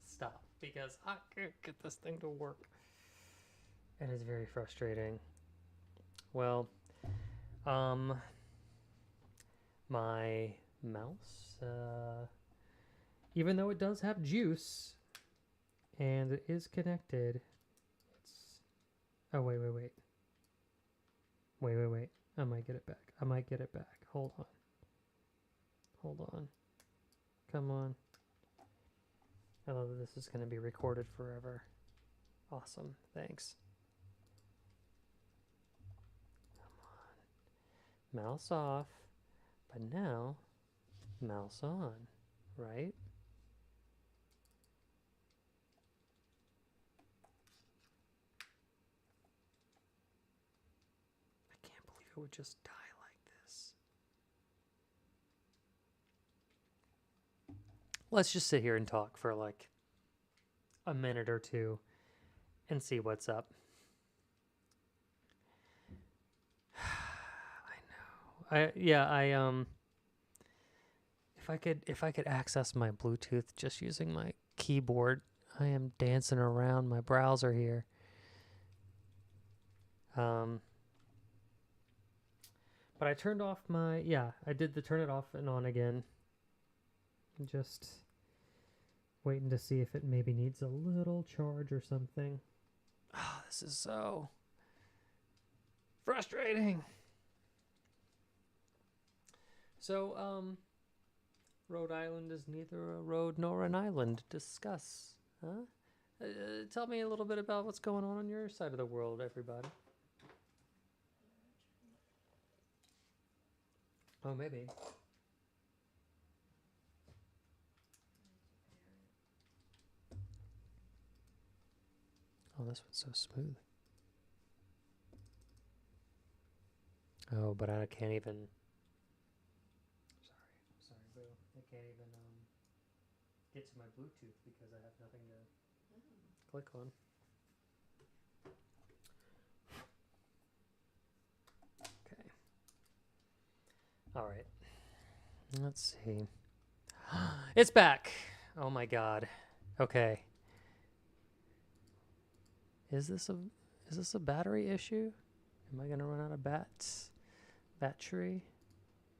stop because I can't get this thing to work. And it's very frustrating. Well, my mouse, even though it does have juice and it is connected, it's... Oh, wait. Wait. I might get it back. Hold on. Come on. I love that this is going to be recorded forever. Awesome. Thanks. Come on. Mouse off. But now, mouse on. Right? I can't believe it would just die like this. Let's just sit here and talk for like a minute or two and see what's up. I know. If I could access my Bluetooth just using my keyboard, I am dancing around my browser here. But I turned off my, yeah, I did the turn it off and on again. Just waiting to see if it maybe needs a little charge or something. Oh, this is so frustrating. So, Rhode Island is neither a road nor an island. Discuss, huh? Tell me a little bit about what's going on your side of the world, everybody. Oh, maybe. Oh, this one's so smooth. Oh, but I can't even. Sorry, boo. I can't even get to my Bluetooth because I have nothing to click on. Okay. All right. Let's see. It's back. Oh my god. Okay. Is this a battery issue? Am I gonna run out of battery?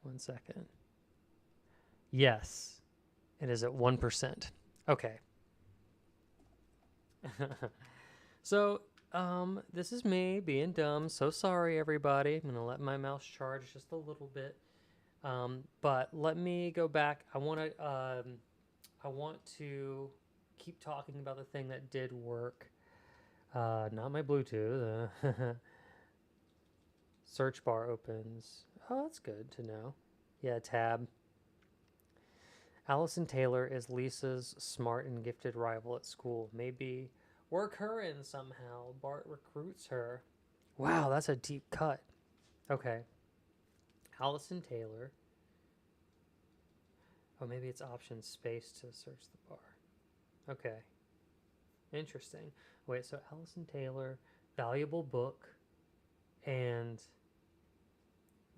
1 second. Yes. It is at 1%. Okay. So, this is me being dumb. So sorry, everybody. I'm gonna let my mouse charge just a little bit. But let me go back. I want to keep talking about the thing that did work. Not my Bluetooth. Search bar opens. Oh, that's good to know. Yeah, tab. Allison Taylor is Lisa's smart and gifted rival at school. Maybe work her in somehow. Bart recruits her. Wow, that's a deep cut. Okay. Allison Taylor. Oh, maybe it's option space to search the bar. Okay. Interesting. Wait, so Allison Taylor, valuable book, and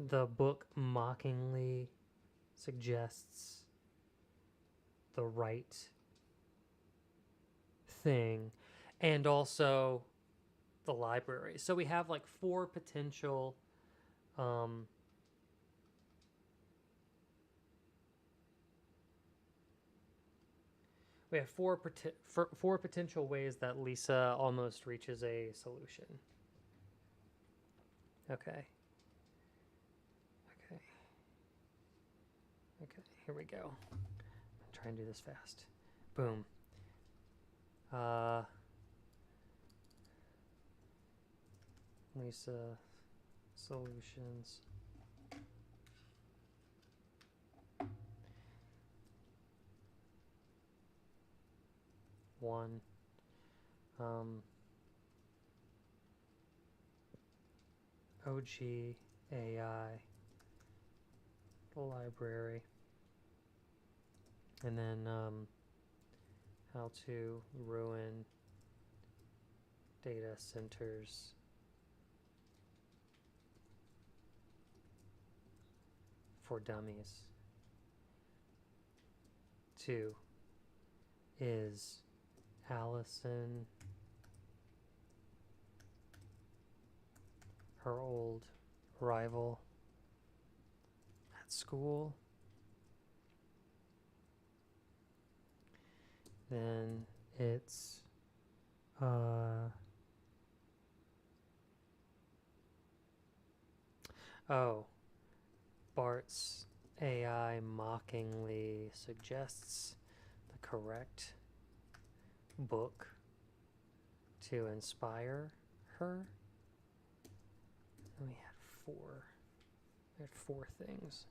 the book mockingly suggests the right thing, and also the library. So we have like four potential we have four potential ways that Lisa almost reaches a solution. Okay. Okay, here we go. I'm trying to do this fast. Boom. Lisa solutions. One. OG AI library, and then how to ruin data centers for dummies. 2 is Allison, her old rival at school. Then it's Bart's AI mockingly suggests the correct book to inspire her. And we had four things.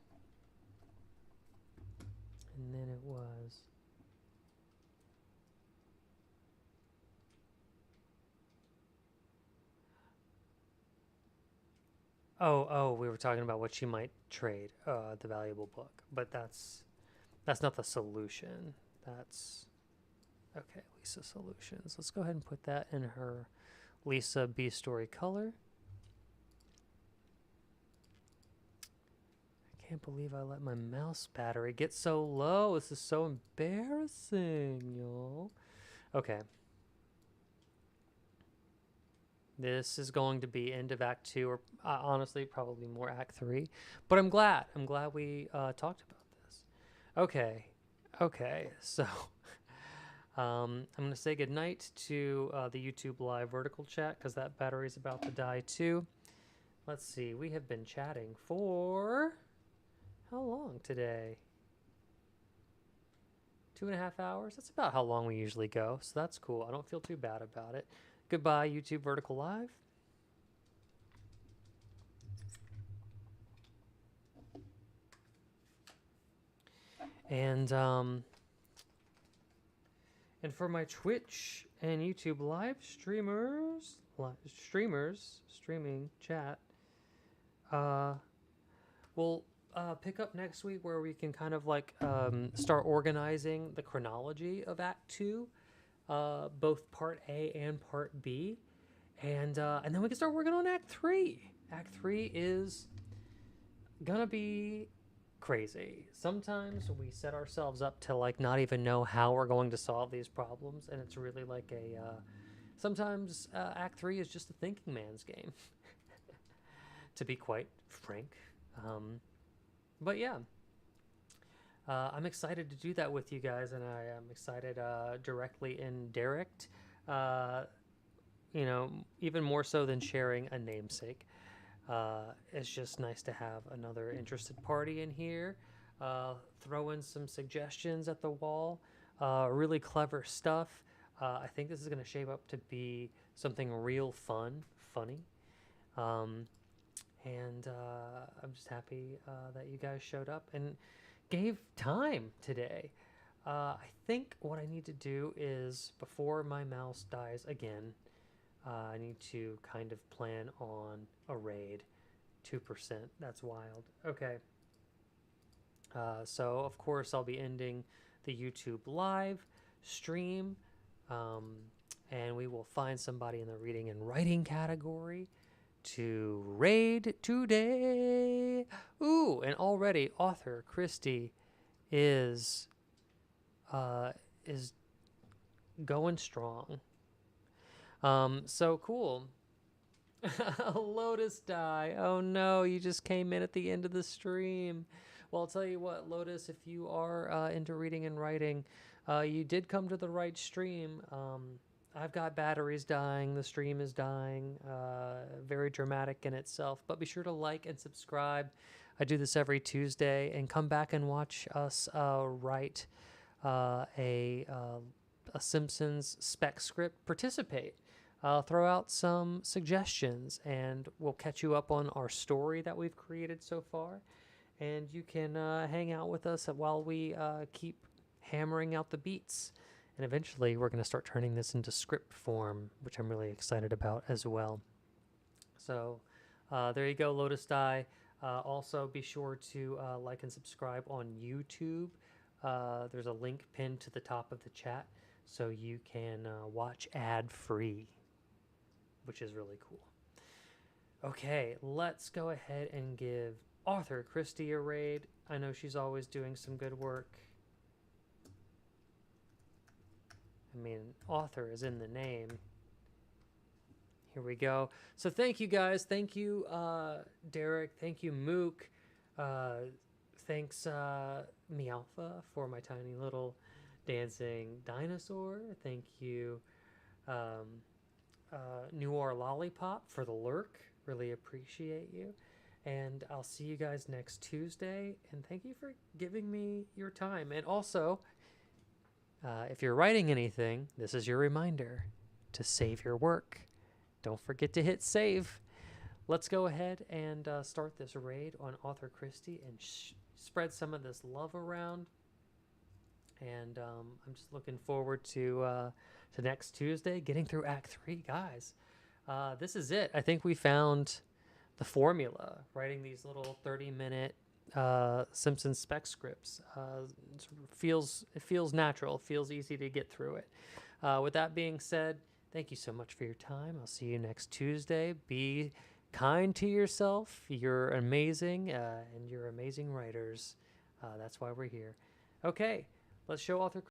And then it was we were talking about what she might trade, the valuable book, but that's not the solution. That's okay. Lisa solutions. Let's go ahead and put that in her Lisa B story color. I can't believe I let my mouse battery get so low. This is so embarrassing, y'all. Okay. This is going to be end of Act 2, or honestly, probably more Act 3. But I'm glad. I'm glad we talked about this. Okay. Okay. So I'm going to say goodnight to the YouTube Live vertical chat because that battery's about to die too. Let's see. We have been chatting for how long today? 2.5 hours? That's about how long we usually go. So that's cool. I don't feel too bad about it. Goodbye, YouTube Vertical Live. And for my Twitch and YouTube live streaming chat, we'll pick up next week where we can kind of like start organizing the chronology of Act 2, both Part A and Part B, and then we can start working on Act 3. Act 3 is gonna be crazy. Sometimes we set ourselves up to like not even know how we're going to solve these problems, and it's really like a sometimes Act 3 is just a thinking man's game, to be quite frank. But yeah, I'm excited to do that with you guys, and I am excited directly in direct, even more so than sharing a namesake. It's just nice to have another interested party in here, throw in some suggestions at the wall, really clever stuff. I think this is going to shape up to be something real funny. And I'm just happy that you guys showed up and gave time today. I think what I need to do is, before my mouse dies again, I need to kind of plan on a raid. 2%. That's wild. Okay. So, of course, I'll be ending the YouTube live stream. And we will find somebody in the reading and writing category to raid today. Ooh, and already author Christy is going strong. So cool. Lotus die. Oh no, you just came in at the end of the stream. Well, I'll tell you what, Lotus, if you are into reading and writing, you did come to the right stream. I've got batteries dying. The stream is dying. Very dramatic in itself. But be sure to like and subscribe. I do this every Tuesday. And come back and watch us write a Simpsons spec script. Participate. Throw out some suggestions. And we'll catch you up on our story that we've created so far. And you can hang out with us while we keep hammering out the beats. And eventually we're going to start turning this into script form, which I'm really excited about as well. So there you go, Lotus Die. Also, be sure to like and subscribe on YouTube. There's a link pinned to the top of the chat, so you can watch ad-free, which is really cool. Okay, let's go ahead and give Author Christy a raid. I know she's always doing some good work. I mean, author is in the name. Here we go. So thank you, guys. Thank you, Derek. Thank you, Mook. Thanks, Meowfa, for my tiny little dancing dinosaur. Thank you, Noir Lollipop, for the lurk. Really appreciate you. And I'll see you guys next Tuesday. And thank you for giving me your time. And also, if you're writing anything, this is your reminder to save your work. Don't forget to hit save. Let's go ahead and start this raid on Author Christy and spread some of this love around. And I'm just looking forward to next Tuesday, getting through Act 3, guys. This is it. I think we found the formula, writing these little 30-minute Simpson spec scripts. It feels natural, feels easy to get through it. With that being said, thank you so much for your time. I'll see you next Tuesday. Be kind to yourself. You're amazing, and you're amazing writers. That's why we're here. Okay, let's show Author